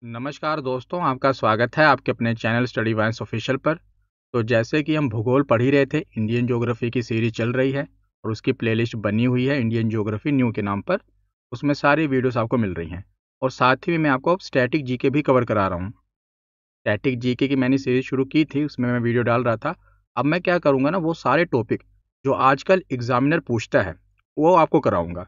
नमस्कार दोस्तों, आपका स्वागत है आपके अपने चैनल स्टडी वाइन्स ऑफिशियल पर। तो जैसे कि हम भूगोल पढ़ ही रहे थे, इंडियन ज्योग्राफी की सीरीज चल रही है और उसकी प्लेलिस्ट बनी हुई है इंडियन ज्योग्राफी न्यू के नाम पर। उसमें सारी वीडियोस आपको मिल रही हैं और साथ ही में मैं आपको अब स्टैटिक जीके भी कवर करा रहा हूँ। स्टैटिक जीके की मैंने सीरीज शुरू की थी, उसमें मैं वीडियो डाल रहा था। अब मैं क्या करूँगा ना, वो सारे टॉपिक जो आजकल एग्जामिनर पूछता है वो आपको कराऊंगा।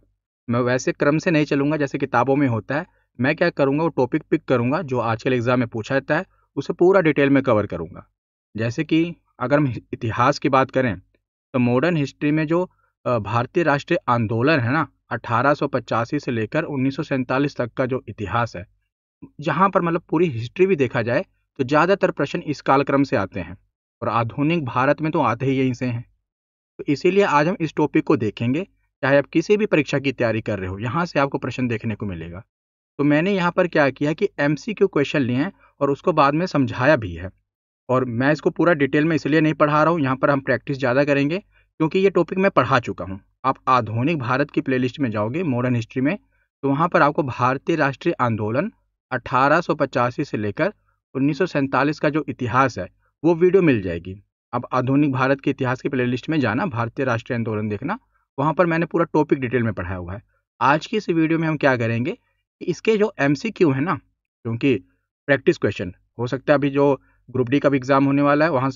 मैं वैसे क्रम से नहीं चलूंगा जैसे किताबों में होता है। मैं क्या करूँगा, वो टॉपिक पिक करूँगा जो आजकल एग्जाम में पूछा जाता है, उसे पूरा डिटेल में कवर करूँगा। जैसे कि अगर हम इतिहास की बात करें तो मॉडर्न हिस्ट्री में जो भारतीय राष्ट्रीय आंदोलन है ना, 1885 से लेकर 1947 तक का जो इतिहास है, जहाँ पर मतलब पूरी हिस्ट्री भी देखा जाए तो ज़्यादातर प्रश्न इस कालक्रम से आते हैं और आधुनिक भारत में तो आते ही यहीं से हैं। तो इसीलिए आज हम इस टॉपिक को देखेंगे। चाहे आप किसी भी परीक्षा की तैयारी कर रहे हो, यहाँ से आपको प्रश्न देखने को मिलेगा। तो मैंने यहाँ पर क्या किया कि एमसीक्यू क्वेश्चन लिए हैं और उसको बाद में समझाया भी है। और मैं इसको पूरा डिटेल में इसलिए नहीं पढ़ा रहा हूँ, यहाँ पर हम प्रैक्टिस ज़्यादा करेंगे क्योंकि ये टॉपिक मैं पढ़ा चुका हूँ। आप आधुनिक भारत की प्लेलिस्ट में जाओगे मॉडर्न हिस्ट्री में, तो वहाँ पर आपको भारतीय राष्ट्रीय आंदोलन 1885 से लेकर 1947 का जो इतिहास है वो वीडियो मिल जाएगी। अब आधुनिक भारत के इतिहास की प्लेलिस्ट में जाना, भारतीय राष्ट्रीय आंदोलन देखना, वहाँ पर मैंने पूरा टॉपिक डिटेल में पढ़ाया हुआ है। आज की इस वीडियो में हम क्या करेंगे कि इसके जो एमसीक्यू है ना, क्योंकि प्रैक्टिस क्वेश्चन हो सकता है, अभी जो ग्रुप डी का भी एग्जाम होने वाला है वहाँ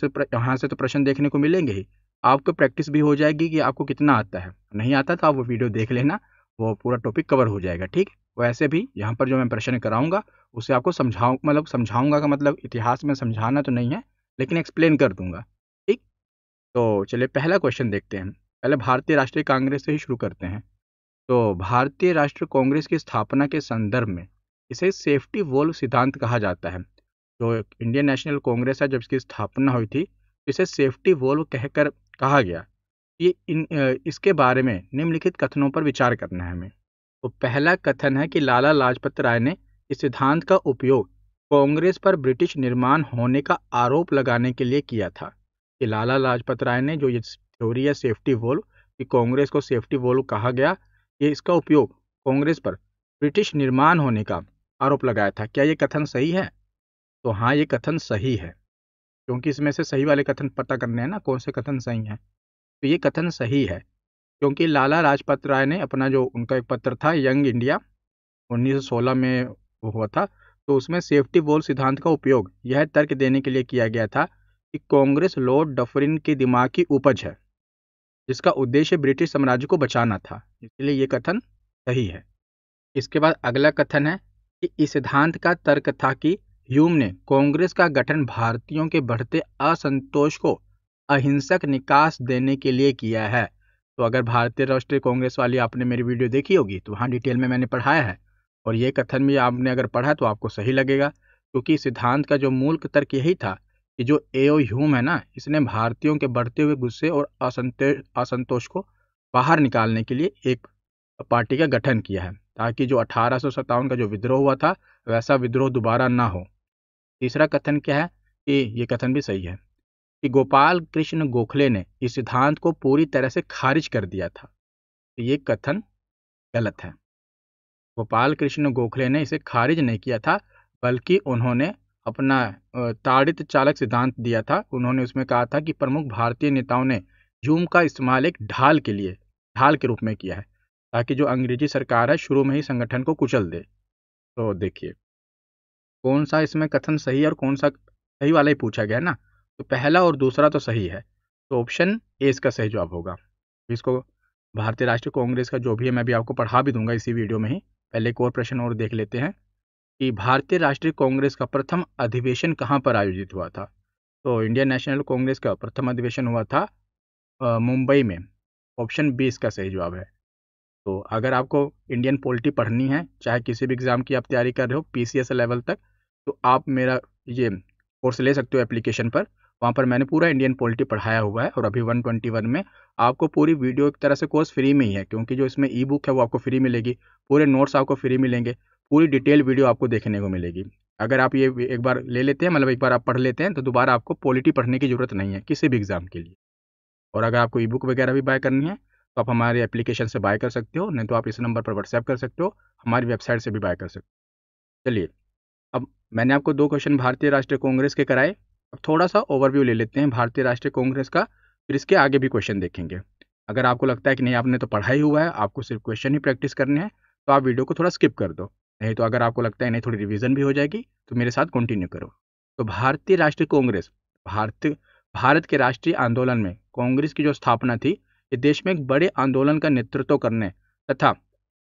से तो प्रश्न देखने को मिलेंगे ही। आपको प्रैक्टिस भी हो जाएगी कि आपको कितना आता है। नहीं आता तो आप वो वीडियो देख लेना, वो पूरा टॉपिक कवर हो जाएगा। ठीक, वैसे भी यहाँ पर जो मैं प्रश्न कराऊंगा उसे आपको समझाऊंगा का मतलब इतिहास में समझाना तो नहीं है, लेकिन एक्सप्लेन कर दूंगा। ठीक, तो चलिए पहला क्वेश्चन देखते हैं। पहले भारतीय राष्ट्रीय कांग्रेस से ही शुरू करते हैं। तो भारतीय राष्ट्रीय कांग्रेस की स्थापना के संदर्भ में इसे सेफ्टी वॉल्व सिद्धांत कहा जाता है। जो इंडियन नेशनल कांग्रेस है, जब इसकी स्थापना हुई थी, इसे सेफ्टी वॉल्व कहकर कहा गया। इसके बारे में निम्नलिखित कथनों पर विचार करना है हमें। तो पहला कथन है कि लाला लाजपत राय ने इस सिद्धांत का उपयोग कांग्रेस पर ब्रिटिश निर्माण होने का आरोप लगाने के लिए किया था। कि लाला लाजपत राय ने जो ये थ्योरी है सेफ्टी वॉल्व, कि कांग्रेस को सेफ्टी वॉल्व कहा गया, ये इसका उपयोग कांग्रेस पर ब्रिटिश निर्माण होने का आरोप लगाया था। क्या ये कथन सही है? तो हाँ, ये कथन सही है, क्योंकि इसमें से सही वाले कथन पता करने हैं ना, कौन से कथन सही हैं। तो ये कथन सही है क्योंकि लाला लाजपत राय ने अपना जो उनका एक पत्र था यंग इंडिया 1916 में वो हुआ था, तो उसमें सेफ्टी वॉल्व सिद्धांत का उपयोग यह तर्क देने के लिए किया गया था कि कांग्रेस लॉर्ड डफरिन की दिमाग की उपज है, जिसका उद्देश्य ब्रिटिश साम्राज्य को बचाना था। इसलिए ये कथन सही है। इसके बाद अगला कथन है कि इस सिद्धांत का तर्क था कि ह्यूम ने कांग्रेस का गठन भारतीयों के बढ़ते असंतोष को अहिंसक निकास देने के लिए किया है। तो अगर भारतीय राष्ट्रीय कांग्रेस वाली आपने मेरी वीडियो देखी होगी तो वहाँ डिटेल में मैंने पढ़ाया है, और ये कथन भी आपने अगर पढ़ा तो आपको सही लगेगा, क्योंकि सिद्धांत का जो मूल तर्क यही था कि जो एओ ह्यूम है ना, इसने भारतीयों के बढ़ते हुए गुस्से और असंतोष को बाहर निकालने के लिए एक पार्टी का गठन किया है, ताकि जो 1857 का जो विद्रोह हुआ था वैसा विद्रोह दोबारा ना हो। तीसरा कथन क्या है कि ये कथन भी सही है कि गोपाल कृष्ण गोखले ने इस सिद्धांत को पूरी तरह से खारिज कर दिया था। तो ये कथन गलत है। गोपाल कृष्ण गोखले ने इसे खारिज नहीं किया था, बल्कि उन्होंने अपना ताड़ित चालक सिद्धांत दिया था। उन्होंने उसमें कहा था कि प्रमुख भारतीय नेताओं ने ह्यूम का इस्तेमाल एक ढाल के रूप में किया है, ताकि जो अंग्रेजी सरकार है शुरू में ही संगठन को कुचल दे। तो देखिए कौन सा इसमें कथन सही है और कौन सा सही वाला ही पूछा गया ना, तो पहला और दूसरा तो सही है, तो ऑप्शन ए इसका सही जवाब होगा। इसको भारतीय राष्ट्रीय कांग्रेस का जो भी है मैं भी आपको पढ़ा भी दूंगा इसी वीडियो में ही। पहले एक और प्रश्न और देख लेते हैं कि भारतीय राष्ट्रीय कांग्रेस का प्रथम अधिवेशन कहाँ पर आयोजित हुआ था। तो इंडियन नेशनल कांग्रेस का प्रथम अधिवेशन हुआ था मुंबई में। ऑप्शन बी इसका सही जवाब है। तो अगर आपको इंडियन पॉलिटी पढ़नी है, चाहे किसी भी एग्ज़ाम की आप तैयारी कर रहे हो पीसीएस लेवल तक, तो आप मेरा ये कोर्स ले सकते हो एप्लीकेशन पर। वहाँ पर मैंने पूरा इंडियन पॉलिटी पढ़ाया हुआ है, और अभी 121 में आपको पूरी वीडियो एक तरह से कोर्स फ्री में ही है, क्योंकि जो इसमें ई बुक है वो आपको फ्री मिलेगी, पूरे नोट्स आपको फ्री मिलेंगे, पूरी डिटेल वीडियो आपको देखने को मिलेगी। अगर आप ये एक बार ले लेते हैं, मतलब एक बार आप पढ़ लेते हैं, तो दोबारा आपको पॉलिटी पढ़ने की ज़रूरत नहीं है किसी भी एग्ज़ाम के लिए। और अगर आपको ई बुक वगैरह भी बाय करनी है तो आप हमारे एप्लीकेशन से बाय कर सकते हो, नहीं तो आप इस नंबर पर व्हाट्सएप कर सकते हो, हमारी वेबसाइट से भी बाय कर सकते हो। चलिए अब मैंने आपको 2 क्वेश्चन भारतीय राष्ट्रीय कांग्रेस के कराए। अब थोड़ा सा ओवरव्यू ले लेते हैं भारतीय राष्ट्रीय कांग्रेस का, फिर इसके आगे भी क्वेश्चन देखेंगे। अगर आपको लगता है कि नहीं आपने तो पढ़ा ही हुआ है, आपको सिर्फ क्वेश्चन ही प्रैक्टिस करने हैं, तो आप वीडियो को थोड़ा स्किप कर दो। नहीं तो अगर आपको लगता है नहीं थोड़ी रिवीजन भी हो जाएगी, तो मेरे साथ कंटिन्यू करो। तो भारतीय राष्ट्रीय कांग्रेस भारत के राष्ट्रीय आंदोलन में कांग्रेस की जो स्थापना थी, ये देश में एक बड़े आंदोलन का नेतृत्व करने तथा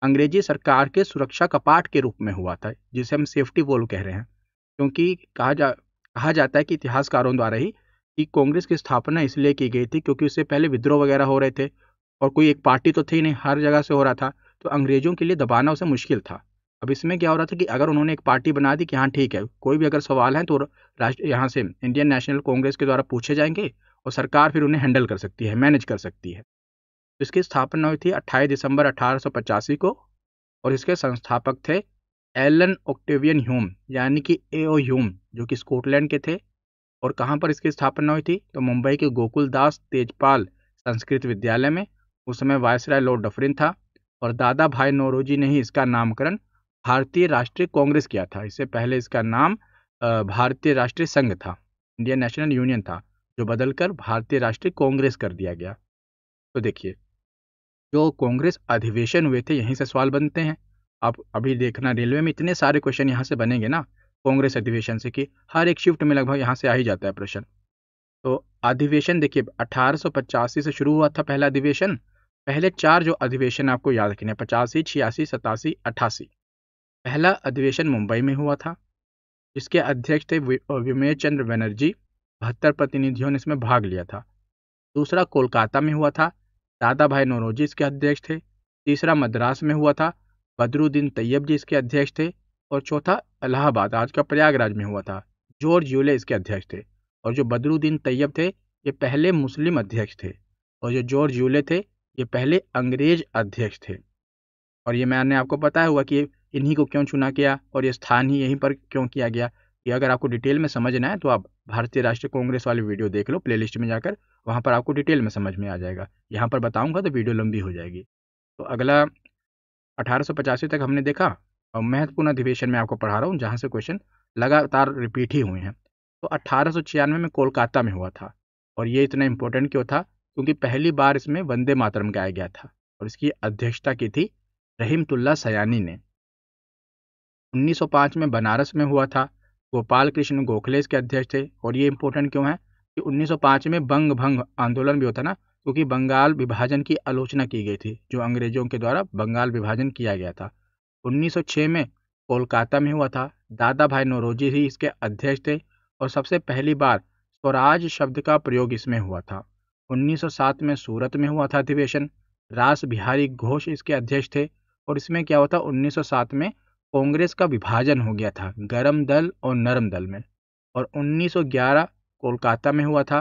अंग्रेजी सरकार के सुरक्षा कपाट के रूप में हुआ था, जिसे हम सेफ्टी वॉल कह रहे हैं। क्योंकि कहा जाता है कि इतिहासकारों द्वारा ही कि कांग्रेस की स्थापना इसलिए की गई थी क्योंकि उससे पहले विद्रोह वगैरह हो रहे थे और कोई एक पार्टी तो थी नहीं, हर जगह से हो रहा था, तो अंग्रेजों के लिए दबाना उसे मुश्किल था। अब इसमें क्या हो रहा था कि अगर उन्होंने एक पार्टी बना दी कि हाँ ठीक है, कोई भी अगर सवाल है तो राष्ट्र यहाँ से इंडियन नेशनल कांग्रेस के द्वारा पूछे जाएंगे और सरकार फिर उन्हें हैंडल कर सकती है, मैनेज कर सकती है। इसकी स्थापना हुई थी 28 दिसंबर 1885 को और इसके संस्थापक थे एलन ऑक्टेवियन ह्यूम, यानी कि एओ ह्यूम, जो कि स्कॉटलैंड के थे। और कहाँ पर इसकी स्थापना हुई थी? तो मुंबई के गोकुलदास तेजपाल संस्कृत विद्यालय में। उस समय वायसराय लॉर्ड डफरिन था और दादा भाई नौरोजी ने ही इसका नामकरण भारतीय राष्ट्रीय कांग्रेस किया था। इससे पहले इसका नाम भारतीय राष्ट्रीय संघ था, इंडियन नेशनल यूनियन था, जो बदलकर भारतीय राष्ट्रीय कांग्रेस कर दिया गया। तो देखिए, जो कांग्रेस अधिवेशन हुए थे यहीं से सवाल बनते हैं। आप अभी देखना, रेलवे में इतने सारे क्वेश्चन यहाँ से बनेंगे ना कांग्रेस अधिवेशन से, कि हर एक शिफ्ट में लगभग यहाँ से आ ही जाता है प्रश्न। तो अधिवेशन देखिए 1885 से शुरू हुआ था पहला अधिवेशन। पहले 4 जो अधिवेशन आपको याद रखने हैं, 85, 86, 87, 88। पहला अधिवेशन मुंबई में हुआ था, इसके अध्यक्ष थे विमेय चंद्र बनर्जी। 72 प्रतिनिधियों ने इसमें भाग लिया था। दूसरा कोलकाता में हुआ था, दादा भाई नौरोजी इसके अध्यक्ष थे। तीसरा मद्रास में हुआ था, बदरुद्दीन तैयब जी इसके अध्यक्ष थे। और चौथा इलाहाबाद, आज का प्रयागराज में हुआ था, जॉर्ज यूले इसके अध्यक्ष थे। और जो बदरुद्दीन तैयब थे ये पहले मुस्लिम अध्यक्ष थे, और जो जॉर्ज यूले थे ये पहले अंग्रेज अध्यक्ष थे। और ये मैंने आपको बताया हुआ कि इन्हीं को क्यों चुना गया और ये स्थान ही यहीं पर क्यों किया गया। ये अगर आपको डिटेल में समझना है तो आप भारतीय राष्ट्रीय कांग्रेस वाली वीडियो देख लो प्लेलिस्ट में जाकर, वहाँ पर आपको डिटेल में समझ में आ जाएगा। यहाँ पर बताऊँगा तो वीडियो लंबी हो जाएगी। तो अगला 1885 तक हमने देखा, और महत्वपूर्ण अधिवेशन में आपको पढ़ा रहा हूँ जहाँ से क्वेश्चन लगातार रिपीट ही हुए हैं। तो 1896 में कोलकाता में हुआ था, और ये इतना इम्पोर्टेंट क्यों था? क्योंकि पहली बार इसमें वंदे मातरम गाया गया था और इसकी अध्यक्षता की थी रहीमतुल्लाह सयानी ने। 1905 में बनारस में हुआ था, गोपाल कृष्ण गोखले इसके अध्यक्ष थे। और ये इंपॉर्टेंट क्यों है कि 1905 में बंग भंग आंदोलन भी होता ना, क्योंकि बंगाल विभाजन की आलोचना की गई थी, जो अंग्रेजों के द्वारा बंगाल विभाजन किया गया था। 1906 में कोलकाता में हुआ था, दादा भाई नौरोजी ही इसके अध्यक्ष थे और सबसे पहली बार स्वराज शब्द का प्रयोग इसमें हुआ था। 1907 में सूरत में हुआ था अधिवेशन, रास बिहारी घोष इसके अध्यक्ष थे। और इसमें क्या हुआ था, 1907 में कांग्रेस का विभाजन हो गया था गरम दल और नरम दल में। और 1911 कोलकाता में हुआ था,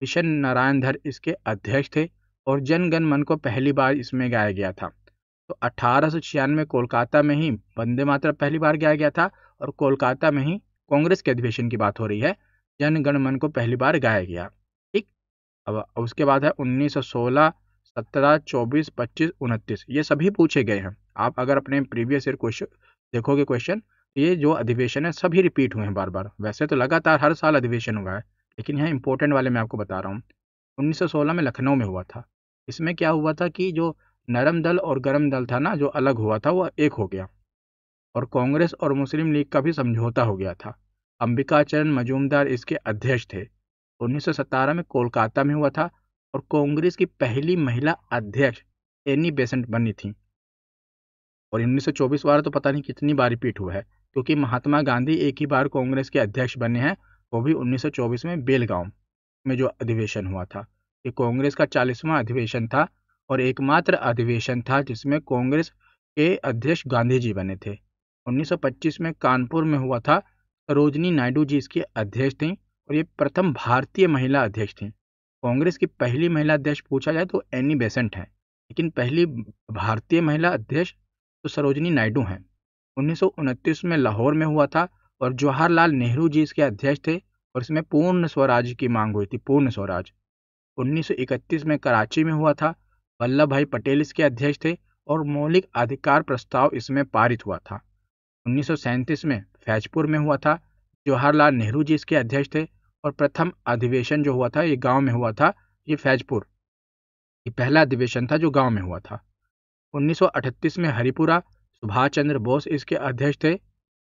किशन नारायण धर इसके अध्यक्ष थे और जन गण मन को पहली बार इसमें गाया गया था। तो 1896 कोलकाता में ही वंदे मातरम पहली बार गाया गया था और कोलकाता में ही कांग्रेस के अधिवेशन की बात हो रही है, जन गण मन को पहली बार गाया गया। ठीक। अब उसके बाद है 1916, 17, 24, 25, 29, ये सभी पूछे गए हैं। आप अगर अपने प्रीवियस ईयर क्वेश्चन देखोगे क्वेश्चन, ये जो अधिवेशन है सभी रिपीट हुए हैं बार बार। वैसे तो लगातार हर साल अधिवेशन हुआ है, लेकिन यहाँ इंपॉर्टेंट वाले मैं आपको बता रहा हूँ। 1916 में लखनऊ में हुआ था। इसमें क्या हुआ था कि जो नरम दल और गरम दल था ना, जो अलग हुआ था वो एक हो गया और कांग्रेस और मुस्लिम लीग का भी समझौता हो गया था। अंबिकाचरण मजूमदार इसके अध्यक्ष थे। 1917 में कोलकाता में हुआ था और कांग्रेस की पहली महिला अध्यक्ष एनी बेसेंट बनी थी। और 1924 वाला तो पता नहीं कितनी बार रिपीट हुआ है, क्योंकि महात्मा गांधी एक ही बार कांग्रेस के अध्यक्ष बने हैं, वो भी 1924 में बेलगांव में जो अधिवेशन हुआ था। ये कांग्रेस का 40वां अधिवेशन था और एकमात्र अधिवेशन था जिसमें कांग्रेस के अध्यक्ष गांधी जी बने थे। 1925 में कानपुर में हुआ था, सरोजनी नायडू जी इसके अध्यक्ष थीं और ये प्रथम भारतीय महिला अध्यक्ष थीं। कांग्रेस की पहली महिला अध्यक्ष पूछा जाए तो एनी बेसेंट है, लेकिन पहली भारतीय महिला अध्यक्ष तो सरोजनी नायडू हैं। 1929 में लाहौर में हुआ था और जवाहरलाल नेहरू जी इसके अध्यक्ष थे और इसमें पूर्ण स्वराज की मांग हुई थी, पूर्ण स्वराज। 1931 में कराची में हुआ था, वल्लभ भाई पटेल इसके अध्यक्ष थे और मौलिक अधिकार प्रस्ताव इसमें पारित हुआ था। 1937 में फैजपुर में हुआ था। जवाहरलाल नेहरू जी इसके अध्यक्ष थे और प्रथम अधिवेशन जो हुआ था ये गांव में हुआ था। ये फैजपुर ये पहला अधिवेशन था जो गांव में हुआ था। 1938 में हरिपुरा, सुभाष चंद्र बोस इसके अध्यक्ष थे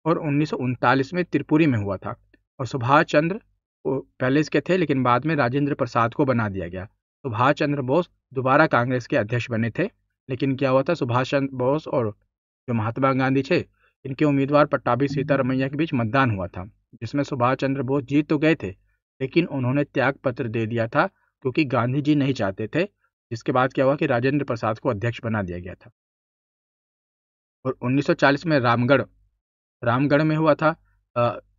और 1939 में त्रिपुरी में हुआ था। और सुभाष चंद्र पहले इसके थे लेकिन बाद में राजेंद्र प्रसाद को बना दिया गया। सुभाष चंद्र बोस दोबारा कांग्रेस के अध्यक्ष बने थे, लेकिन क्या हुआ था, सुभाष चंद्र बोस और जो महात्मा गांधी थे इनके उम्मीदवार पट्टाभी सीतारमैया के बीच मतदान हुआ था, जिसमें सुभाष चंद्र बोस जीत तो गए थे लेकिन उन्होंने त्याग पत्र दे दिया था क्योंकि गांधी जी नहीं चाहते थे। जिसके बाद क्या हुआ कि राजेंद्र प्रसाद को अध्यक्ष बना दिया गया था। और 1940 में रामगढ़ में हुआ था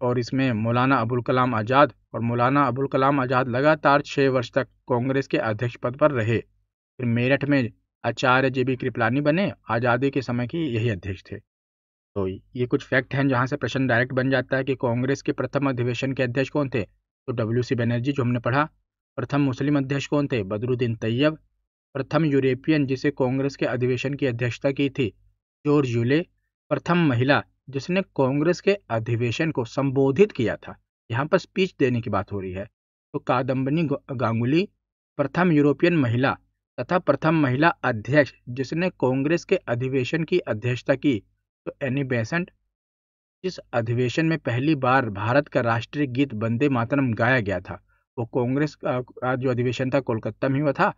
और इसमें मौलाना अबुल कलाम आज़ाद और मौलाना अबुल कलाम आज़ाद लगातार 6 वर्ष तक कांग्रेस के अध्यक्ष पद पर रहे। फिर मेरठ में आचार्य JB कृपलानी बने, आज़ादी के समय के यही अध्यक्ष थे। तो ये कुछ फैक्ट हैं जहां से प्रश्न डायरेक्ट बन जाता है कि कांग्रेस के प्रथम अधिवेशन के अध्यक्ष कौन थे, तो WC बनर्जी जो हमने पढ़ा। प्रथम मुस्लिम अध्यक्ष कौन थे, बदरुद्दीन तैयब। प्रथम यूरोपियन जिसे कांग्रेस के अधिवेशन की अध्यक्षता की थी, जॉर्ज यूले। प्रथम महिला जिसने कांग्रेस के अधिवेशन को संबोधित किया था, यहाँ पर स्पीच देने की बात हो रही है, तो कादम्बिनी गांगुली। प्रथम यूरोपियन महिला तथा प्रथम महिला अध्यक्ष जिसने कांग्रेस के अधिवेशन की अध्यक्षता की, तो एनी बेसेंट। जिस अधिवेशन में पहली बार भारत का राष्ट्रीय गीत वंदे मातरम गाया गया था, वो कांग्रेस का जो अधिवेशन था कोलकाता में हुआ था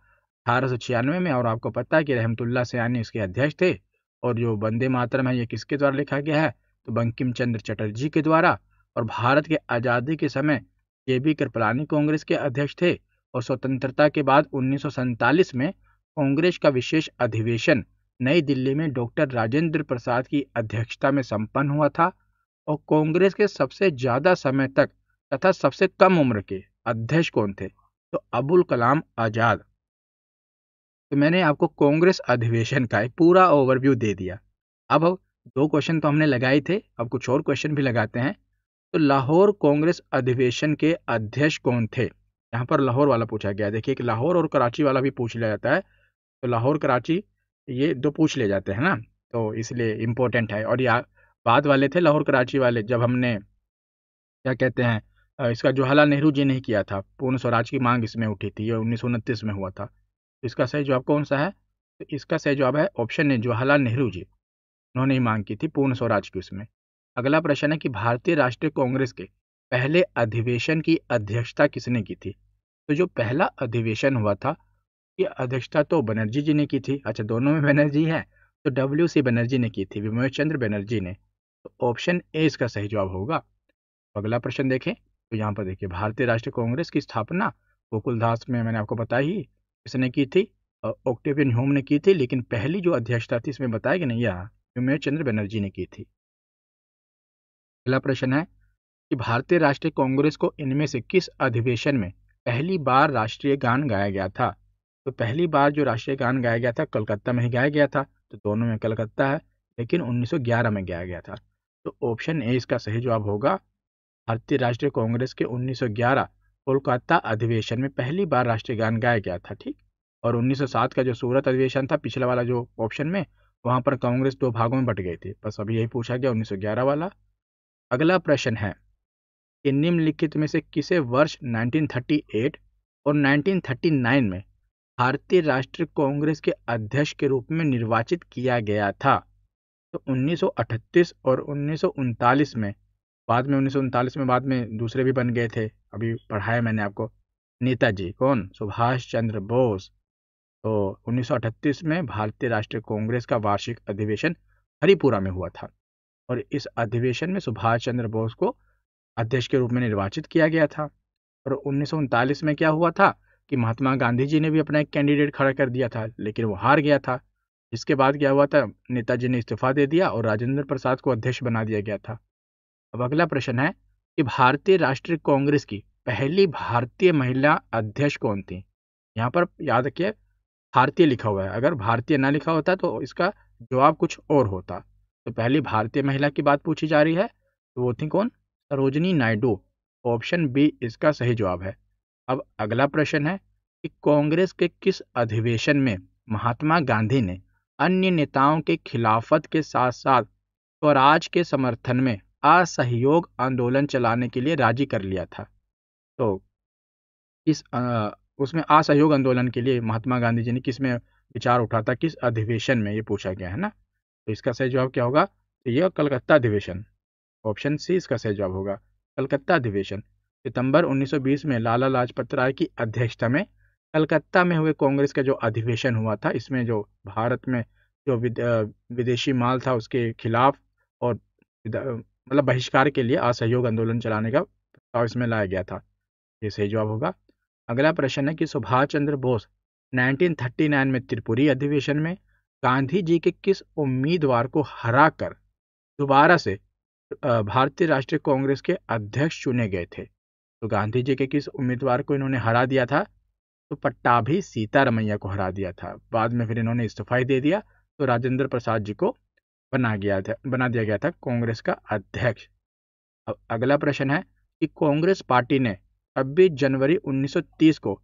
1896 में। और आपको पता है कि रहमतुल्लाह सयानी इसके अध्यक्ष थे। और जो वंदे मातरम है ये किसके द्वारा लिखा गया है, तो बंकिम चंद्र चटर्जी के द्वारा। और भारत के आज़ादी के समय JB कृपलानी कांग्रेस के अध्यक्ष थे। और स्वतंत्रता के बाद 1947 में कांग्रेस का विशेष अधिवेशन नई दिल्ली में डॉक्टर राजेंद्र प्रसाद की अध्यक्षता में संपन्न हुआ था। और कांग्रेस के सबसे ज्यादा समय तक तथा सबसे कम उम्र के अध्यक्ष कौन थे, तो अबुल कलाम आजाद। तो मैंने आपको कांग्रेस अधिवेशन का एक पूरा ओवरव्यू दे दिया। अब 2 क्वेश्चन तो हमने लगाए थे, अब कुछ और क्वेश्चन भी लगाते हैं। तो लाहौर कांग्रेस अधिवेशन के अध्यक्ष कौन थे, यहाँ पर लाहौर वाला पूछा गया। देखिए कि लाहौर और कराची वाला भी पूछ लिया जाता है, तो लाहौर कराची ये 2 पूछ ले जाते हैं ना, तो इसलिए इम्पोर्टेंट है। और ये बाद वाले थे लाहौर कराची वाले, जब हमने क्या कहते हैं इसका जवाहरलाल नेहरू जी ने किया था, पूर्ण स्वराज की मांग इसमें उठी थी, ये 1929 में हुआ था। तो इसका सही जवाब कौन सा है, तो इसका सही जवाब है ऑप्शन ए, जवाहरलाल नेहरू जी। उन्होंने ही मांग की थी पूर्ण स्वराज की उसमें। अगला प्रश्न है कि भारतीय राष्ट्रीय कांग्रेस के पहले अधिवेशन की अध्यक्षता किसने की थी। तो जो पहला अधिवेशन हुआ था ये अध्यक्षता तो बनर्जी जी ने की थी। अच्छा, दोनों में बनर्जी है, तो WC बनर्जी ने की थी, विमोच चंद्र बनर्जी ने। तो ऑप्शन ए इसका सही जवाब होगा। अगला प्रश्न देखें, तो यहाँ पर देखिए भारतीय राष्ट्रीय कांग्रेस की स्थापना गोकुलदास में मैंने आपको बताई ही किसने की थी, ऑक्टेवियन ह्यूम ने की थी, लेकिन पहली जो अध्यक्षता थी इसमें बताया कि नहीं, यह विमोच चंद्र बनर्जी ने की थी। अगला प्रश्न है कि भारतीय राष्ट्रीय कांग्रेस को इनमें से किस अधिवेशन में पहली बार राष्ट्रीय गान गाया गया था। तो पहली बार जो राष्ट्रीय गान गाया गया था कलकत्ता में ही गाया गया था, तो दोनों में कलकत्ता है, लेकिन 1911 में गाया गया था। तो ऑप्शन ए इसका सही जवाब होगा। भारतीय राष्ट्रीय कांग्रेस के 1911 कोलकाता अधिवेशन में पहली बार राष्ट्रीय गान गाया गया था, ठीक। और 1907 का जो सूरत अधिवेशन था पिछला वाला जो ऑप्शन में, वहां पर कांग्रेस 2 भागों में बट गई थी, बस अभी यही पूछा गया 1911 वाला। अगला प्रश्न है कि निम्नलिखित में से किसे वर्ष 1938 और 1939 में भारतीय राष्ट्रीय कांग्रेस के अध्यक्ष के रूप में निर्वाचित किया गया था। तो 1938 और 1939 में, बाद में 1939 में बाद में दूसरे भी बन गए थे, अभी पढ़ाया मैंने आपको। नेताजी कौन, सुभाष चंद्र बोस। तो 1938 में भारतीय राष्ट्रीय कांग्रेस का वार्षिक अधिवेशन हरिपुरा में हुआ था और इस अधिवेशन में सुभाष चंद्र बोस को अध्यक्ष के रूप में निर्वाचित किया गया था। और 1939 में क्या हुआ था कि महात्मा गांधी जी ने भी अपना एक कैंडिडेट खड़ा कर दिया था, लेकिन वो हार गया था। इसके बाद क्या हुआ था, नेताजी ने इस्तीफा दे दिया और राजेंद्र प्रसाद को अध्यक्ष बना दिया गया था। अब अगला प्रश्न है कि भारतीय राष्ट्रीय कांग्रेस की पहली भारतीय महिला अध्यक्ष कौन थी। यहाँ पर याद रखिए भारतीय लिखा हुआ है, अगर भारतीय ना लिखा होता तो इसका जवाब कुछ और होता। तो पहली भारतीय महिला की बात पूछी जा रही है, तो वो थी कौन, सरोजिनी नायडू। ऑप्शन बी इसका सही जवाब है। अब अगला प्रश्न है कि कांग्रेस के किस अधिवेशन में महात्मा गांधी ने अन्य नेताओं के खिलाफत के साथ साथ स्वराज के समर्थन में असहयोग आंदोलन चलाने के लिए राजी कर लिया था। तो उसमें असहयोग आंदोलन के लिए महात्मा गांधी जी ने किस में विचार उठा था, किस अधिवेशन में, ये पूछा गया है ना। तो इसका सही जवाब क्या होगा? तो यह कलकत्ता अधिवेशन, ऑप्शन सी इसका सही जवाब होगा, कलकत्ता अधिवेशन। सितंबर 1920 में लाला लाजपत राय की अध्यक्षता में कलकत्ता में हुए कांग्रेस का जो अधिवेशन हुआ था, इसमें जो भारत में जो विदेशी माल था उसके खिलाफ और मतलब बहिष्कार के लिए असहयोग आंदोलन चलाने का प्रस्ताव इसमें लाया गया था। ये सही जवाब होगा। अगला प्रश्न है कि सुभाष चंद्र बोस 1939 में त्रिपुरी अधिवेशन में गांधी जी के किस उम्मीदवार को हराकर दोबारा से भारतीय राष्ट्रीय कांग्रेस के अध्यक्ष चुने गए थे? तो गांधी जी के किस उम्मीदवार को इन्होंने हरा दिया था? तो पट्टाभी सीतारमैया को हरा दिया था। बाद में फिर इन्होंने इस्तीफा दे दिया, तो राजेंद्र प्रसाद जी को बना दिया गया था कांग्रेस का अध्यक्ष। अब अगला प्रश्न है कि कांग्रेस पार्टी ने 26 जनवरी 1930 को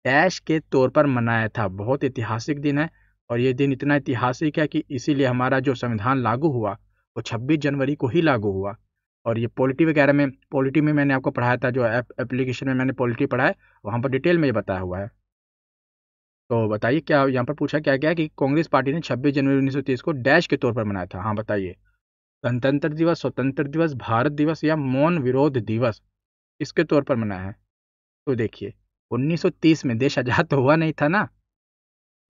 डैश के तौर पर मनाया था। बहुत ऐतिहासिक दिन है और ये दिन इतना ऐतिहासिक है कि इसीलिए हमारा जो संविधान लागू हुआ वो 26 जनवरी को ही लागू हुआ। और ये पॉलिटी में मैंने आपको पढ़ाया था, जो एप्लीकेशन में मैंने पॉलिटी पढ़ा है वहाँ पर डिटेल में ये बताया हुआ है। तो बताइए क्या यहाँ पर पूछा क्या गया कि कांग्रेस पार्टी ने 26 जनवरी 1930 को डैश के तौर पर मनाया था। हाँ बताइए, गणतंत्र दिवस, स्वतंत्र दिवस, भारत दिवस या मौन विरोध दिवस, इसके तौर पर मनाया है? तो देखिए 1930 में देश आजाद तो हुआ नहीं था ना,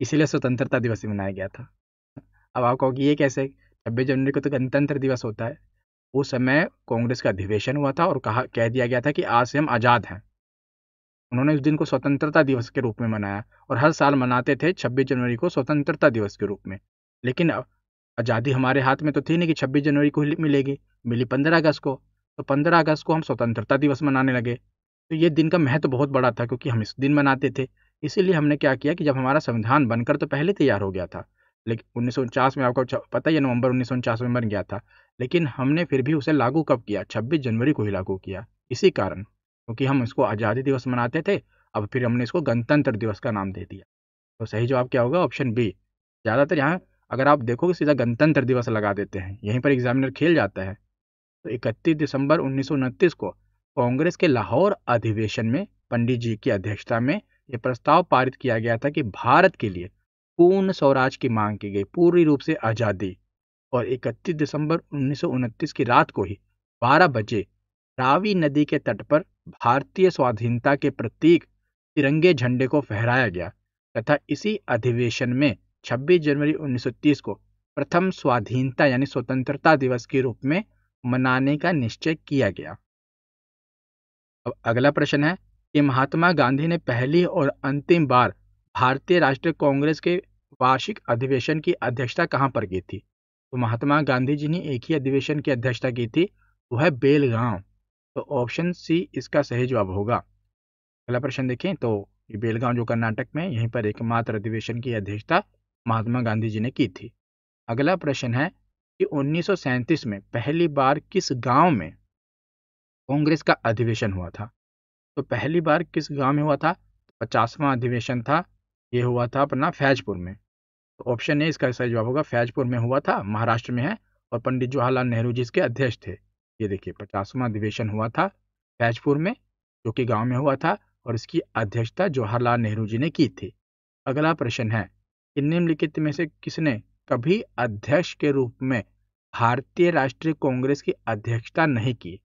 इसीलिए स्वतंत्रता दिवस ही मनाया गया था। अब आप कहोगे ये कैसे, 26 जनवरी को तो गणतंत्र दिवस होता है। उस समय कांग्रेस का अधिवेशन हुआ था और कह दिया गया था कि आज से हम आज़ाद हैं। उन्होंने उस दिन को स्वतंत्रता दिवस के रूप में मनाया और हर साल मनाते थे 26 जनवरी को स्वतंत्रता दिवस के रूप में। लेकिन आज़ादी हमारे हाथ में तो थी नहीं कि 26 जनवरी को ही मिलेगी, मिली 15 अगस्त को। तो 15 अगस्त को हम स्वतंत्रता दिवस मनाने लगे। तो ये दिन का महत्व बहुत बड़ा था क्योंकि हम इस दिन मनाते थे। इसीलिए हमने क्या किया कि जब हमारा संविधान बनकर तो पहले तैयार हो गया था, लेकिन 1949 में, आपको पता ही है, नवंबर 1949 में बन गया था, लेकिन हमने फिर भी उसे लागू कब किया? 26 जनवरी को ही लागू किया। इसी कारण, क्योंकि हम इसको आज़ादी दिवस मनाते थे, अब फिर हमने इसको गणतंत्र दिवस का नाम दे दिया। तो सही जवाब क्या होगा? Option B. ज़्यादातर यहाँ अगर आप देखोगे सीधा गणतंत्र दिवस लगा देते हैं, यहीं पर एग्जामिनर खेल जाता है। तो 31 दिसंबर 1929 को कांग्रेस के लाहौर अधिवेशन में पंडित जी की अध्यक्षता में यह प्रस्ताव पारित किया गया था कि भारत के लिए पूर्ण स्वराज की मांग की गई, पूरी रूप से आज़ादी। और 31 दिसंबर 1929 की रात को ही 12 बजे रावी नदी के तट पर भारतीय स्वाधीनता के प्रतीक तिरंगे झंडे को फहराया गया तथा इसी अधिवेशन में 26 जनवरी 1930 को प्रथम स्वाधीनता यानी स्वतंत्रता दिवस के रूप में मनाने का निश्चय किया गया। अब अगला प्रश्न है कि महात्मा गांधी ने पहली और अंतिम बार भारतीय राष्ट्रीय कांग्रेस के वार्षिक अधिवेशन की अध्यक्षता कहाँ पर की थी? तो महात्मा गांधी जी ने एक ही अधिवेशन की अध्यक्षता की थी, वो है बेलगांव। तो ऑप्शन सी इसका सही जवाब होगा। अगला प्रश्न देखें तो ये बेलगांव जो कर्नाटक में, यहीं पर एकमात्र अधिवेशन की अध्यक्षता महात्मा गांधी जी ने की थी। अगला प्रश्न है कि 1937 में पहली बार किस गांव में कांग्रेस का अधिवेशन हुआ था? तो पहली बार किस गांव में हुआ था? 50वां अधिवेशन था, ये हुआ था अपना फैजपुर में। तो ऑप्शन ए इसका सही जवाब होगा, फैजपुर में हुआ था, महाराष्ट्र में है, और पंडित जवाहरलाल नेहरू जी इसके अध्यक्ष थे। ये देखिए 50वां अधिवेशन हुआ था फैजपुर में, जो कि गांव में हुआ था, और इसकी अध्यक्षता जवाहरलाल नेहरू जी ने की थी। अगला प्रश्न है कि निम्नलिखित में से किसने कभी अध्यक्ष के रूप में भारतीय राष्ट्रीय कांग्रेस की अध्यक्षता नहीं की?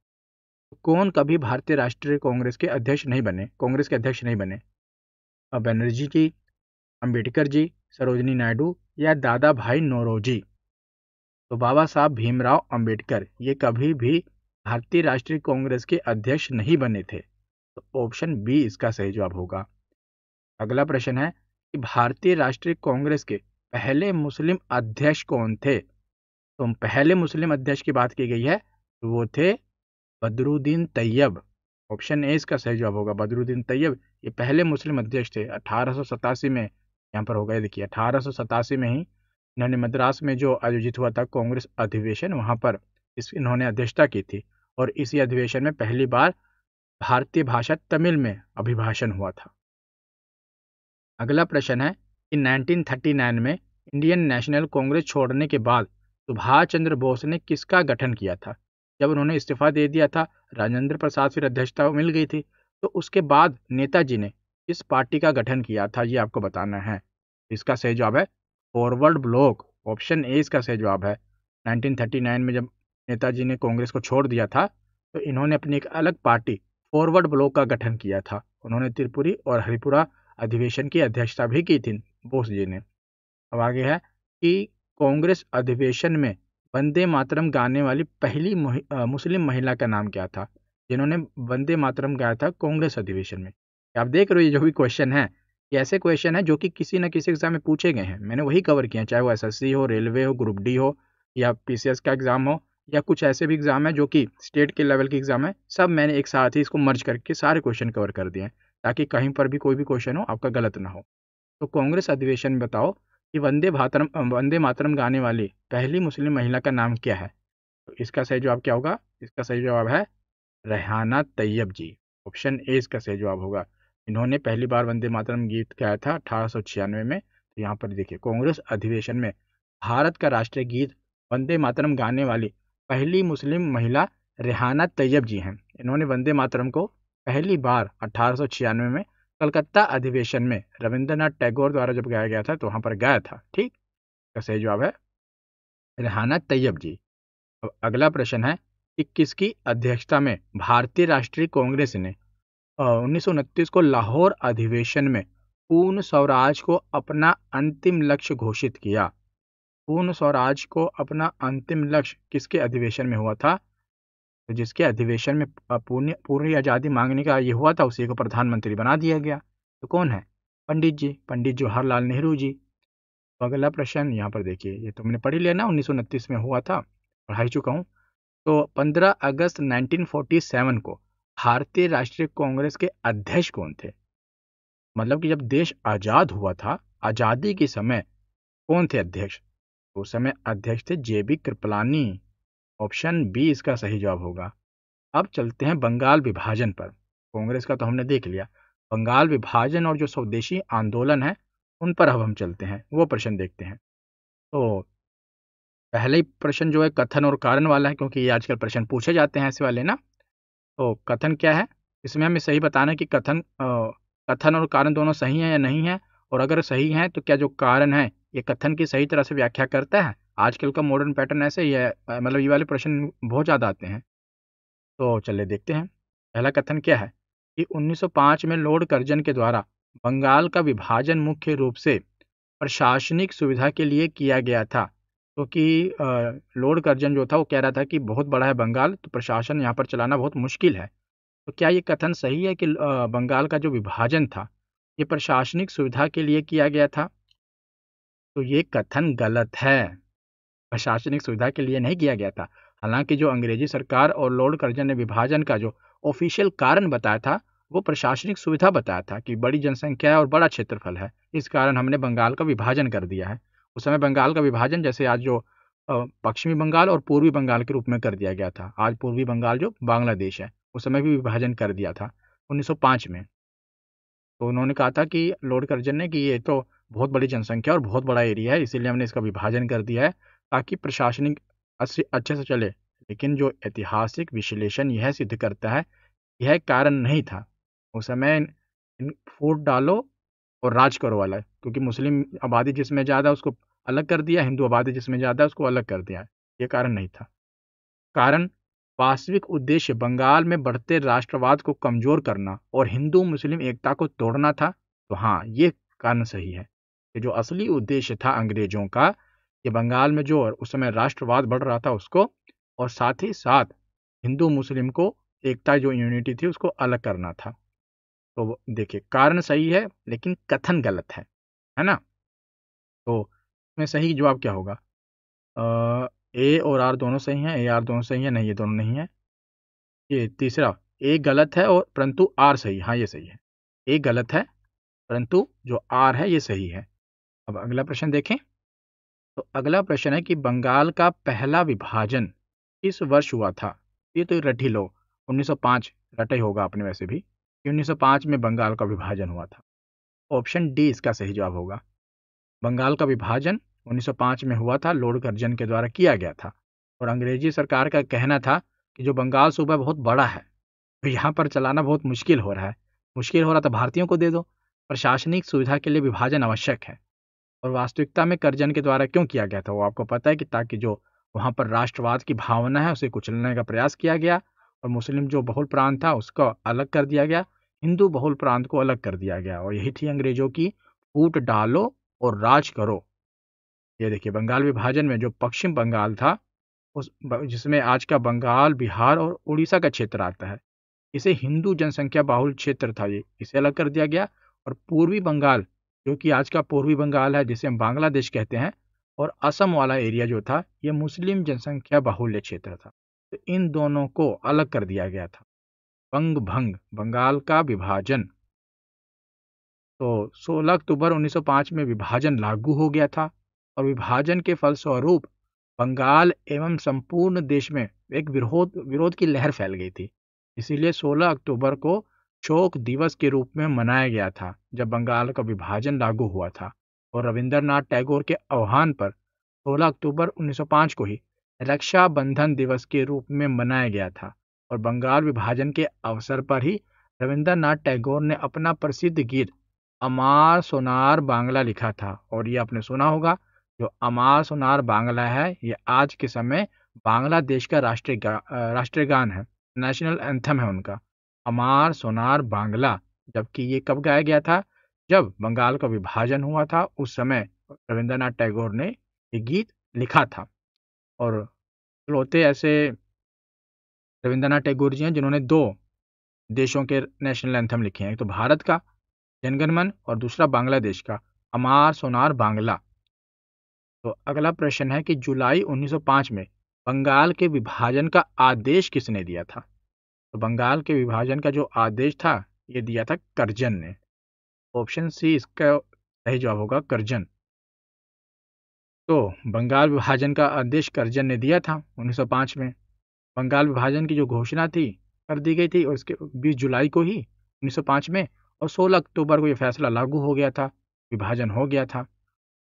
कौन कभी भारतीय राष्ट्रीय कांग्रेस के अध्यक्ष नहीं बने, कांग्रेस के अध्यक्ष नहीं बने? बनर्जी जी, अंबेडकर जी, सरोजिनी नायडू या दादा भाई नौरोजी? तो बाबा साहब भीमराव अंबेडकर ये कभी भी भारतीय राष्ट्रीय कांग्रेस के अध्यक्ष नहीं बने थे। तो ऑप्शन बी इसका सही जवाब होगा। अगला प्रश्न है कि भारतीय राष्ट्रीय कांग्रेस के पहले मुस्लिम अध्यक्ष कौन थे? तो पहले मुस्लिम अध्यक्ष की बात की गई है, तो वो थे बदरुद्दीन तैयब। ऑप्शन ए इसका सही जवाब होगा, बदरुद्दीन तैयब ये पहले मुस्लिम अध्यक्ष थे। 1887 में यहाँ पर हो गए, देखिए 1887 में ही इन्होंने मद्रास में जो आयोजित हुआ था कांग्रेस अधिवेशन, वहाँ पर इन्होंने अध्यक्षता की थी, और इसी अधिवेशन में पहली बार भारतीय भाषा तमिल में अभिभाषण हुआ था। अगला प्रश्न है कि 1939 में इंडियन नेशनल कांग्रेस छोड़ने के बाद सुभाष चंद्र बोस ने किसका गठन किया था? जब उन्होंने इस्तीफा दे दिया था, राजेंद्र प्रसाद फिर अध्यक्षता मिल गई थी, तो उसके बाद नेताजी ने किस पार्टी का गठन किया था, ये आपको बताना है। इसका सही जवाब है फॉरवर्ड ब्लॉक। ऑप्शन ए इसका सही जवाब है। 1939 में जब नेताजी ने कांग्रेस को छोड़ दिया था, तो इन्होंने अपनी एक अलग पार्टी फॉरवर्ड ब्लॉक का गठन किया था। उन्होंने त्रिपुरी और हरिपुरा अधिवेशन की अध्यक्षता भी की थी बोस जी ने। अब आगे है कि कांग्रेस अधिवेशन में वंदे मातरम गाने वाली पहली मुस्लिम महिला का नाम क्या था, जिन्होंने वंदे मातरम गाया था कांग्रेस अधिवेशन में। आप देख रहे हो ये जो भी क्वेश्चन है, ये ऐसे क्वेश्चन है जो कि किसी न किसी एग्जाम में पूछे गए हैं। मैंने वही कवर किया, चाहे वो एसएससी हो, रेलवे हो, ग्रुप डी हो, या पीसीएस का एग्जाम हो, या कुछ ऐसे भी एग्जाम है जो कि स्टेट के लेवल के एग्जाम है। सब मैंने एक साथ ही इसको मर्ज करके सारे क्वेश्चन कवर कर दिए हैं, ताकि कहीं पर भी कोई भी क्वेश्चन हो आपका गलत ना हो। तो कांग्रेस अधिवेशन में बताओ कि वंदे मातरम गाने वाली पहली मुस्लिम महिला का नाम क्या है? तो इसका सही जवाब क्या होगा? इसका सही जवाब है रेहाना तैयब जी। ऑप्शन ए इसका सही जवाब होगा। इन्होंने पहली बार वंदे मातरम गीत गाया था 1896 में। तो यहाँ पर देखिए, कांग्रेस अधिवेशन में भारत का राष्ट्रीय गीत वंदे मातरम गाने वाली पहली मुस्लिम महिला रेहाना तैयब जी हैं। इन्होंने वंदे मातरम को पहली बार 1896 में कलकत्ता अधिवेशन में रविंद्रनाथ टैगोर द्वारा जब गाया गया था, तो वहां पर गाया था। ठीक, इसका सही जवाब है रेहाना तैयब जी। अब अगला प्रश्न है कि किसकी अध्यक्षता में भारतीय राष्ट्रीय कांग्रेस ने 1929 को लाहौर अधिवेशन में पूर्ण स्वराज को अपना अंतिम लक्ष्य घोषित किया? पूर्ण स्वराज को अपना अंतिम लक्ष्य किसके अधिवेशन में हुआ था? तो जिसके अधिवेशन में पूरी आज़ादी मांगने का ये हुआ था, उसी को प्रधानमंत्री बना दिया गया। तो कौन है? पंडित जी, पंडित जवाहरलाल नेहरू जी। तो अगला प्रश्न यहाँ पर देखिए, ये तो मैंने पढ़ ही लिया ना, 1929 में हुआ था, पढ़ा ही चुका हूँ। तो 15 अगस्त 1947 को भारतीय राष्ट्रीय कांग्रेस के अध्यक्ष कौन थे? मतलब कि जब देश आज़ाद हुआ था, आज़ादी के समय कौन थे अध्यक्ष? तो उस समय अध्यक्ष थे जेबी कृपलानी। ऑप्शन बी इसका सही जवाब होगा। अब चलते हैं बंगाल विभाजन पर। कांग्रेस का तो हमने देख लिया, बंगाल विभाजन और जो स्वदेशी आंदोलन है उन पर अब हम चलते हैं, वो प्रश्न देखते हैं। तो पहले ही प्रश्न जो है कथन और कारण वाला है, क्योंकि ये आजकल प्रश्न पूछे जाते हैं ऐसे वाले ना। तो कथन क्या है, इसमें हमें सही बताना है कि कथन और कारण दोनों सही हैं या नहीं है, और अगर सही है तो क्या जो कारण है ये कथन की सही तरह से व्याख्या करता है। आजकल का मॉडर्न पैटर्न ऐसे ही है, मतलब ये वाले प्रश्न बहुत ज़्यादा आते हैं। तो चलिए देखते हैं। पहला कथन क्या है कि 1905 में लॉर्ड कर्जन के द्वारा बंगाल का विभाजन मुख्य रूप से प्रशासनिक सुविधा के लिए किया गया था, क्योंकि लॉर्ड कर्जन जो था वो कह रहा था कि बहुत बड़ा है बंगाल, तो प्रशासन यहाँ पर चलाना बहुत मुश्किल है। तो क्या ये कथन सही है कि बंगाल का जो विभाजन था ये प्रशासनिक सुविधा के लिए किया गया था? तो ये कथन गलत है, प्रशासनिक सुविधा के लिए नहीं किया गया था। हालांकि जो अंग्रेजी सरकार और लॉर्ड कर्जन ने विभाजन का जो ऑफिशियल कारण बताया था, वो प्रशासनिक सुविधा बताया था कि बड़ी जनसंख्या है और बड़ा क्षेत्रफल है, इस कारण हमने बंगाल का विभाजन कर दिया है। उस समय बंगाल का विभाजन जैसे आज जो पश्चिमी बंगाल और पूर्वी बंगाल के रूप में कर दिया गया था। आज पूर्वी बंगाल जो बांग्लादेश है, उस समय भी विभाजन कर दिया था 1905 में। तो उन्होंने कहा था कि लॉर्ड कर्जन ने कि ये तो बहुत बड़ी जनसंख्या और बहुत बड़ा एरिया है, इसीलिए हमने इसका विभाजन कर दिया है ताकि प्रशासनिक अच्छे से चले। लेकिन जो ऐतिहासिक विश्लेषण यह सिद्ध करता है, यह कारण नहीं था। उस समय फूट डालो और राज करो वाला है, क्योंकि मुस्लिम आबादी जिसमें ज़्यादा उसको अलग कर दिया, हिंदू आबादी जिसमें ज़्यादा उसको अलग कर दिया। ये कारण नहीं था। कारण वास्तविक उद्देश्य बंगाल में बढ़ते राष्ट्रवाद को कमजोर करना और हिंदू मुस्लिम एकता को तोड़ना था। तो हाँ, ये कारण सही है कि जो असली उद्देश्य था अंग्रेजों का, कि बंगाल में जो उस समय राष्ट्रवाद बढ़ रहा था उसको, और साथ ही साथ हिंदू मुस्लिम को एकता, जो यूनिटी थी, उसको अलग करना था। तो देखिए, कारण सही है लेकिन कथन गलत है ना। तो इसमें सही जवाब क्या होगा? ए और आर दोनों सही हैं, ए आर दोनों सही है, नहीं ये दोनों नहीं है। ये तीसरा, ए गलत है और परंतु आर सही है। हाँ, ये सही है। ए गलत है परंतु जो आर है ये सही है। अब अगला प्रश्न देखें। तो अगला प्रश्न है कि बंगाल का पहला विभाजन किस वर्ष हुआ था? ये तो रट ही लो, 1905 रटा ही होगा आपने वैसे भी, कि 1905 में बंगाल का विभाजन हुआ था। ऑप्शन डी इसका सही जवाब होगा। बंगाल का विभाजन 1905 में हुआ था, लॉर्ड कर्जन के द्वारा किया गया था। और अंग्रेजी सरकार का कहना था कि जो बंगाल सूबा बहुत बड़ा है, तो यहाँ पर चलाना बहुत मुश्किल हो रहा है। मुश्किल हो रहा था, भारतीयों को दे दो। प्रशासनिक सुविधा के लिए विभाजन आवश्यक है। और वास्तविकता में कर्जन के द्वारा क्यों किया गया था वो आपको पता है कि ताकि जो वहाँ पर राष्ट्रवाद की भावना है उसे कुचलने का प्रयास किया गया, और मुस्लिम जो बहुल प्रांत था उसको अलग कर दिया गया, हिंदू बहुल प्रांत को अलग कर दिया गया। और यही थी अंग्रेजों की फूट डालो और राज करो। ये देखिए, बंगाल विभाजन में जो पश्चिम बंगाल था, जिसमें आज का बंगाल, बिहार और उड़ीसा का क्षेत्र आता है, इसे हिंदू जनसंख्या बाहुल क्षेत्र था, ये इसे अलग कर दिया गया। और पूर्वी बंगाल, जो कि आज का पूर्वी बंगाल है, जिसे हम बांग्लादेश कहते हैं, और असम वाला एरिया जो था, ये मुस्लिम जनसंख्या बाहुल्य क्षेत्र था। तो इन दोनों को अलग कर दिया गया था। बंग भंग, बंगाल का विभाजन। तो 16 अक्टूबर 1905 में विभाजन लागू हो गया था, और विभाजन के फलस्वरूप बंगाल एवं संपूर्ण देश में एक विरोध की लहर फैल गई थी। इसीलिए 16 अक्टूबर को शोक दिवस के रूप में मनाया गया था, जब बंगाल का विभाजन लागू हुआ था। और रविंद्रनाथ टैगोर के आह्वान पर 16 अक्टूबर 1905 को ही रक्षाबंधन दिवस के रूप में मनाया गया था। और बंगाल विभाजन के अवसर पर ही रविंद्रनाथ टैगोर ने अपना प्रसिद्ध गीत अमार सोनार बांग्ला लिखा था। और ये आपने सुना होगा, जो अमार सोनार बांग्ला है, ये आज के समय बांग्लादेश का राष्ट्रीय गान है, नेशनल एंथम है उनका, अमार सोनार बांग्ला। जबकि ये कब गाया गया था? जब बंगाल का विभाजन हुआ था, उस समय रविंद्रनाथ टैगोर ने ये गीत लिखा था। और इकलौते ऐसे रविंद्रनाथ टैगोर जी हैं जिन्होंने दो देशों के नेशनल एंथम लिखे हैं, एक तो भारत का जनगण मन और दूसरा बांग्लादेश का अमार सोनार बांग्ला। तो अगला प्रश्न है कि जुलाई 1905 में बंगाल के विभाजन का आदेश किसने दिया था? तो बंगाल के विभाजन का जो आदेश था, ये दिया था कर्जन ने। ऑप्शन सी इसका सही जवाब होगा, कर्जन। तो बंगाल विभाजन का आदेश कर्जन ने दिया था 1905 में। बंगाल विभाजन की जो घोषणा थी कर दी गई थी, और इसके 20 जुलाई को ही 1905 में, और 16 अक्टूबर को यह फैसला लागू हो गया था, विभाजन हो गया था।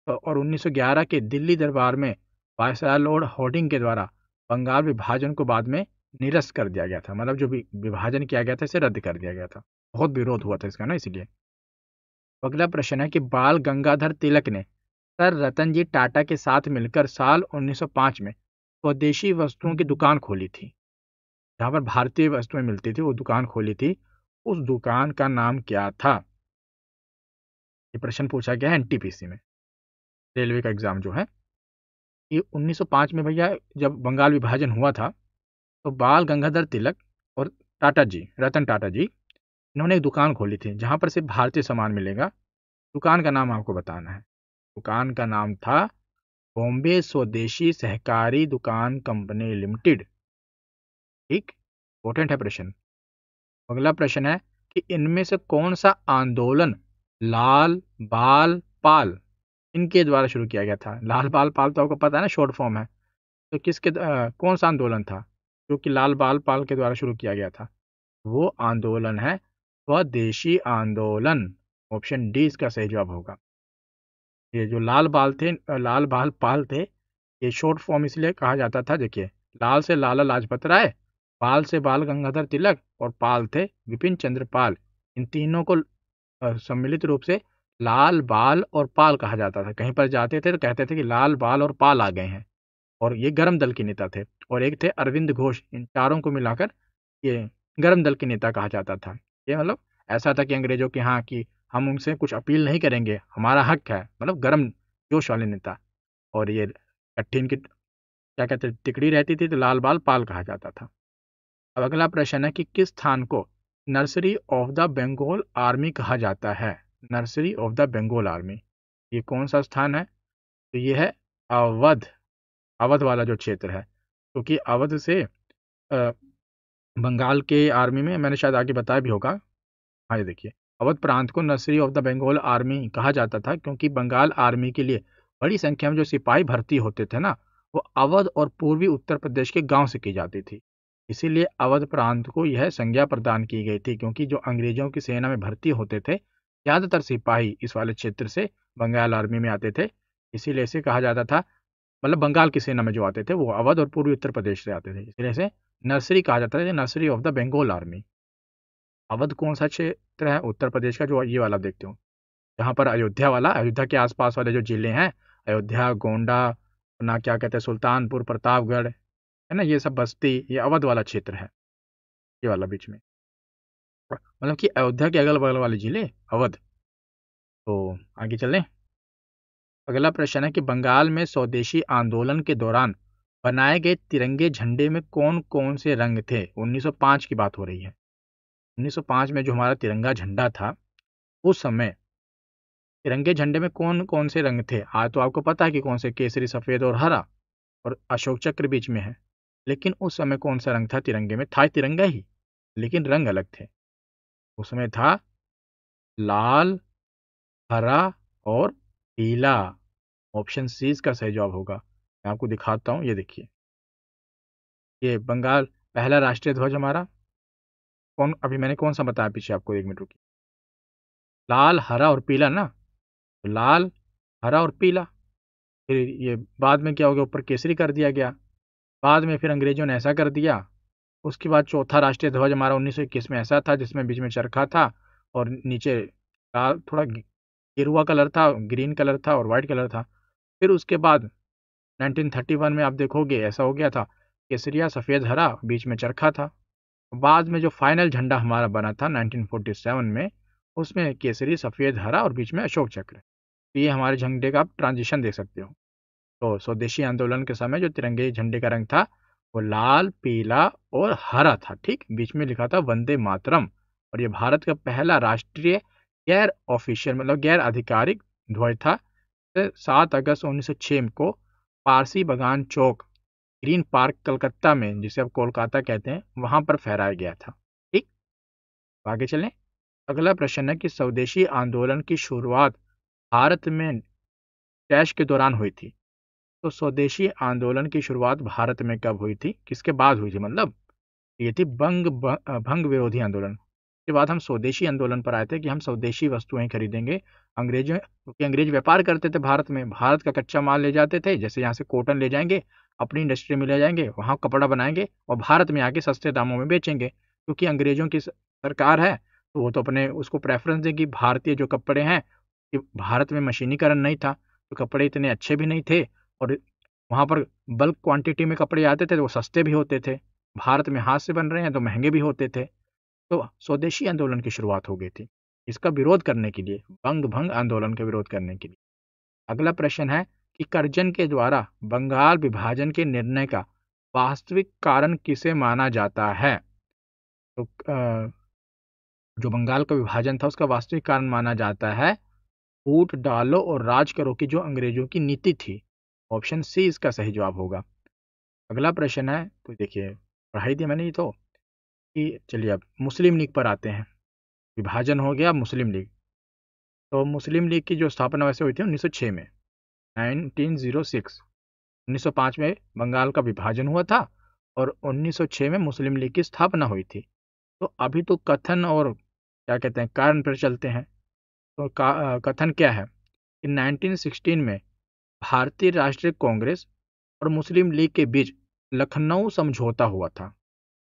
तो और 1911 के दिल्ली दरबार में वायसराय लॉर्ड हॉर्डिंग के द्वारा बंगाल विभाजन को बाद में निरस्त कर दिया गया था। मतलब जो भी विभाजन किया गया था, इसे रद्द कर दिया गया था। बहुत विरोध हुआ था इसका ना, इसलिए। अगला प्रश्न है कि बाल गंगाधर तिलक ने सर रतन जी टाटा के साथ मिलकर साल 1905 में स्वदेशी वस्तुओं की दुकान खोली थी, जहां पर भारतीय वस्तुएं मिलती थी, वो दुकान खोली थी। उस दुकान का नाम क्या था? ये प्रश्न पूछा गया है एनटीपीसी में, रेलवे का एग्जाम जो है। ये 1905 में भैया जब बंगाल विभाजन हुआ था, तो बाल गंगाधर तिलक और टाटा जी, रतन टाटा जी, इन्होंने एक दुकान खोली थी जहां पर सिर्फ भारतीय सामान मिलेगा। दुकान का नाम आपको बताना है। दुकान का नाम था बॉम्बे स्वदेशी सहकारी दुकान कंपनी लिमिटेड। ठीक, इंपॉर्टेंट है प्रश्न। अगला प्रश्न है कि इनमें से कौन सा आंदोलन लाल बाल पाल इनके द्वारा शुरू किया गया था? लाल बाल पाल तो आपको पता है ना, शॉर्ट फॉर्म है। तो कौन सा आंदोलन था जो कि लाल बाल पाल के द्वारा शुरू किया गया था? वो आंदोलन है स्वदेशी आंदोलन। ऑप्शन डी इसका सही जवाब होगा। ये जो लाल बाल पाल थे, ये शॉर्ट फॉर्म इसलिए कहा जाता था, देखिए, लाल से लाला लाजपत राय, पाल से बाल गंगाधर तिलक, और पाल थे विपिन चंद्र पाल। इन तीनों को सम्मिलित रूप से लाल बाल और पाल कहा जाता था। कहीं पर जाते थे तो कहते थे कि लाल बाल और पाल आ गए हैं। और ये गर्म दल के नेता थे। और एक थे अरविंद घोष। इन चारों को मिलाकर ये गर्म दल के नेता कहा जाता था। ये मतलब ऐसा था कि अंग्रेजों के यहाँ कि हम उनसे कुछ अपील नहीं करेंगे, हमारा हक है, मतलब गर्म जोश वाले नेता। और ये कट्ठिन की क्या कहते हैं, तिकड़ी रहती थी, तो लाल बाल पाल कहा जाता था। अब अगला प्रश्न है कि किस स्थान को nursery of the Bengal army कहा जाता है? Nursery of the Bengal army, ये कौन सा स्थान है? तो ये है अवध। अवध वाला जो क्षेत्र है, क्योंकि अवध से बंगाल के आर्मी में, मैंने शायद आगे बताया भी होगा। हाँ, ये देखिए, अवध प्रांत को nursery of the Bengal army कहा जाता था, क्योंकि बंगाल आर्मी के लिए बड़ी संख्या में जो सिपाही भर्ती होते थे ना, वो अवध और पूर्वी उत्तर प्रदेश के गांव से की जाती थी। इसीलिए अवध प्रांत को यह संज्ञा प्रदान की गई थी, क्योंकि जो अंग्रेजों की सेना में भर्ती होते थे, ज़्यादातर सिपाही इस वाले क्षेत्र से बंगाल आर्मी में आते थे। इसीलिए इसे कहा जाता था, मतलब बंगाल की सेना में जो आते थे वो अवध और पूर्वी उत्तर प्रदेश से आते थे, इसलिए इसे नर्सरी कहा जाता है, nursery of the Bengal army. Awadh कौन सा क्षेत्र है? उत्तर प्रदेश का, जो ये वाला देखते हो, जहाँ पर अयोध्या वाला, अयोध्या के आसपास वाले जो जिले हैं, अयोध्या, गोंडा, अपना क्या कहते हैं, सुल्तानपुर, प्रतापगढ़, है ना, ये सब बस्ती, ये अवध वाला क्षेत्र है, ये वाला बीच में, मतलब कि अयोध्या के अगल बगल वाले जिले अवध। तो आगे चलें। अगला प्रश्न है कि बंगाल में स्वदेशी आंदोलन के दौरान बनाए गए तिरंगे झंडे में कौन कौन से रंग थे? 1905 की बात हो रही है। 1905 में जो हमारा तिरंगा झंडा था, उस समय तिरंगे झंडे में कौन कौन से रंग थे? आज तो आपको पता है कि कौन से, केसरी, सफेद और हरा, और अशोक चक्र बीच में है। लेकिन उस समय कौन सा रंग था तिरंगे में? था तिरंगा ही, लेकिन रंग अलग थे। उस समय था लाल, हरा और पीला। ऑप्शन सी इसका सही जवाब होगा। मैं आपको दिखाता हूँ, ये देखिए, ये बंगाल पहला राष्ट्रीय ध्वज हमारा कौन, अभी मैंने कौन सा बताया पीछे आपको, 1 मिनट रुकिए, लाल, हरा और पीला ना, तो लाल, हरा और पीला। फिर ये बाद में क्या हो गया, ऊपर केसरी कर दिया गया, बाद में फिर अंग्रेजों ने ऐसा कर दिया। उसके बाद चौथा राष्ट्रीय ध्वज हमारा 1921 में ऐसा था, जिसमें बीच में चरखा था और नीचे लाल, थोड़ा गेरुआ कलर था, ग्रीन कलर था और वाइट कलर था। फिर उसके बाद 1931 में आप देखोगे ऐसा हो गया था, केसरिया, सफ़ेद, हरा, बीच में चरखा था। बाद में जो फाइनल झंडा हमारा बना था 1947 में, उसमें केसरी, सफ़ेद, हरा और बीच में अशोक चक्र। तो ये हमारे झंडे का आप ट्रांजिशन देख सकते हो। तो स्वदेशी आंदोलन के समय जो तिरंगे झंडे का रंग था, वो लाल, पीला और हरा था। ठीक, बीच में लिखा था वंदे मातरम। और ये भारत का पहला राष्ट्रीय गैर ऑफिशियल, मतलब गैर आधिकारिक ध्वज था। 7 अगस्त 1906 को पारसी बगान चौक, ग्रीन पार्क, कलकत्ता में, जिसे अब कोलकाता कहते हैं, वहां पर फहराया गया था। ठीक, आगे चलें। अगला प्रश्न है कि स्वदेशी आंदोलन की शुरुआत भारत में डैश के दौरान हुई थी। तो स्वदेशी आंदोलन की शुरुआत भारत में कब हुई थी, किसके बाद हुई थी? मतलब ये थी भंग विरोधी आंदोलन के बाद हम स्वदेशी आंदोलन पर आए थे कि हम स्वदेशी वस्तुएं खरीदेंगे। अंग्रेजों, क्योंकि अंग्रेज व्यापार करते थे भारत में, भारत का कच्चा माल ले जाते थे, जैसे यहाँ से कॉटन ले जाएंगे, अपनी इंडस्ट्री में ले जाएंगे, वहाँ कपड़ा बनाएंगे और भारत में आके सस्ते दामों में बेचेंगे। क्योंकि अंग्रेजों की सरकार है, तो वो तो अपने उसको प्रेफरेंस देगी। भारतीय जो कपड़े हैं, कि भारत में मशीनीकरण नहीं था, तो कपड़े इतने अच्छे भी नहीं थे, और वहाँ पर बल्क क्वांटिटी में कपड़े आते थे तो वो सस्ते भी होते थे। भारत में हाथ से बन रहे हैं तो महंगे भी होते थे। तो स्वदेशी आंदोलन की शुरुआत हो गई थी, इसका विरोध करने के लिए, बंग भंग आंदोलन का विरोध करने के लिए। अगला प्रश्न है कि कर्जन के द्वारा बंगाल विभाजन के निर्णय का वास्तविक कारण किसे माना जाता है? तो जो बंगाल का विभाजन था, उसका वास्तविक कारण माना जाता है फूट डालो और राज करो की जो अंग्रेजों की नीति थी। ऑप्शन सी इसका सही जवाब होगा। अगला प्रश्न है, तो देखिए, पढ़ाई थी मैंने ये तो, कि चलिए अब मुस्लिम लीग पर आते हैं। विभाजन हो गया, मुस्लिम लीग। तो मुस्लिम लीग की जो स्थापना वैसे हुई थी 1906 में, 1906, 1905 में बंगाल का विभाजन हुआ था और 1906 में मुस्लिम लीग की स्थापना हुई थी। तो अभी तो कथन और क्या कहते हैं, कारण पर चलते हैं। तो कथन क्या है कि 1916 में भारतीय राष्ट्रीय कांग्रेस और मुस्लिम लीग के बीच लखनऊ समझौता हुआ था,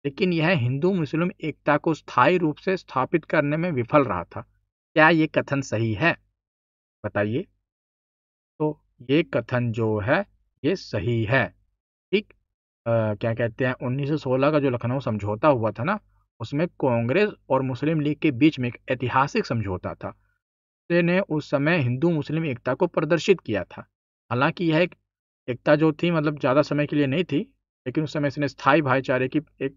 लेकिन यह हिंदू मुस्लिम एकता को स्थायी रूप से स्थापित करने में विफल रहा था। क्या ये कथन सही है? बताइए। तो ये कथन जो है, ये सही है। ठीक, क्या कहते हैं, 1916 का जो लखनऊ समझौता हुआ था ना, उसमें कांग्रेस और मुस्लिम लीग के बीच में एक ऐतिहासिक समझौता था। ने उस समय हिंदू मुस्लिम एकता को प्रदर्शित किया था। हालांकि यह एक एकता जो थी, मतलब ज़्यादा समय के लिए नहीं थी, लेकिन उस समय इसने स्थायी भाईचारे की एक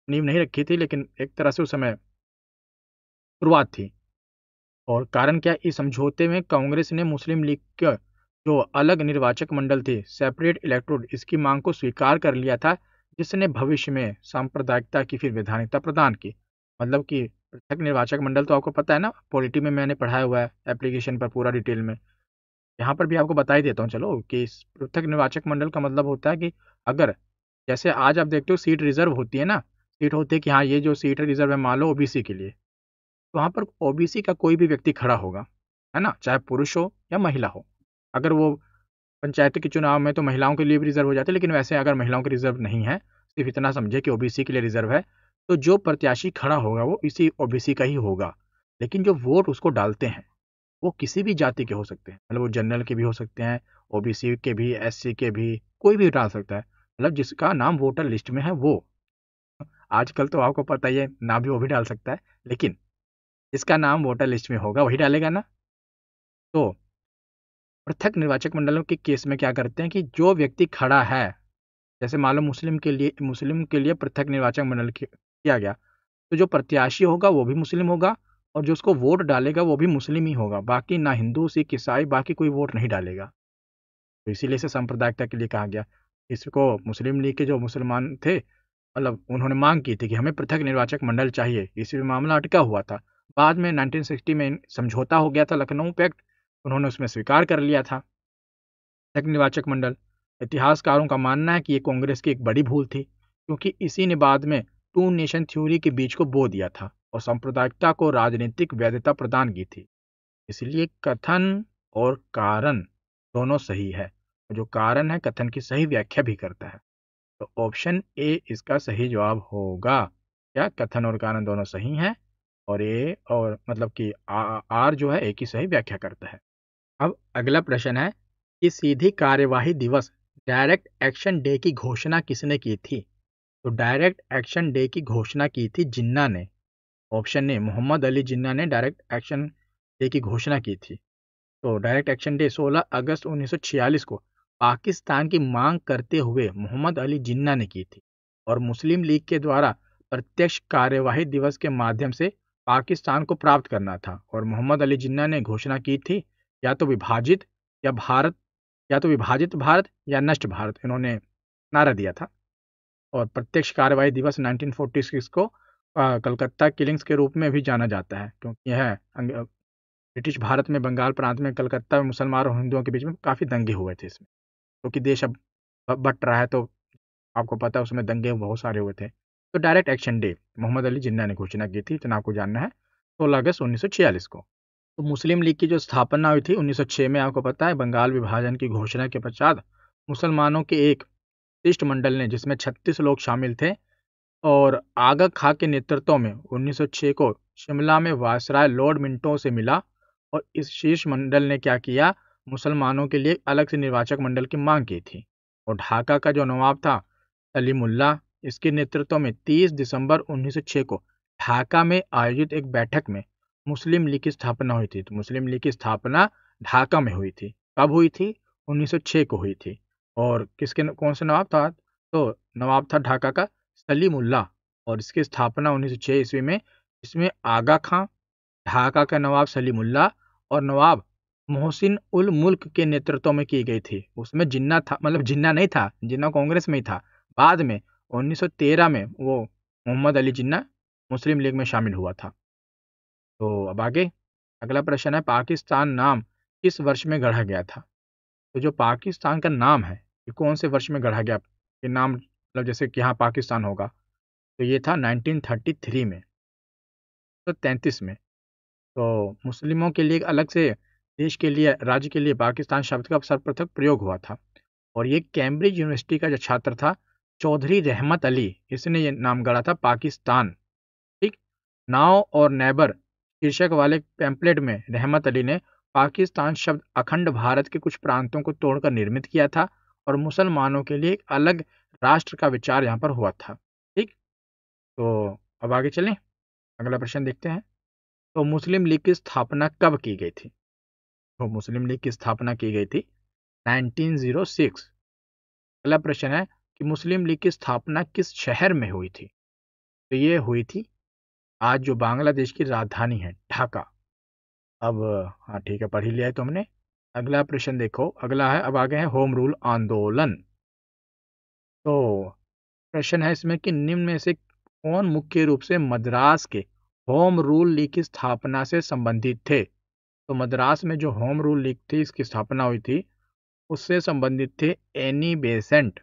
नींव नहीं रखी थी, लेकिन एक तरह से उस समय शुरुआत थी। और कारण क्या, इस समझौते में कांग्रेस ने मुस्लिम लीग का जो अलग निर्वाचक मंडल थे, सेपरेट इलेक्टोरेट, इसकी मांग को स्वीकार कर लिया था, जिसने भविष्य में सांप्रदायिकता की फिर वैधानिकता प्रदान की। मतलब कि पृथक निर्वाचक मंडल तो आपको पता है ना, पॉलिटी में मैंने पढ़ाया हुआ है एप्लीकेशन पर पूरा डिटेल में। यहाँ पर भी आपको बता ही देता हूँ चलो, कि इस पृथक निर्वाचक मंडल का मतलब होता है कि अगर, जैसे आज आप देखते हो सीट रिजर्व होती है ना, सीट होती है कि हाँ ये जो सीट है रिजर्व है, मान लो ओबीसी के लिए, तो वहाँ पर ओबीसी का कोई भी व्यक्ति खड़ा होगा, है ना, चाहे पुरुष हो या महिला हो। अगर वो पंचायत के चुनाव में तो महिलाओं के लिए भी रिजर्व हो जाते हैं, लेकिन वैसे अगर महिलाओं के रिजर्व नहीं है, सिर्फ इतना समझे कि ओबीसी के लिए रिजर्व है, तो जो प्रत्याशी खड़ा होगा वो इसी ओबीसी का ही होगा। लेकिन जो वोट उसको डालते हैं वो किसी भी जाति के हो सकते हैं, मतलब वो जनरल के भी हो सकते हैं, ओबीसी के भी, एससी के भी, कोई भी डाल सकता है, मतलब जिसका नाम वोटर लिस्ट में है वो। आजकल तो आपको पता ही है, ना भी वो भी डाल सकता है, लेकिन जिसका नाम वोटर लिस्ट में होगा वही डालेगा ना। तो पृथक निर्वाचक मंडलों के केस में क्या करते हैं कि जो व्यक्ति खड़ा है, जैसे मान लो मुस्लिम के लिए पृथक निर्वाचक मंडल किया गया, तो जो प्रत्याशी होगा वो भी मुस्लिम होगा और जो उसको वोट डालेगा वो भी मुस्लिम ही होगा, बाकी ना हिंदू सिख ईसाई बाकी कोई वोट नहीं डालेगा। तो इसीलिए इसे सांप्रदायिकता के लिए कहा गया। इसको मुस्लिम लीग के जो मुसलमान थे, मतलब उन्होंने मांग की थी कि हमें पृथक निर्वाचक मंडल चाहिए, इसी में मामला अटका हुआ था। बाद में 1960 में समझौता हो गया था, लखनऊ पैक्ट, उन्होंने उसमें स्वीकार कर लिया था पृथक निर्वाचक मंडल। इतिहासकारों का मानना है कि ये कांग्रेस की एक बड़ी भूल थी, क्योंकि इसी ने बाद में टू नेशन थ्योरी के बीच को बो दिया था और सांप्रदायिकता को राजनीतिक वैधता प्रदान की थी। इसलिए कथन और कारण दोनों सही है, और जो कारण है कथन की सही व्याख्या भी करता है। तो ऑप्शन ए इसका सही जवाब होगा। क्या कथन और कारण दोनों सही हैं, और ए और मतलब कि आर जो है ए की सही व्याख्या करता है। अब अगला प्रश्न है कि सीधी कार्यवाही दिवस डायरेक्ट एक्शन डे की घोषणा किसने की थी? तो डायरेक्ट एक्शन डे की घोषणा की थी जिन्ना ने। ऑप्शन ए मोहम्मद अली जिन्ना ने डायरेक्ट एक्शन डे की घोषणा की थी। तो डायरेक्ट एक्शन डे 16 अगस्त 1946 को पाकिस्तान की मांग करते हुए मोहम्मद अली जिन्ना ने की थी, और मुस्लिम लीग के द्वारा प्रत्यक्ष कार्यवाही दिवस के माध्यम से पाकिस्तान को प्राप्त करना था। और मोहम्मद अली जिन्ना ने घोषणा की थी या तो विभाजित या भारत, या तो विभाजित भारत या नष्ट भारत, इन्होंने नारा दिया था। और प्रत्यक्ष कार्यवाही दिवस 1946 को कलकत्ता किलिंग्स के रूप में भी जाना जाता है, क्योंकि यह ब्रिटिश भारत में बंगाल प्रांत में कलकत्ता में मुसलमानों और हिंदुओं के बीच में काफ़ी दंगे हुए थे इसमें, क्योंकि देश अब बट रहा है, तो आपको पता है उसमें दंगे बहुत सारे हुए थे। तो direct action day Mohammad Ali Jinnah ने घोषणा की थी, इतना आपको जानना है, 16 अगस्त 1946 को। तो मुस्लिम लीग की जो स्थापना हुई थी 1906 में, आपको पता है बंगाल विभाजन की घोषणा के पश्चात मुसलमानों के एक शिष्टमंडल ने, जिसमें 36 लोग शामिल थे, और आगा खां के नेतृत्व में 1906 को शिमला में वायसराय लॉर्ड मिंटो से मिला, और इस शीर्ष मंडल ने क्या किया, मुसलमानों के लिए अलग से निर्वाचक मंडल की मांग की थी। और ढाका का जो नवाब था सलीमुल्लाह, इसके नेतृत्व में 30 दिसंबर 1906 को ढाका में आयोजित एक बैठक में मुस्लिम लीग की स्थापना हुई थी। तो मुस्लिम लीग की स्थापना ढाका में हुई थी। कब हुई थी? 1906 को हुई थी। और कौन सा नवाब था? तो नवाब था ढाका का सलीमुल्लाह, और इसकी स्थापना 1906 ईस्वी में, इसमें आगा खां, ढाका का नवाब सलीमुल्लाह और नवाब मोहसिन उल मुल्क के नेतृत्व में की गई थी। उसमें जिन्ना था, मतलब जिन्ना नहीं था, जिन्ना कांग्रेस में ही था। बाद में 1913 में वो मोहम्मद अली जिन्ना मुस्लिम लीग में शामिल हुआ था। तो अब आगे अगला प्रश्न है, पाकिस्तान नाम किस वर्ष में गढ़ा गया था? तो जो पाकिस्तान का नाम है ये कौन से वर्ष में गढ़ा गया? ये नाम मतलब जैसे कि यहाँ पाकिस्तान होगा, तो ये था 1933 में, तो 33 में। तो मुस्लिमों के लिए एक अलग से देश के लिए, राज्य के लिए पाकिस्तान शब्द का सर्वप्रथम प्रयोग हुआ था। और ये कैम्ब्रिज यूनिवर्सिटी का जो छात्र था चौधरी रहमत अली, इसने ये नाम गढ़ा था पाकिस्तान। ठीक, नाव और नेबर शीर्षक वाले पैम्पलेट में रहमत अली ने पाकिस्तान शब्द अखंड भारत के कुछ प्रांतों को तोड़कर निर्मित किया था, और मुसलमानों के लिए एक अलग राष्ट्र का विचार यहाँ पर हुआ था। ठीक, तो अब आगे चलें, अगला प्रश्न देखते हैं। तो मुस्लिम लीग की स्थापना कब की गई थी? तो मुस्लिम लीग की स्थापना की गई थी 1906। अगला प्रश्न है कि मुस्लिम लीग की स्थापना किस शहर में हुई थी? तो ये हुई थी आज जो बांग्लादेश की राजधानी है, ढाका। अब हाँ ठीक है, पढ़ ही लिया है तो हमने। अगला प्रश्न देखो, अगला है, अब आगे है होम रूल आंदोलन। तो प्रश्न है इसमें कि निम्न में से कौन मुख्य रूप से मद्रास के होम रूल लीग की स्थापना से संबंधित थे? तो मद्रास में जो होम रूल लीग थी, इसकी स्थापना हुई थी, उससे संबंधित थे एनी बेसेंट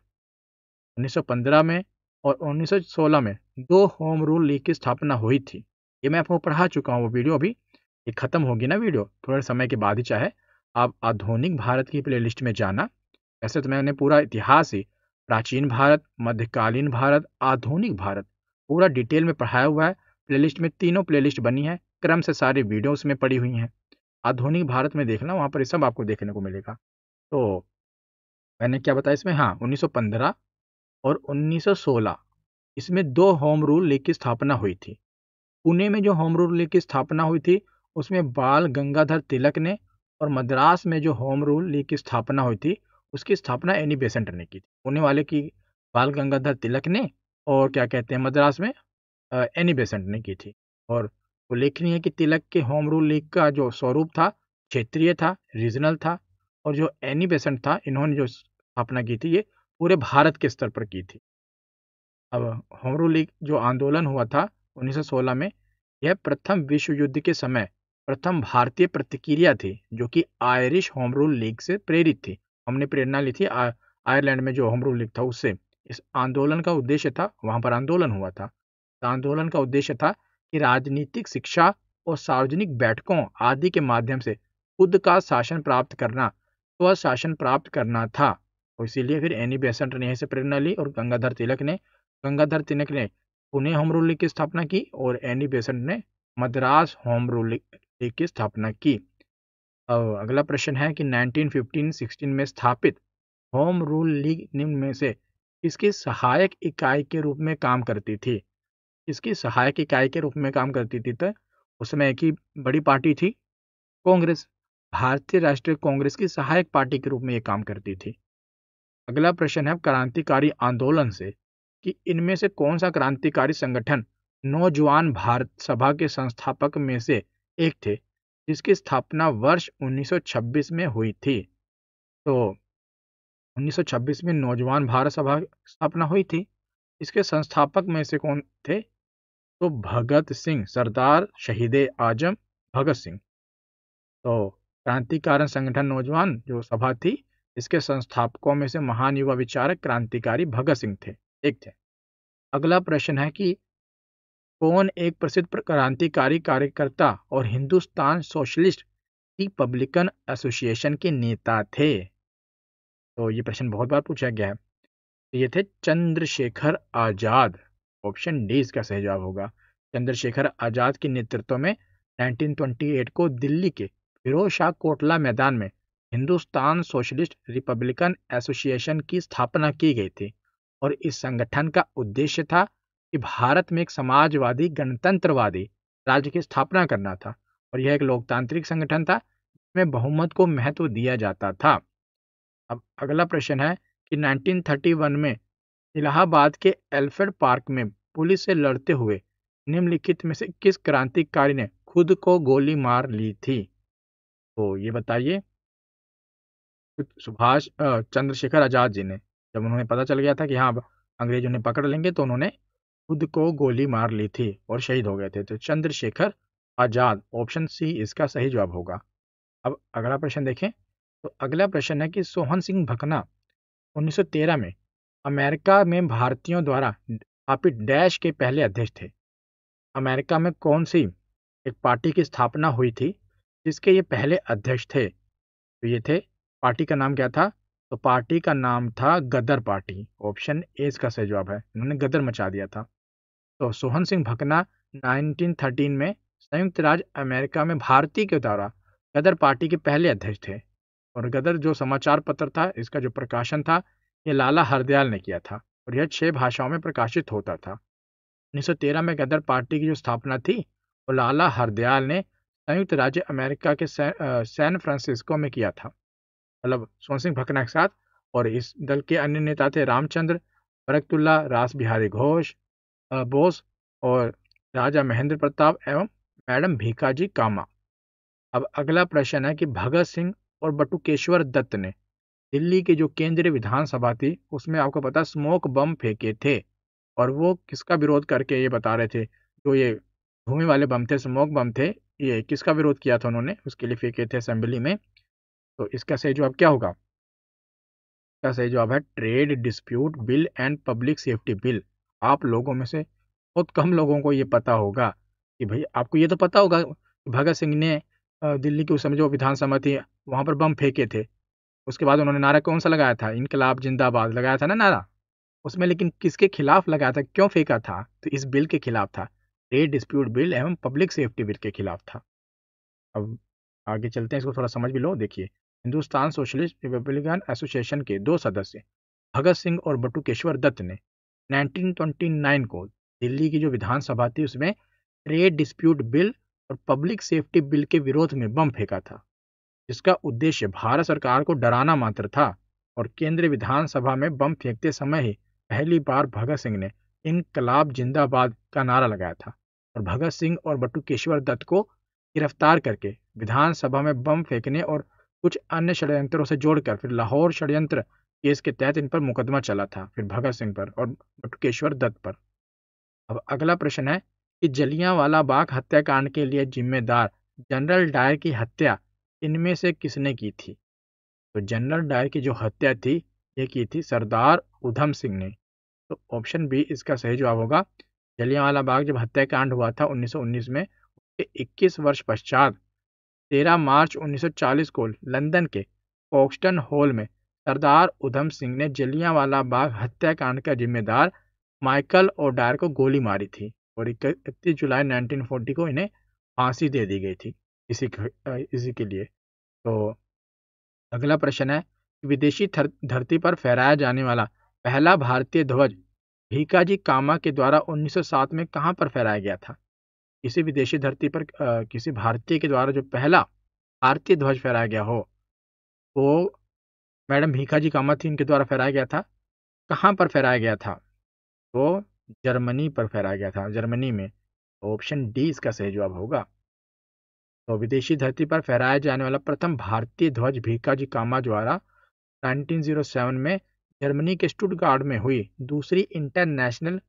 1915 में, और 1916 में दो होम रूल लीग की स्थापना हुई थी। ये मैं आपको पढ़ा चुका हूँ, वो वीडियो अभी ये खत्म होगी ना, वीडियो थोड़े समय के बाद ही, चाहे आप आधुनिक भारत की प्लेलिस्ट में जाना, ऐसे तो मैंने पूरा इतिहास ही, प्राचीन भारत, मध्यकालीन भारत, आधुनिक भारत, पूरा डिटेल में पढ़ाया हुआ है। प्लेलिस्ट में तीनों प्लेलिस्ट बनी है, क्रम से सारी वीडियो उसमें पड़ी हुई हैं। आधुनिक भारत में देखना, वहाँ पर ये सब आपको देखने को मिलेगा। तो मैंने क्या बताया इसमें, हाँ 1915 और 1916 इसमें दो होम रूल लीग की स्थापना हुई थी। पुणे में जो होम रूल लीग की स्थापना हुई थी उसमें बाल गंगाधर तिलक ने, और मद्रास में जो होम रूल लीग की स्थापना हुई थी उसकी स्थापना एनी बेसेंट ने की थी। पुणे वाले की बाल गंगाधर तिलक ने, और क्या कहते हैं मद्रास में एनी बेसेंट ने की थी। और उल्लेखनीय है कि तिलक के होम रूल लीग का जो स्वरूप था क्षेत्रीय था, रीजनल था, और जो एनी बेसेंट था इन्होंने जो स्थापना की थी ये पूरे भारत के स्तर पर की थी। अब होम रूल लीग जो आंदोलन हुआ था 1916 में, यह प्रथम विश्व युद्ध के समय प्रथम भारतीय प्रतिक्रिया थी जो कि आयरिश होम रूल लीग से प्रेरित थी। हमने प्रेरणा ली थी आयरलैंड में जो होम रूल लीग था उससे। इस आंदोलन का उद्देश्य था, वहां पर आंदोलन हुआ था, इस आंदोलन का उद्देश्य था कि राजनीतिक शिक्षा और सार्वजनिक बैठकों आदि के माध्यम से खुद का शासन प्राप्त करना, स्वशासन प्राप्त करना था। और इसीलिए फिर एनी बेसेंट ने यहीं से प्रेरणा ली, और गंगाधर तिलक ने पुणे होम रूल लीग की स्थापना की, और एनी बेसेंट ने मद्रास होम रूल लीग की स्थापना की। अब अगला प्रश्न है कि 1915-16 में स्थापित होम रूल लीग निम्न में से किसकी सहायक इकाई के रूप में काम करती थी? किसकी सहायक इकाई के रूप में काम करती थी? तो उसमें एक ही बड़ी पार्टी थी, कांग्रेस। भारतीय राष्ट्रीय कांग्रेस की सहायक पार्टी के रूप में ये काम करती थी। अगला प्रश्न है क्रांतिकारी आंदोलन से कि इनमें से कौन सा क्रांतिकारी संगठन नौजवान भारत सभा के संस्थापक में से एक थे, जिसकी स्थापना वर्ष 1926 में हुई थी? तो 1926 में नौजवान भारत सभा की स्थापना हुई थी। इसके संस्थापक में से कौन थे? तो भगत सिंह, सरदार शहीद आजम भगत सिंह। तो क्रांतिकारी संगठन नौजवान जो सभा थी, इसके संस्थापकों में से महान युवा विचारक क्रांतिकारी भगत सिंह थे, एक थे। अगला प्रश्न है कि कौन एक प्रसिद्ध क्रांतिकारी कार्यकर्ता और हिंदुस्तान सोशलिस्ट रिपब्लिकन एसोसिएशन के नेता थे? तो ये प्रश्न बहुत बार पूछा गया है। तो ये थे चंद्रशेखर आजाद। ऑप्शन डी इसका सही जवाब होगा। चंद्रशेखर आजाद के नेतृत्व में 1928 को दिल्ली के फिरोज शाह कोटला मैदान में हिंदुस्तान सोशलिस्ट रिपब्लिकन एसोसिएशन की स्थापना की गई थी, और इस संगठन का उद्देश्य था कि भारत में एक समाजवादी गणतंत्रवादी राज्य की स्थापना करना था, और यह एक लोकतांत्रिक संगठन था जिसमें बहुमत को महत्व दिया जाता था। अब अगला प्रश्न है कि 1931 में इलाहाबाद के एल्फ्रेड पार्क में पुलिस से लड़ते हुए निम्नलिखित में से किस क्रांतिकारी ने खुद को गोली मार ली थी? तो ये बताइए। सुभाष चंद्रशेखर आजाद जी ने, जब उन्हें पता चल गया था कि हाँ अब अंग्रेज उन्हें पकड़ लेंगे, तो उन्होंने खुद को गोली मार ली थी और शहीद हो गए थे। तो चंद्रशेखर आजाद, ऑप्शन सी इसका सही जवाब होगा। अब अगला प्रश्न देखें। तो अगला प्रश्न है कि सोहन सिंह भकना 1913 में अमेरिका में भारतीयों द्वारा स्थापित डैश के पहले अध्यक्ष थे। अमेरिका में कौन सी एक पार्टी की स्थापना हुई थी जिसके ये पहले अध्यक्ष थे? तो ये थे, पार्टी का नाम क्या था? तो पार्टी का नाम था गदर पार्टी। ऑप्शन ए इसका सही जवाब है, उन्होंने गदर मचा दिया था। तो सोहन सिंह भकना 1913 में संयुक्त राज्य अमेरिका में भारतीय के द्वारा गदर पार्टी के पहले अध्यक्ष थे। और गदर जो समाचार पत्र था, इसका जो प्रकाशन था, ये लाला हरदयाल ने किया था, और यह 6 भाषाओं में प्रकाशित होता था। 1913 में गदर पार्टी की जो स्थापना थी वो लाला हरदयाल ने संयुक्त राज्य अमेरिका के सैन फ्रांसिस्को में किया था, मतलब सोहन सिंह भकना के साथ। और इस दल के अन्य नेता थे रामचंद्र, बरकतुल्ला, रास बिहारी घोष, बोस, और राजा महेंद्र प्रताप एवं मैडम भीकाजी कामा। अब अगला प्रश्न है कि भगत सिंह और बटुकेश्वर दत्त ने दिल्ली की जो केंद्रीय विधानसभा थी उसमें आपको पता स्मोक बम फेंके थे, और वो किसका विरोध करके ये बता रहे थे? जो ये धुएं वाले बम थे, स्मोक बम थे, ये किसका विरोध किया था उन्होंने, उसके लिए फेंके थे असेंबली में? तो इसका सही जवाब क्या होगा? इसका सही जवाब है trade dispute bill and public safety bill. आप लोगों में से बहुत कम लोगों को ये पता होगा कि भाई, आपको ये तो पता होगा कि भगत सिंह ने दिल्ली की उस समय जो विधानसभा थी वहां पर बम फेंके थे, उसके बाद उन्होंने नारा कौन सा लगाया था, इनकलाब जिंदाबाद लगाया था ना नारा उसमें, लेकिन किसके खिलाफ लगाया था, क्यों फेंका था, तो इस बिल के खिलाफ था, ट्रेड डिस्प्यूट बिल एवं पब्लिक सेफ्टी बिल के खिलाफ था। अब आगे चलते हैं, इसको थोड़ा समझ भी लो। देखिए, हिंदुस्तान सोशलिस्ट रिपब्लिकन एसोसिएशन के 2 सदस्य भगत सिंह और बटुकेश्वर दत्त ने 1929 को दिल्ली की जो विधानसभा थी उसमें ट्रेड डिस्प्यूट बिल और पब्लिक सेफ्टी बिल के विरोध में बम फेंका था, जिसका उद्देश्य भारत सरकार को डराना मात्र था। और केंद्रीय विधानसभा में बम फेंकते समय ही पहली बार भगत सिंह ने इनकलाब जिंदाबाद का नारा लगाया था, और भगत सिंह और बटुकेश्वर दत्त को गिरफ्तार करके विधानसभा में बम फेंकने और कुछ अन्य षड्यंत्रों से जोड़कर फिर लाहौर षड्यंत्र केस के तहत इन पर मुकदमा चला था, फिर भगत सिंह पर और बटुकेश्वर दत्त पर। अब अगला प्रश्न है कि जलियांवाला बाग हत्याकांड के लिए जिम्मेदार जनरल डायर की हत्या इनमें से किसने की थी। तो जनरल डायर की जो हत्या थी ये की थी सरदार उधम सिंह ने। तो ऑप्शन बी इसका सही जवाब होगा। जलियांवाला बाग जब हत्याकांड हुआ था 1919 में, उसके 21 वर्ष पश्चात 13 मार्च 1940 को लंदन के फोक्सटन हॉल में सरदार उधम सिंह ने जलियांवाला बाग हत्याकांड का जिम्मेदार माइकल ओडायर को गोली मारी थी, और 31 जुलाई 1940 को इन्हें फांसी दे दी गई थी इसी के लिए। तो अगला प्रश्न है, विदेशी धरती पर फहराया जाने वाला पहला भारतीय ध्वज भीकाजी कामा के द्वारा 1907 में कहां पर फहराया गया था। किसी विदेशी धरती पर किसी भारतीय के द्वारा जो पहला भारतीय ध्वज फहराया गया हो वो मैडम भीकाजी कामा थी, इनके द्वारा फहराया गया था। कहां पर फहराया गया था, तो जर्मनी पर फहराया गया था, जर्मनी में। ऑप्शन डी इसका सही जवाब होगा। तो विदेशी धरती पर फहराया जाने वाला प्रथम भारतीय ध्वज भीकाजी कामा द्वारा 1907 में जर्मनी के स्टुटगार्ट में हुई दूसरी इंटरनेशनल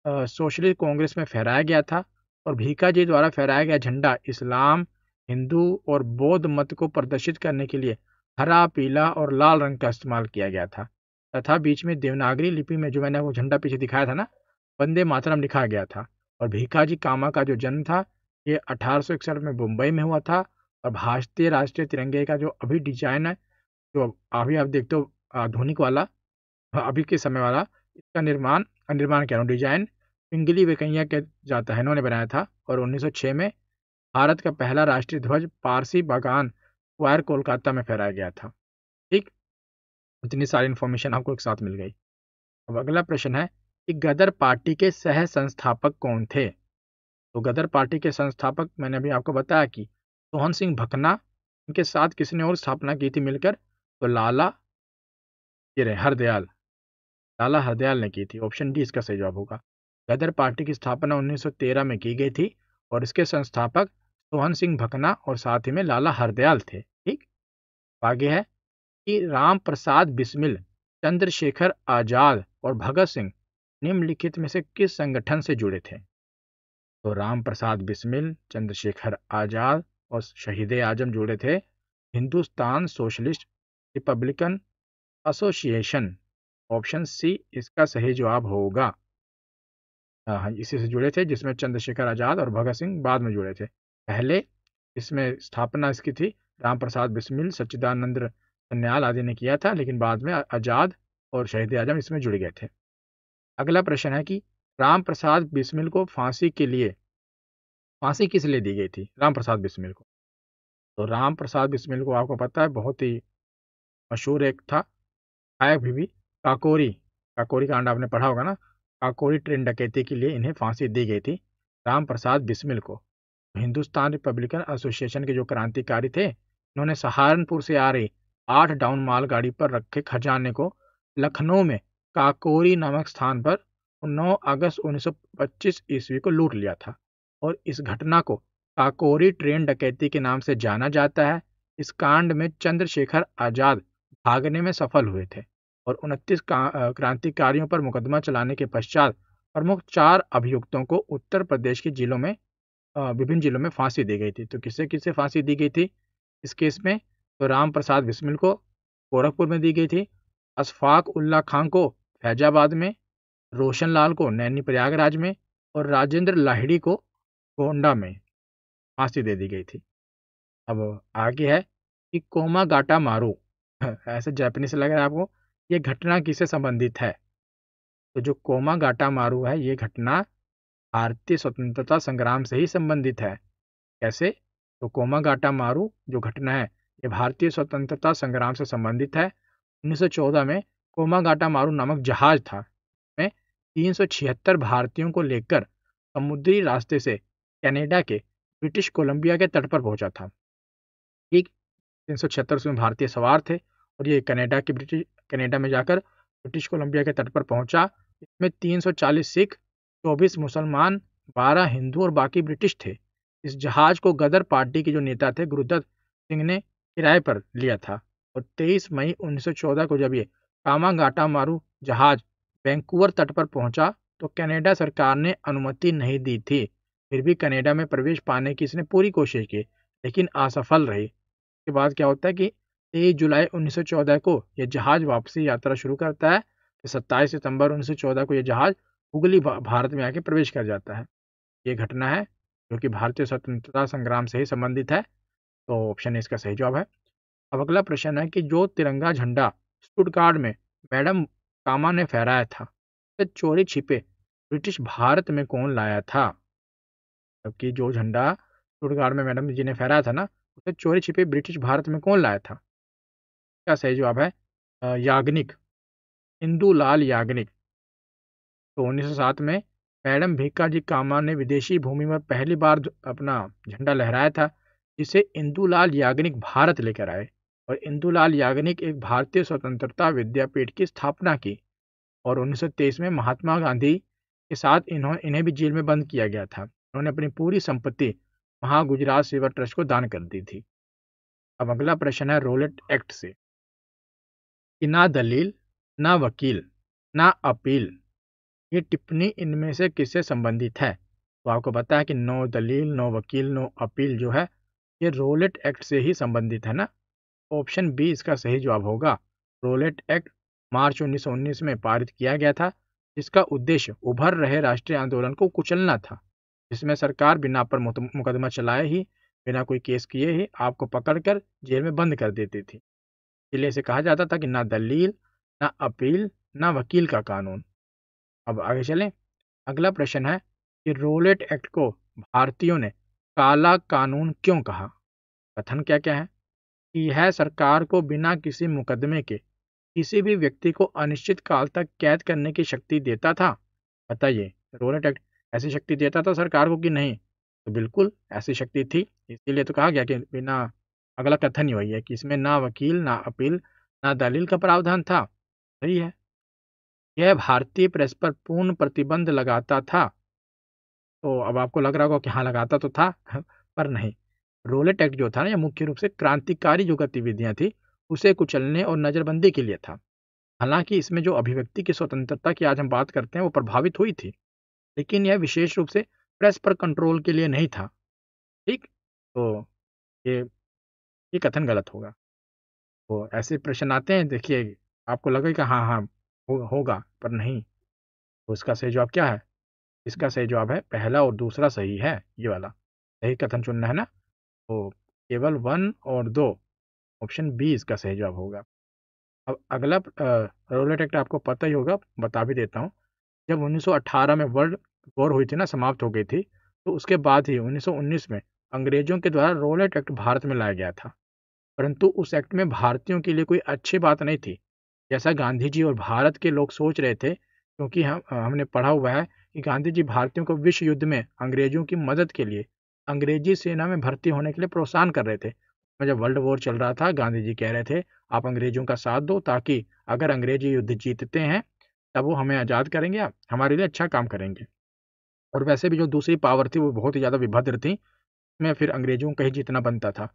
सोशलिस्ट कांग्रेस में फहराया गया था। और भीकाजी द्वारा फहराया गया झंडा इस्लाम, हिंदू और बौद्ध मत को प्रदर्शित करने के लिए हरा, पीला और लाल रंग का इस्तेमाल किया गया था, तथा बीच में देवनागरी लिपि में जो मैंने वो झंडा पीछे दिखाया था ना, वंदे मातरम लिखा गया था। और भीकाजी कामा का जो जन्म था ये 1861 में मुंबई में हुआ था। और भारतीय राष्ट्रीय तिरंगे का जो अभी डिजाइन है, जो अभी आप देखते हो आधुनिक वाला, अभी के समय वाला, इसका निर्माण निर्माण कह रहा हूँ, डिजाइन पिंगली वेंकैया के जाता है, इन्होंने बनाया था। और 1906 में भारत का पहला राष्ट्रीय ध्वज पारसी बागान स्क्वायर कोलकाता में फहराया गया था। ठीक, इतनी सारी इन्फॉर्मेशन आपको एक साथ मिल गई। अब अगला प्रश्न है कि गदर पार्टी के सह संस्थापक कौन थे। तो गदर पार्टी के संस्थापक मैंने अभी आपको बताया कि सोहन सिंह भकना, इनके साथ किसने और स्थापना की थी मिलकर, तो लाला हरदयाल, लाला हरदयाल ने की थी। ऑप्शन डी इसका सही जवाब होगा। गदर पार्टी की स्थापना 1913 में की गई थी और इसके संस्थापक सोहन सिंह भकना और साथ ही में लाला हरदयाल थे। ठीक, आगे है कि राम प्रसाद बिस्मिल, चंद्रशेखर आजाद और भगत सिंह निम्नलिखित में से किस संगठन से जुड़े थे। तो राम प्रसाद बिस्मिल, चंद्रशेखर आजाद और शहीद आजम जुड़े थे Hindustan socialist republican association. Option C इसका सही जवाब होगा। हाँ, इसी से जुड़े थे, जिसमें चंद्रशेखर आजाद और भगत सिंह बाद में जुड़े थे। पहले इसमें स्थापना इसकी थी राम प्रसाद बिस्मिल, सच्चिदानंद सन्याल आदि ने किया था, लेकिन बाद में आजाद और शहीद आजम इसमें जुड़ गए थे। अगला प्रश्न है कि राम प्रसाद बिस्मिल को फांसी किस लिए दी गई थी, राम प्रसाद बिस्मिल को। तो राम प्रसाद बिस्मिल को आपको पता है बहुत ही मशहूर एक था, गायक भी काकोरी काकोरी कांड आपने पढ़ा होगा ना। काकोरी ट्रेन डकैती के लिए इन्हें फांसी दी गई थी राम प्रसाद बिस्मिल को। हिंदुस्तान रिपब्लिकन एसोसिएशन के जो क्रांतिकारी थे, इन्होंने सहारनपुर से आ रही 8 डाउन मालगाड़ी पर रखे खजाने को लखनऊ में काकोरी नामक स्थान पर 9 अगस्त 1925 ईस्वी को लूट लिया था। और इस घटना को काकोरी ट्रेन डकैती के नाम से जाना जाता है। इस कांड में चंद्रशेखर आजाद भागने में सफल हुए थे और 29 क्रांतिकारियों पर मुकदमा चलाने के पश्चात प्रमुख 4 अभियुक्तों को उत्तर प्रदेश के जिलों में विभिन्न जिलों में फांसी दी गई थी। तो किसे किसे फांसी दी गई थी इस केस में, तो राम प्रसाद बिस्मिल को गोरखपुर में दी गई थी, अशफाक उल्ला खां को फैजाबाद में, रोशन लाल को नैनी प्रयागराज में और राजेंद्र लाहिड़ी को गोंडा में फांसी दे दी गई थी। अब आगे है कि कोमागाटा मारू ऐसे जापानीज लग रहा है आपको। ये घटना किससे संबंधित है? तो जो कोमागाटा मारू है, ये घटना भारतीय स्वतंत्रता संग्राम से ही संबंधित है। कैसे? तो कोमागाटा मारू जो घटना है, ये भारतीय स्वतंत्रता संग्राम से संबंधित है। 1914 में कोमागाटा मारू नामक जहाज था, में 376 भारतीयों को लेकर समुद्री रास्ते से कनाडा के ब्रिटिश कोलंबिया के तट पर पहुंचा था। ठीक, 376 उसमें भारतीय सवार थे और ये कनाडा में जाकर ब्रिटिश कोलंबिया के तट पर पहुंचा। इसमें 340 सिख, 24 मुसलमान, 12 हिंदू और बाकी ब्रिटिश थे। इस जहाज को गदर पार्टी के जो नेता थे गुरुदत्त सिंह ने किराए पर लिया था और 23 मई 1914 को जब ये कामागाटा मारू जहाज वैंकूवर तट पर पहुंचा तो कनाडा सरकार ने अनुमति नहीं दी थी। फिर भी कनाडा में प्रवेश पाने की इसने पूरी कोशिश की, लेकिन असफल रही। के बाद क्या होता है कि 23 जुलाई 1914 को यह जहाज वापसी यात्रा शुरू करता है। फिर 27 सितंबर 1914 को यह जहाज हुगली भारत में आके प्रवेश कर जाता है। ये घटना है जो कि भारतीय स्वतंत्रता संग्राम से ही संबंधित है। तो ऑप्शन ए इसका सही जवाब है। अब अगला प्रश्न है कि जो तिरंगा झंडा स्टुटगार्ट में मैडम कामा ने फहराया था, उसे चोरी छिपे ब्रिटिश भारत में कौन लाया था? जबकि जो झंडा स्टुटगार्ट में मैडम जी ने फहराया था ना, उसे चोरी छिपे ब्रिटिश भारत में कौन लाया था? इसका सही जवाब है याग्निक, इंदुलाल याग्निक। तो 1907 में मैडम भीकाजी कामा ने विदेशी भूमि में पहली बार अपना झंडा लहराया था, जिसे इंदुलाल याग्निक भारत लेकर आए। और इंदुलाल याग्निक एक भारतीय स्वतंत्रता विद्यापीठ की स्थापना की और 1923 में महात्मा गांधी के साथ इन्हें भी जेल में बंद किया गया था। उन्होंने अपनी पूरी संपत्ति महागुजरात सेवा ट्रस्ट को दान कर दी थी। अब अगला प्रश्न है रोलेट एक्ट से कि ना दलील, ना वकील, ना अपील, ये टिप्पणी इनमें से किससे संबंधित है? तो आपको पता है कि नो दलील, नो वकील, नो अपील जो है ये रोलेट एक्ट से ही संबंधित है ना। ऑप्शन बी इसका सही जवाब होगा। रोलेट एक्ट मार्च 1919 में पारित किया गया था, जिसका उद्देश्य उभर रहे राष्ट्रीय आंदोलन को कुचलना था, जिसमें सरकार बिना पर मुकदमा चलाए ही, बिना कोई केस किए ही आपको पकड़कर जेल में बंद कर देती थी। इसलिए इसे कहा जाता था कि ना दलील, ना अपील, ना वकील का कानून। अब आगे चलें। अगला प्रश्न है कि रोलेट एक्ट को भारतीयों ने काला कानून क्यों कहा? कथन क्या क्या है कि यह सरकार को बिना किसी मुकदमे के किसी भी व्यक्ति को अनिश्चित काल तक कैद करने की शक्ति देता था। बताइए, रोलेट एक्ट ऐसी शक्ति देता था सरकार को कि नहीं? तो बिल्कुल ऐसी शक्ति थी, इसीलिए तो कहा गया कि बिना। अगला कथन ही वही है कि इसमें ना वकील, ना अपील, ना दलील का प्रावधान था। सही है। यह भारतीय प्रेस पर पूर्ण प्रतिबंध लगाता था। तो अब आपको लग रहा होगा कि हाँ लगाता तो था पर नहीं। रोलेट एक्ट जो था ना, यह मुख्य रूप से क्रांतिकारी जो गतिविधियां थी उसे कुचलने और नजरबंदी के लिए था। हालांकि इसमें जो अभिव्यक्ति की स्वतंत्रता की आज हम बात करते हैं वो प्रभावित हुई थी, लेकिन यह विशेष रूप से प्रेस पर कंट्रोल के लिए नहीं था। ठीक, तो ये ये कथन गलत होगा। तो ऐसे प्रश्न आते हैं, देखिए आपको लगेगा हाँ हाँ होगा, पर नहीं। तो इसका सही जवाब क्या है? इसका सही जवाब है पहला और दूसरा सही है, ये वाला सही कथन चुनना है ना। तो केवल 1 और 2, ऑप्शन बी इसका सही जवाब होगा। अब अगला रोलेट एक्ट आपको पता ही होगा, बता भी देता हूँ। जब 1918 में वर्ल्ड वॉर हुई थी ना, समाप्त हो गई थी, तो उसके बाद ही 1919 में अंग्रेजों के द्वारा रोलेट एक्ट भारत में लाया गया था। परंतु उस एक्ट में भारतीयों के लिए कोई अच्छी बात नहीं थी, जैसा गांधी जी और भारत के लोग सोच रहे थे। क्योंकि हमने पढ़ा हुआ है कि गांधी जी भारतीयों को विश्व युद्ध में अंग्रेजों की मदद के लिए अंग्रेजी सेना में भर्ती होने के लिए प्रोत्साहन कर रहे थे। जब वर्ल्ड वॉर चल रहा था, गांधी जी कह रहे थे आप अंग्रेजों का साथ दो, ताकि अगर अंग्रेजी युद्ध जीतते हैं तब वो हमें आज़ाद करेंगे, हमारे लिए अच्छा काम करेंगे। और वैसे भी जो दूसरी पावर थी वो बहुत ही ज़्यादा विभद्र थी, उसमें फिर अंग्रेजों का ही जीतना बनता था।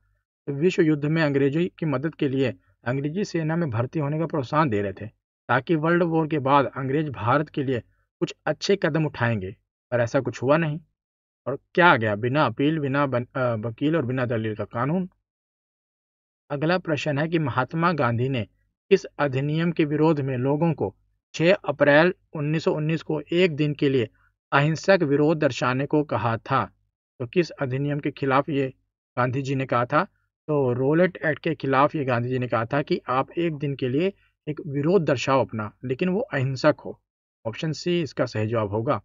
तो विश्व युद्ध में अंग्रेजी की मदद के लिए अंग्रेजी सेना में भर्ती होने का प्रोत्साहन दे रहे थे, ताकि वर्ल्ड वॉर के बाद अंग्रेज भारत के लिए कुछ अच्छे कदम उठाएंगे। पर ऐसा कुछ हुआ नहीं। और क्या आ गया? बिना अपील, बिना वकील और बिना दलील का कानून। अगला प्रश्न है कि महात्मा गांधी ने किस अधिनियम के विरोध में लोगों को 6 अप्रैल 1919 को एक दिन के लिए अहिंसक विरोध दर्शाने को कहा था? तो किस अधिनियम के खिलाफ ये गांधी जी ने कहा था तो रोलेट एक्ट के खिलाफ ये गांधी जी ने कहा था कि आप एक दिन के लिए एक विरोध दर्शाओ अपना, लेकिन वो अहिंसक हो। ऑप्शन सी इसका सही जवाब होगा।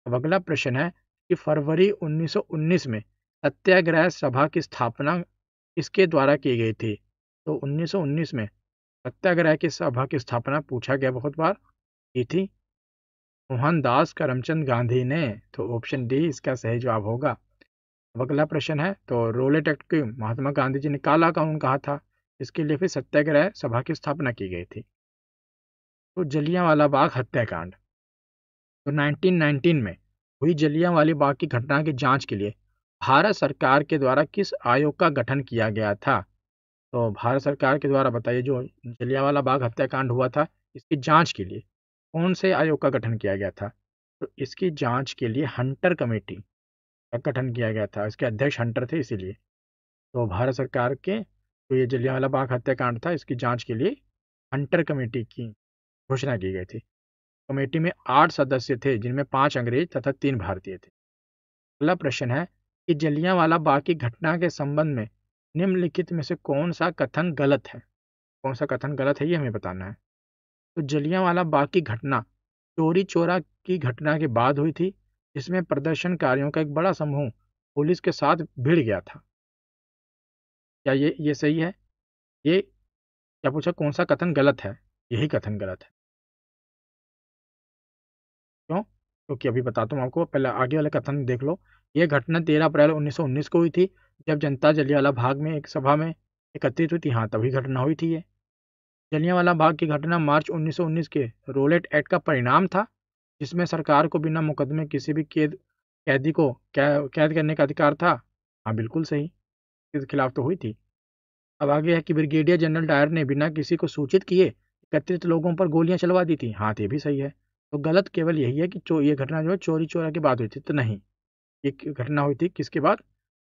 अब अगला प्रश्न है कि फरवरी 1919 में सत्याग्रह सभा की स्थापना किसके द्वारा की गई थी? तो 1919 में सत्याग्रह की सभा की स्थापना पूछा गया बहुत बार, की थी मोहनदास करमचंद गांधी ने। तो ऑप्शन डी इसका सही जवाब होगा। अब अगला प्रश्न है, तो रोलेट एक्ट को महात्मा गांधी जी ने काला कानून कहा था, इसके लिए फिर सत्याग्रह सभा की स्थापना की गई थी। तो जलियांवाला बाग हत्याकांड, तो 1919 में हुई जलियांवाला बाग की घटना की जांच के लिए भारत सरकार के द्वारा किस आयोग का गठन किया गया था? तो भारत सरकार के द्वारा बताइए, जो जलियांवाला बाग हत्याकांड हुआ था इसकी जांच के लिए कौन से आयोग का गठन किया गया था? तो इसकी जांच के लिए हंटर कमेटी का गठन किया गया था, इसके अध्यक्ष हंटर थे इसीलिए। तो भारत सरकार के जो ये जलियांवाला बाग हत्याकांड था इसकी जांच के लिए हंटर कमेटी की घोषणा की गई थी। कमेटी में 8 सदस्य थे, जिनमें 5 अंग्रेज तथा 3 भारतीय थे। अगला प्रश्न है कि जलियांवाला बाग की घटना के संबंध में निम्नलिखित में से कौन सा कथन गलत है? कौन सा कथन गलत है ये हमें बताना है। तो जलियांवाला बाग की घटना चोरी चोरा की घटना के बाद हुई थी, जिसमें प्रदर्शनकारियों का एक बड़ा समूह पुलिस के साथ भिड़ गया था। क्या ये सही है? ये क्या पूछा, कौन सा कथन गलत है? यही कथन गलत है। क्यों? क्योंकि अभी बताता हूँ आपको, पहले आगे वाला कथन देख लो। यह घटना 13 अप्रैल 1919 को हुई थी, जब जनता जलियांवाला बाग में एक सभा में एकत्रित हुई थी। हाँ, तभी घटना हुई थी ये। जलियांवाला बाग की घटना मार्च 1919 के रोलेट एक्ट का परिणाम था, जिसमें सरकार को बिना मुकदमे किसी भी कैदी को कैद करने का अधिकार था। हाँ, बिल्कुल सही, इसके खिलाफ तो हुई थी। अब आगे है कि ब्रिगेडियर जनरल डायर ने बिना किसी को सूचित किए एकत्रित लोगों पर गोलियां चलवा दी थी। हाँ, ये भी सही है। तो गलत केवल यही है कि ये घटना जो है चोरी चोरा के बाद हुई थी, तो नहीं, ये घटना हुई थी किसके बाद?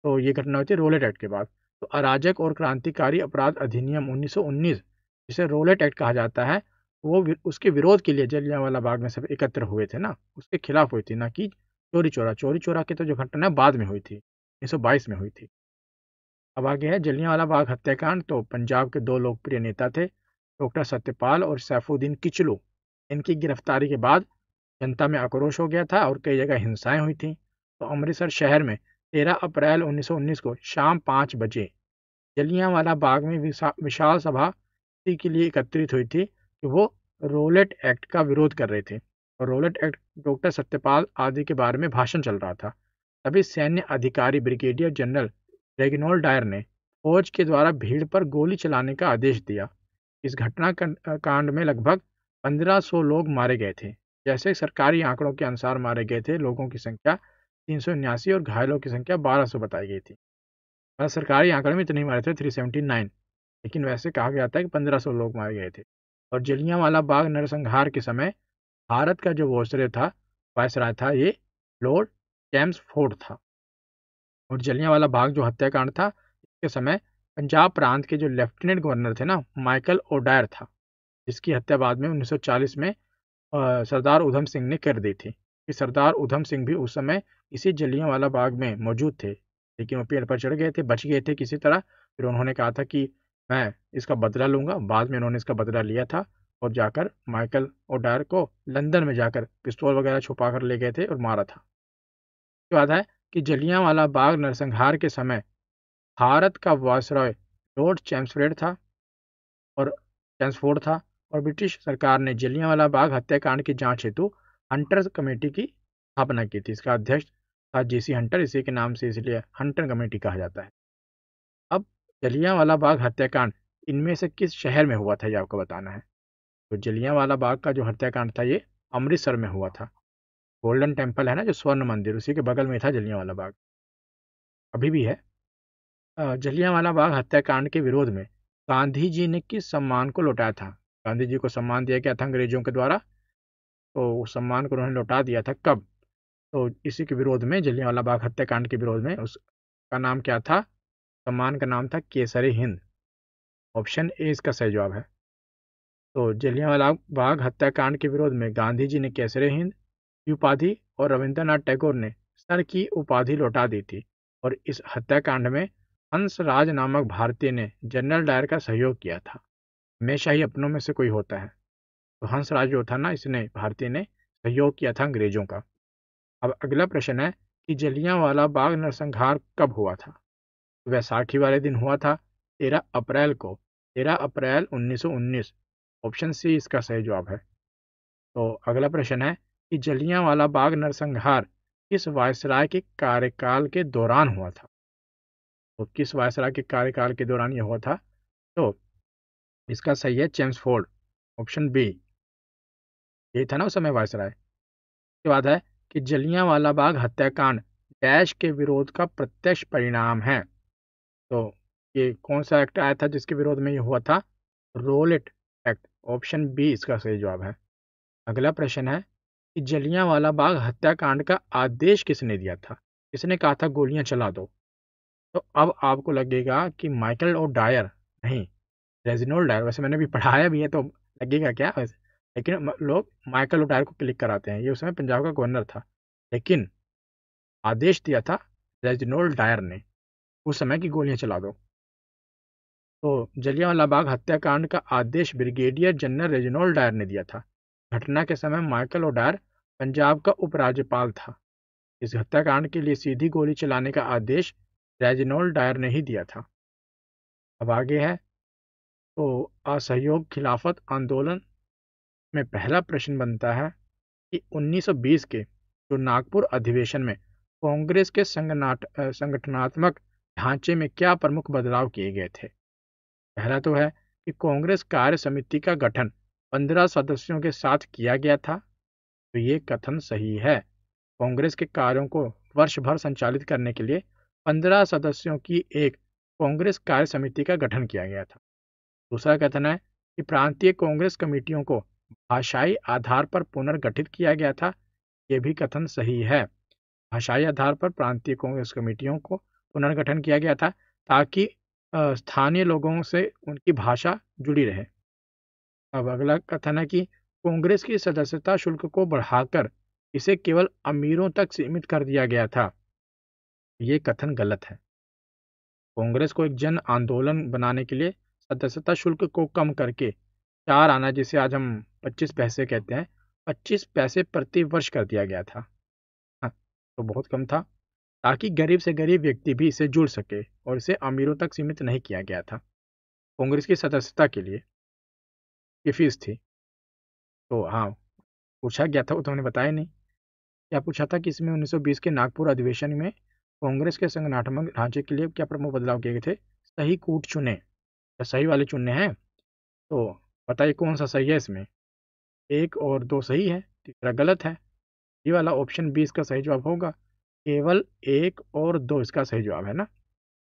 तो ये घटना हुई थी रोलेट एक्ट के बाद। तो अराजक और क्रांतिकारी अपराध अधिनियम 1919, जिसे रोलेट एक्ट कहा जाता है, वो उसके विरोध के लिए जलियांवाला बाग में सब एकत्र हुए थे ना, उसके खिलाफ हुई थी, ना कि चोरी चोरा की तो जो घटना बाद में हुई थी, 1922 में हुई थी। अब आगे है जलियांवाला बाग हत्याकांड। तो पंजाब के 2 लोकप्रिय नेता थे, डॉक्टर सत्यपाल और सैफुद्दीन किचलू। इनकी गिरफ्तारी के बाद जनता में आक्रोश हो गया था और कई जगह हिंसाएं हुई थी। तो अमृतसर शहर में 13 अप्रैल 1919 को शाम 5 बजे जलियांवाला बाग में विशाल सभा इसी के लिए एकत्रित हुई थी कि वो रोलेट एक्ट का विरोध कर रहे थे। और रोलेट एक्ट, डॉक्टर सत्यपाल आदि के बारे में भाषण चल रहा था। तभी सैन्य अधिकारी ब्रिगेडियर जनरल रेगिनोल्ड डायर ने फौज के द्वारा भीड़ पर गोली चलाने का आदेश दिया। इस घटना कांड में लगभग 1500 लोग मारे गए थे। जैसे सरकारी आंकड़ों के अनुसार मारे गए थे लोगों की संख्या 379 और घायलों की संख्या 1200 बताई गई थी। सरकारी आंकड़े में इतने मारे थे 379, लेकिन वैसे कहा जाता है कि 1500 लोग मारे गए थे। और जलियांवाला बाग नरसंहार के समय भारत का जो वायसराय था ये लॉर्ड चैम्सफोर्ड था। और जलियांवाला बाग जो हत्याकांड था, इसके समय पंजाब प्रांत के जो लेफ्टिनेंट गवर्नर थे ना, माइकल ओडायर था, जिसकी हत्या बाद में 1940 में सरदार उधम सिंह ने कर दी थी। कि सरदार उधम सिंह भी उस समय इसी जलियांवाला बाग में मौजूद थे, लेकिन वो पेड़ पर चढ़ गए थे, बच गए थे किसी तरह। फिर उन्होंने कहा था कि मैं इसका बदला लूंगा। बाद में उन्होंने इसका बदला लिया था और जाकर माइकल ओडायर को लंदन में जाकर पिस्तौल वगैरह छुपा कर ले गए थे और मारा था। उसके बाद है कि जलियांवाला बाग नरसंहार के समय भारत का वायसरॉय लॉर्ड चैम्सफोर्ड था और ब्रिटिश सरकार ने जलियांवाला बाग हत्याकांड की जांच हेतु हंटर कमेटी की स्थापना की थी। इसका अध्यक्ष था जेसी हंटर, इसी के नाम से इसलिए हंटर कमेटी कहा जाता है। अब जलियांवाला बाग हत्याकांड इनमें से किस शहर में हुआ था, ये आपको बताना है। तो जलियांवाला बाग का जो हत्याकांड था ये अमृतसर में हुआ था। गोल्डन टेम्पल है ना, जो स्वर्ण मंदिर, उसी के बगल में था जलियांवाला बाग, अभी भी है। जलियांवाला बाग हत्याकांड के विरोध में गांधी जी ने किस सम्मान को लौटाया था? गांधी जी को सम्मान दिया गया था अंग्रेजों के द्वारा, तो उस सम्मान को उन्होंने लौटा दिया था कब? तो इसी के विरोध में, जलियांवाला बाग हत्याकांड के विरोध में, उसका नाम क्या था? सम्मान का नाम था केसरी हिंद। ऑप्शन ए इसका सही जवाब है। तो जलियांवाला बाग हत्याकांड के विरोध में गांधी जी ने केसरी हिंद की उपाधि और रविंद्रनाथ टैगोर ने सर की उपाधि लौटा दी थी। और इस हत्याकांड में हंसराज नामक भारतीय ने जनरल डायर का सहयोग किया था। हमेशा ही अपनों में से कोई होता है। तो हंसराज जो था ना, इसने भारतीय ने सहयोग किया था अंग्रेजों का। अब अगला प्रश्न है कि जलियांवाला बाग नरसंहार कब हुआ था? वैसाखी वाले दिन हुआ था, 13 अप्रैल को, 13 अप्रैल 1919। ऑप्शन सी इसका सही जवाब है। तो अगला प्रश्न है कि जलियांवाला बाग नरसंहार किस वायसराय के कार्यकाल के दौरान हुआ था? तो किस वायसराय के कार्यकाल के दौरान यह हुआ था? तो इसका सही है चेम्सफोर्ड, ऑप्शन बी। यही था ना उस समय वायसराय। उसके बाद है कि जलियांवाला बाग हत्याकांड डैश के विरोध का प्रत्यक्ष परिणाम है। तो ये कौन सा एक्ट आया था जिसके विरोध में ये हुआ था? रोलेट एक्ट, ऑप्शन बी इसका सही जवाब है। अगला प्रश्न है कि जलियांवाला बाग हत्याकांड का आदेश किसने दिया था? किसने कहा था गोलियां चला दो? तो अब आपको लगेगा कि माइकल ओ डायर, नहीं, रेजिनोल्ड डायर। वैसे मैंने भी पढ़ाया भी है तो लगेगा क्या वैसे, लेकिन लोग माइकल ओ डायर को क्लिक कराते हैं। ये उस समय पंजाब का गवर्नर था, लेकिन आदेश दिया था रेजिनोल्ड डायर ने उस समय की गोलियां चला दो। तो जलियांवाला बाग हत्याकांड का आदेश ब्रिगेडियर जनरल रेजिनोल्ड डायर ने दिया था। घटना के समय माइकल ओ डायर पंजाब का उपराज्यपाल था। इस हत्याकांड के लिए सीधी गोली चलाने का आदेश रेजिनोल्ड डायर ने ही दिया था। अब आगे है तो असहयोग खिलाफत आंदोलन में पहला प्रश्न बनता है कि 1920 के जो नागपुर अधिवेशन में कांग्रेस के संगठनात्मक ढांचे में क्या प्रमुख बदलाव किए गए थे? पहला तो है कि कांग्रेस कार्य समिति का गठन 15 सदस्यों के साथ किया गया था। तो ये कथन सही है। कांग्रेस के कार्यों को वर्ष भर संचालित करने के लिए 15 सदस्यों की एक कांग्रेस कार्य समिति का गठन किया गया था। दूसरा कथन है कि प्रांतीय कांग्रेस कमेटियों को भाषाई आधार पर पुनर्गठित किया गया था। यह भी कथन सही है। भाषाई आधार पर प्रांतीय कांग्रेस कमेटियों को पुनर्गठन किया गया था ताकि स्थानीय लोगों से उनकी भाषा जुड़ी रहे। अब अगला कथन है कि कांग्रेस की सदस्यता शुल्क को बढ़ाकर इसे केवल अमीरों तक सीमित कर दिया गया था। ये कथन गलत है। कांग्रेस को एक जन आंदोलन बनाने के लिए सदस्यता शुल्क को कम करके 4 आना, जिसे आज हम 25 पैसे कहते हैं, 25 पैसे प्रति वर्ष कर दिया गया था। हाँ, तो बहुत कम था, ताकि गरीब से गरीब व्यक्ति भी इसे जुड़ सके, और इसे अमीरों तक सीमित नहीं किया गया था। कांग्रेस की सदस्यता के लिए ये फीस थी। तो हाँ, पूछा गया था, वो तो हमने बताया नहीं। क्या पूछा था कि इसमें 1920 के नागपुर अधिवेशन में कांग्रेस के संगठनात्मक ढांचे के लिए क्या प्रमुख बदलाव किए गए थे? सही कूट चुने, या सही वाले चुनने हैं। तो बताइए कौन सा सही है इसमें? 1 और 2 सही है, तीसरा गलत है। ये वाला ऑप्शन बी इसका सही जवाब होगा। केवल 1 और 2 इसका सही जवाब है ना।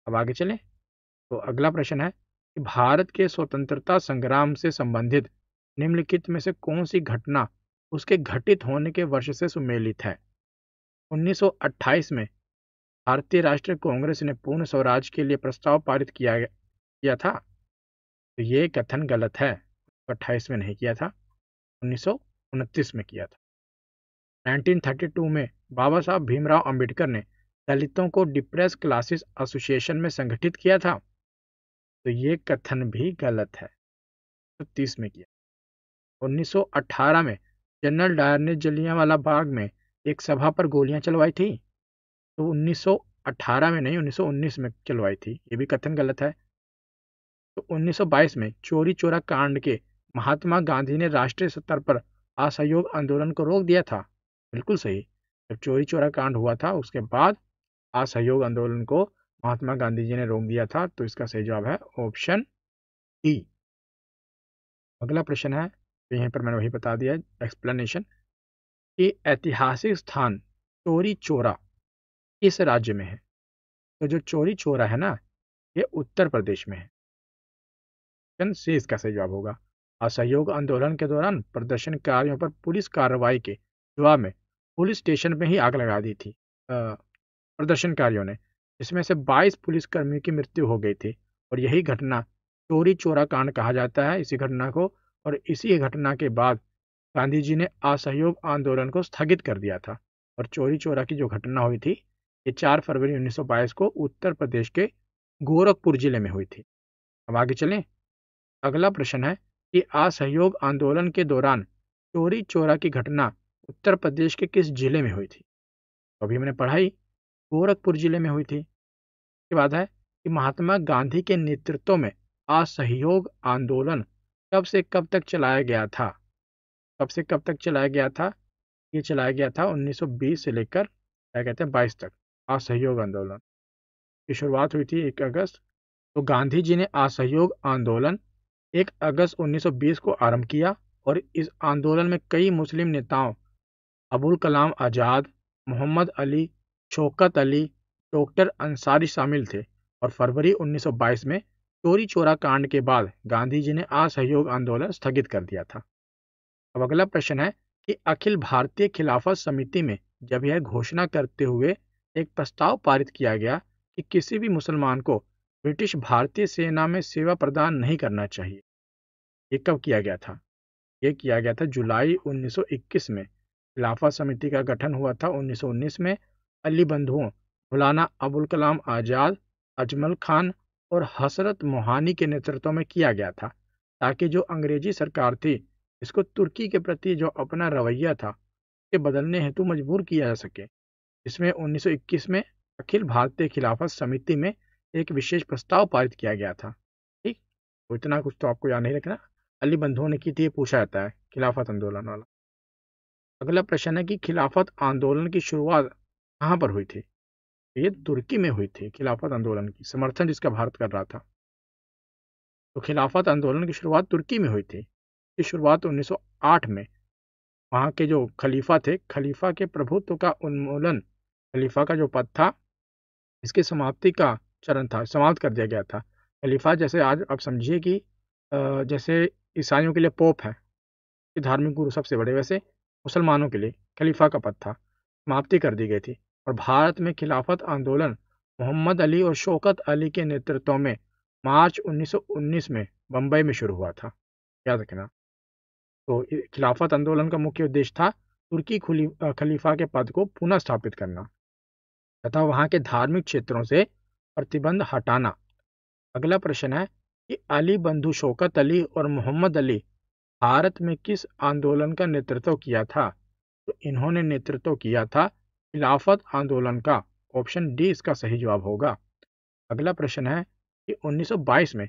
अब आगे चलें। तो अगला प्रश्न है कि भारत के स्वतंत्रता संग्राम से संबंधित निम्नलिखित में से कौन सी घटना उसके घटित होने के वर्ष से सुमेलित है? 1928 में भारतीय राष्ट्रीय कांग्रेस ने पूर्ण स्वराज के लिए प्रस्ताव पारित किया था। तो ये कथन गलत है। 28 में नहीं किया था, 1929 में किया था। 1932 में बाबा साहब भीमराव अंबेडकर ने दलितों को डिप्रेस क्लासेस एसोसिएशन में संगठित किया था। तो ये कथन भी गलत है। 30 में किया। 1918 में जनरल डायर ने जलियांवाला बाग में एक सभा पर गोलियां चलवाई थी। तो 1918 में नहीं, 1919 में चलवाई थी। ये भी कथन गलत है। तो 1922 में चोरी चोरा कांड के महात्मा गांधी ने राष्ट्रीय स्तर पर असहयोग आंदोलन को रोक दिया था। बिल्कुल सही। जब चोरी चोरा कांड हुआ था उसके बाद असहयोग आंदोलन को महात्मा गांधी जी ने रोक दिया था। तो इसका सही जवाब है ऑप्शन डी। अगला प्रश्न है, तो यहीं पर मैंने वही बता दिया एक्सप्लेनेशन, कि ऐतिहासिक स्थान चोरी चोरा किस राज्य में है? तो जो चोरी चोरा है ना, ये उत्तर प्रदेश में है। ऑप्शन सी इसका सही जवाब होगा। असहयोग आंदोलन के दौरान प्रदर्शनकारियों पर पुलिस कार्रवाई के जवाब में पुलिस स्टेशन में ही आग लगा दी थी प्रदर्शनकारियों ने, जिसमें से 22 पुलिसकर्मियों की मृत्यु हो गई थी। और यही घटना चोरी चोरा कांड कहा जाता है इसी घटना को। और इसी घटना के बाद गांधी जी ने असहयोग आंदोलन को स्थगित कर दिया था। और चोरी चोरा की जो घटना हुई थी, ये 4 फरवरी 1922 को उत्तर प्रदेश के गोरखपुर जिले में हुई थी। अब आगे चलें। अगला प्रश्न है कि असहयोग आंदोलन के दौरान चोरी चोरा की घटना उत्तर प्रदेश के किस जिले में हुई थी? अभी मैंने पढ़ाई गोरखपुर जिले में हुई थी। इसके बाद है कि महात्मा गांधी के नेतृत्व में असहयोग आंदोलन कब से कब तक चलाया गया था? कब से कब तक चलाया गया था? ये चलाया गया था 1920 से लेकर क्या कहते हैं 22 तक। असहयोग आंदोलन की शुरुआत हुई थी 1 अगस्त। तो गांधी जी ने असहयोग आंदोलन 1 अगस्त 1920 को आरंभ किया और इस आंदोलन में कई मुस्लिम नेताओं अबुल कलाम आज़ाद, मोहम्मद अली, शौकत अली, डॉक्टर अंसारी शामिल थे और फरवरी 1922 में चोरी चोरा कांड के बाद गांधी जी ने असहयोग आंदोलन स्थगित कर दिया था। अब अगला प्रश्न है कि अखिल भारतीय खिलाफत समिति में जब यह घोषणा करते हुए एक प्रस्ताव पारित किया गया कि किसी भी मुसलमान को ब्रिटिश भारतीय सेना में सेवा प्रदान नहीं करना चाहिए, ये कब किया गया था? ये किया गया था जुलाई 1921 में। खिलाफत समिति का गठन हुआ था 1919 में। अली बंधुओं मौलाना अबुल कलाम आज़ाद, अजमल खान और हसरत मोहानी के नेतृत्व में किया गया था ताकि जो अंग्रेजी सरकार थी इसको तुर्की के प्रति जो अपना रवैया था के बदलने हेतु मजबूर किया जा सके। इसमें 1921 में अखिल भारतीय खिलाफत समिति में एक विशेष प्रस्ताव पारित किया गया था। ठीक, तो इतना कुछ तो आपको याद नहीं रखना। अली बंधुओं ने की थी, ये पूछा जाता है खिलाफत आंदोलन वाला। अगला प्रश्न है कि खिलाफत आंदोलन की शुरुआत कहाँ पर हुई थी? ये तुर्की में हुई थी। खिलाफत आंदोलन की समर्थन जिसका भारत कर रहा था, तो खिलाफत आंदोलन की शुरुआत तुर्की में हुई थी। इसकी शुरुआत 1908 में वहाँ के जो खलीफा थे, खलीफा के प्रभुत्व का उन्मूलन, खलीफा का जो पद था इसकी समाप्ति का चरण था, समाप्त कर दिया गया था। खलीफा जैसे आज आप समझिए कि जैसे ईसाइयों के लिए पोप है, कि धार्मिक गुरु सबसे बड़े, वैसे मुसलमानों के लिए खलीफा का पद था, समाप्ति कर दी गई थी। और भारत में खिलाफत आंदोलन मोहम्मद अली और शौकत अली के नेतृत्व में मार्च 1919 में बम्बई में शुरू हुआ था, याद रखना। तो खिलाफत आंदोलन का मुख्य उद्देश्य था तुर्की खलीफा के पद को पुनः स्थापित करना तथा वहाँ के धार्मिक क्षेत्रों से प्रतिबंध हटाना। अगला प्रश्न है कि अली बंधु शौकत अली और मोहम्मद अली भारत में किस आंदोलन का नेतृत्व किया था? तो इन्होंने नेतृत्व किया था खिलाफत आंदोलन का। ऑप्शन डी इसका सही जवाब होगा। अगला प्रश्न है कि 1922 में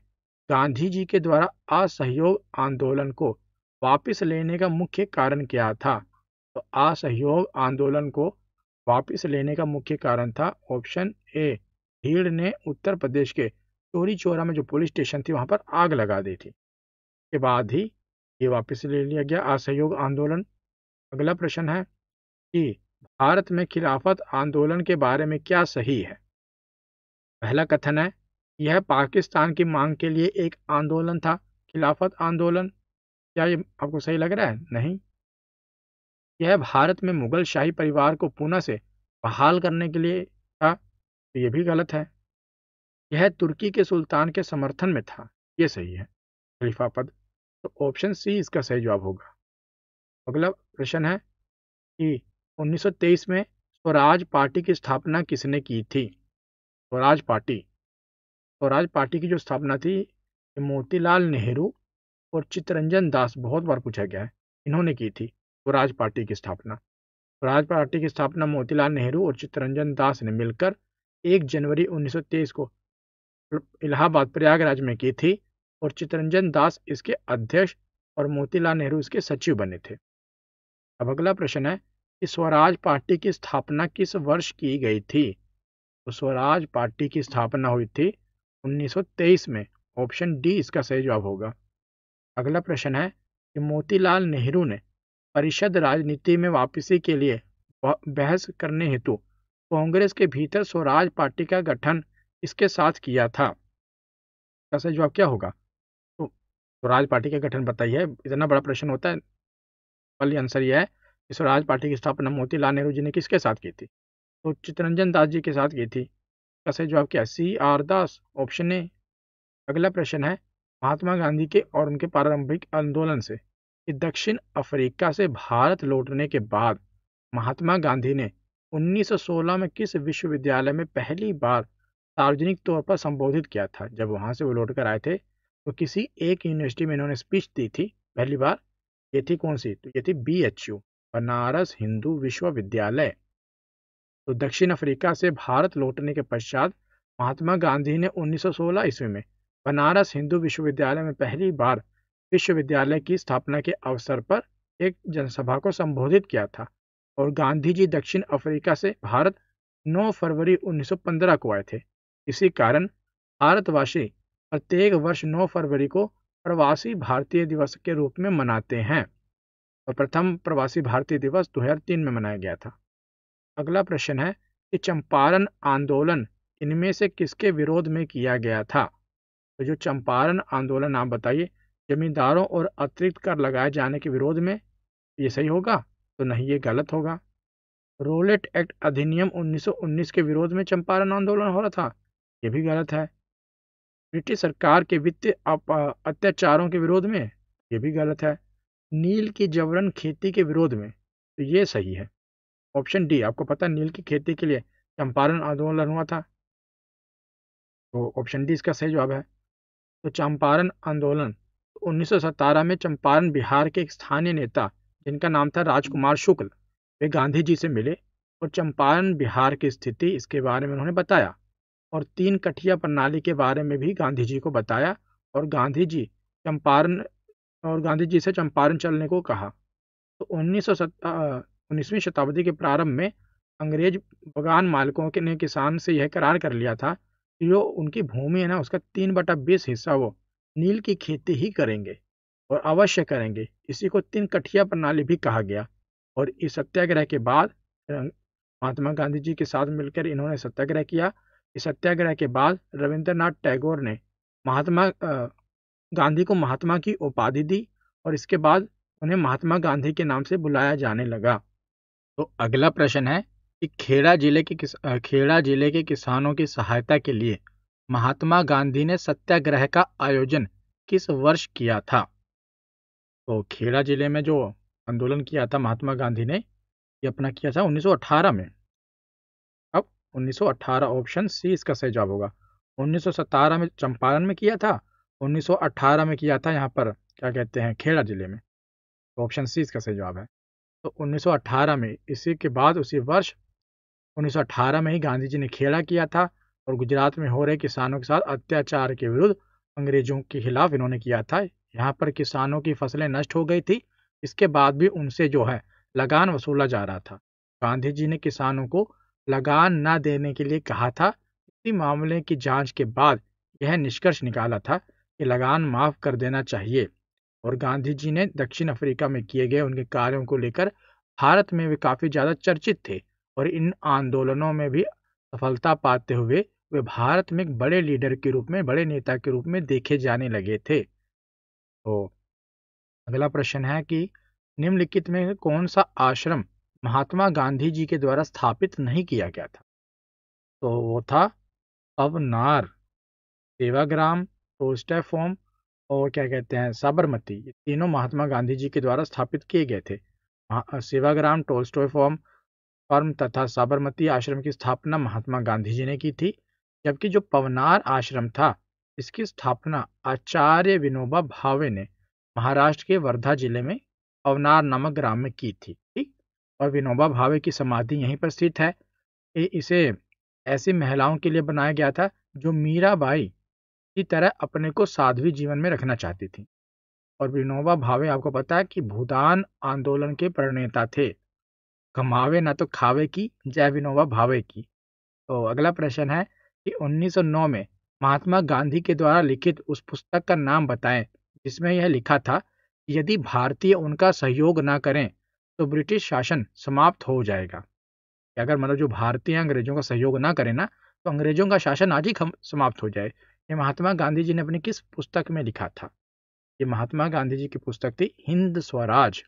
गांधी जी के द्वारा असहयोग आंदोलन को वापस लेने का मुख्य कारण क्या था? तो असहयोग आंदोलन को वापस लेने का मुख्य कारण था ऑप्शन ए, भीड़ ने उत्तर प्रदेश के चोरी चोरा में जो पुलिस स्टेशन थी वहां पर आग लगा दी थी। के बाद ही ये वापस ले लिया गया असहयोग आंदोलन। अगला प्रश्न है कि भारत में खिलाफत आंदोलन के बारे में क्या सही है? पहला कथन है यह पाकिस्तान की मांग के लिए एक आंदोलन था। खिलाफत आंदोलन, क्या ये आपको सही लग रहा है? नहीं। यह भारत में मुगल शाही परिवार को पुनः से बहाल करने के लिए था, तो ये भी गलत है। यह तुर्की के सुल्तान के समर्थन में था, ये सही है खलीफा पद। तो ऑप्शन सी इसका सही जवाब होगा। अगला प्रश्न है कि 1923 में स्वराज पार्टी की स्थापना किसने की थी? स्वराज पार्टी की जो स्थापना थी ये मोतीलाल नेहरू और चित्तरंजन दास, बहुत बार पूछा गया है, इन्होंने की थी स्वराज पार्टी की स्थापना। स्वराज पार्टी की स्थापना मोतीलाल नेहरू और चित्तरंजन दास ने मिलकर 1 जनवरी 1923 को इलाहाबाद प्रयागराज में की थी और चित्तरंजन दास इसके अध्यक्ष और मोतीलाल नेहरू इसके सचिव बने थे। अब अगला प्रश्न है कि स्वराज पार्टी की स्थापना किस वर्ष की गई थी? तो स्वराज पार्टी की स्थापना हुई थी 1923 में। ऑप्शन डी इसका सही जवाब होगा। अगला प्रश्न है कि मोतीलाल नेहरू ने परिषद राजनीति में वापसी के लिए बहस करने हेतु कांग्रेस के भीतर स्वराज पार्टी का गठन इसके साथ किया था। इसका सही जवाब क्या होगा? तो स्वराज पार्टी का गठन बताइए, इतना बड़ा प्रश्न होता है। पहले आंसर यह है कि स्वराज पार्टी की स्थापना मोतीलाल नेहरू जी ने किसके साथ की थी? तो चित्तरंजन दास जी के साथ की थी। इसका सही जवाब क्या है? C R Das, option A. अगला प्रश्न है महात्मा गांधी के और उनके प्रारंभिक आंदोलन से कि दक्षिण अफ्रीका से भारत लौटने के बाद महात्मा गांधी ने 1916 में किस विश्वविद्यालय में पहली बार सार्वजनिक तौर पर संबोधित किया था। जब वहाँ से वो लौट कर आए थे तो किसी एक यूनिवर्सिटी में इन्होंने स्पीच दी थी पहली बार। ये थी कौन सी? तो ये थी BHU, बनारस हिंदू विश्वविद्यालय। तो दक्षिण अफ्रीका से भारत लौटने के पश्चात महात्मा गांधी ने 1916 ईस्वी में बनारस हिंदू विश्वविद्यालय में पहली बार विश्वविद्यालय की स्थापना के अवसर पर एक जनसभा को संबोधित किया था। और गांधी जी दक्षिण अफ्रीका से भारत 9 फरवरी 1915 को आए थे। इसी कारण भारतवासी प्रत्येक वर्ष 9 फरवरी को प्रवासी भारतीय दिवस के रूप में मनाते हैं और प्रथम प्रवासी भारतीय दिवस 2003 में मनाया गया था। अगला प्रश्न है कि चंपारण आंदोलन इनमें से किसके विरोध में किया गया था? तो जो चंपारण आंदोलन आप बताइए, जमींदारों और अतिरिक्त कर लगाए जाने के विरोध में? ये सही होगा? तो नहीं, ये गलत होगा। रोलेट एक्ट अधिनियम 1919 के विरोध में चंपारण आंदोलन हो रहा था? ये भी गलत है। ब्रिटिश सरकार के वित्तीय अत्याचारों के विरोध में? ये भी गलत है। नील की जबरन खेती के विरोध में? तो ये सही है। ऑप्शन डी, आपको पता है नील की खेती के लिए चंपारण आंदोलन हुआ था, तो ऑप्शन डी इसका सही जवाब है। तो चंपारण आंदोलन 1917 में चंपारण बिहार के एक स्थानीय नेता जिनका नाम था राजकुमार शुक्ल, वे गांधी जी से मिले और चंपारण बिहार की स्थिति इसके बारे में उन्होंने बताया और 3 कठिया प्रणाली के बारे में भी गांधी जी को बताया और गांधी जी से चंपारण चलने को कहा। तो 19वीं शताब्दी के प्रारंभ में अंग्रेज बगान मालिकों ने किसान से यह करार कर लिया था कि जो उनकी भूमि है ना, उसका 3/20 हिस्सा वो नील की खेती ही करेंगे और अवश्य करेंगे। इसी को 3 कठिया प्रणाली भी कहा गया। और इस सत्याग्रह के बाद महात्मा गांधी जी के साथ मिलकर इन्होंने सत्याग्रह किया। इस सत्याग्रह के बाद रविंद्रनाथ टैगोर ने गांधी को महात्मा की उपाधि दी और इसके बाद उन्हें महात्मा गांधी के नाम से बुलाया जाने लगा। तो अगला प्रश्न है कि खेड़ा जिले के किसानों की सहायता के लिए महात्मा गांधी ने सत्याग्रह का आयोजन किस वर्ष किया था? तो खेड़ा जिले में जो आंदोलन किया था महात्मा गांधी ने, ये अपना किया था 1918 में। अब 1918 ऑप्शन सी इसका सही जवाब होगा। 1917 में चंपारण में किया था, 1918 में किया था यहाँ पर क्या कहते हैं खेड़ा जिले में। तो ऑप्शन सी इसका सही जवाब है। तो 1918 में, इसी के बाद उसी वर्ष 1918 में ही गांधी जी ने खेड़ा किया था और गुजरात में हो रहे किसानों के साथ अत्याचार के विरुद्ध अंग्रेजों के खिलाफ इन्होंने किया था। यहाँ पर किसानों की फसलें नष्ट हो गई थी, इसके बाद भी उनसे जो है लगान वसूला जा रहा था। गांधी जी ने किसानों को लगान न देने के लिए कहा था। इसी मामले की जांच के बाद यह निष्कर्ष निकाला था कि लगान माफ कर देना चाहिए। और गांधी जी ने दक्षिण अफ्रीका में किए गए उनके कार्यों को लेकर भारत में वे काफ़ी ज़्यादा चर्चित थे और इन आंदोलनों में भी सफलता पाते हुए वे भारत में एक बड़े लीडर के रूप में, बड़े नेता के रूप में देखे जाने लगे थे। तो अगला प्रश्न है कि निम्नलिखित में कौन सा आश्रम महात्मा गांधी जी के द्वारा स्थापित नहीं किया गया था? तो वो था पवनार, सेवाग्राम, टोल्स्टॉय फार्म और क्या कहते हैं साबरमती। ये तीनों महात्मा गांधी जी के द्वारा स्थापित किए गए थे। सेवाग्राम, टोल्स्टॉय फार्म तथा साबरमती आश्रम की स्थापना महात्मा गांधी जी ने की थी, जबकि जो पवनार आश्रम था इसकी स्थापना आचार्य विनोबा भावे ने महाराष्ट्र के वर्धा जिले में पवनार नामक ग्राम में की थी। ठीक, और विनोबा भावे की समाधि यहीं पर स्थित है। इसे ऐसी महिलाओं के लिए बनाया गया था जो मीराबाई की तरह अपने को साध्वी जीवन में रखना चाहती थी। और विनोबा भावे आपको पता है कि भूदान आंदोलन के प्रणेता थे। कमावे ना तो खावे की, जय विनोबा भावे की। तो अगला प्रश्न है कि 1909 में महात्मा गांधी के द्वारा लिखित उस पुस्तक का नाम बताएं जिसमें यह लिखा था कि यदि भारतीय उनका सहयोग ना करें तो ब्रिटिश शासन समाप्त हो जाएगा। कि अगर मतलब जो भारतीय अंग्रेजों का सहयोग ना करें ना, तो अंग्रेजों का शासन आज ही समाप्त हो जाए। ये महात्मा गांधी जी ने अपनी किस पुस्तक में लिखा था? ये महात्मा गांधी जी की पुस्तक थी हिंद स्वराज।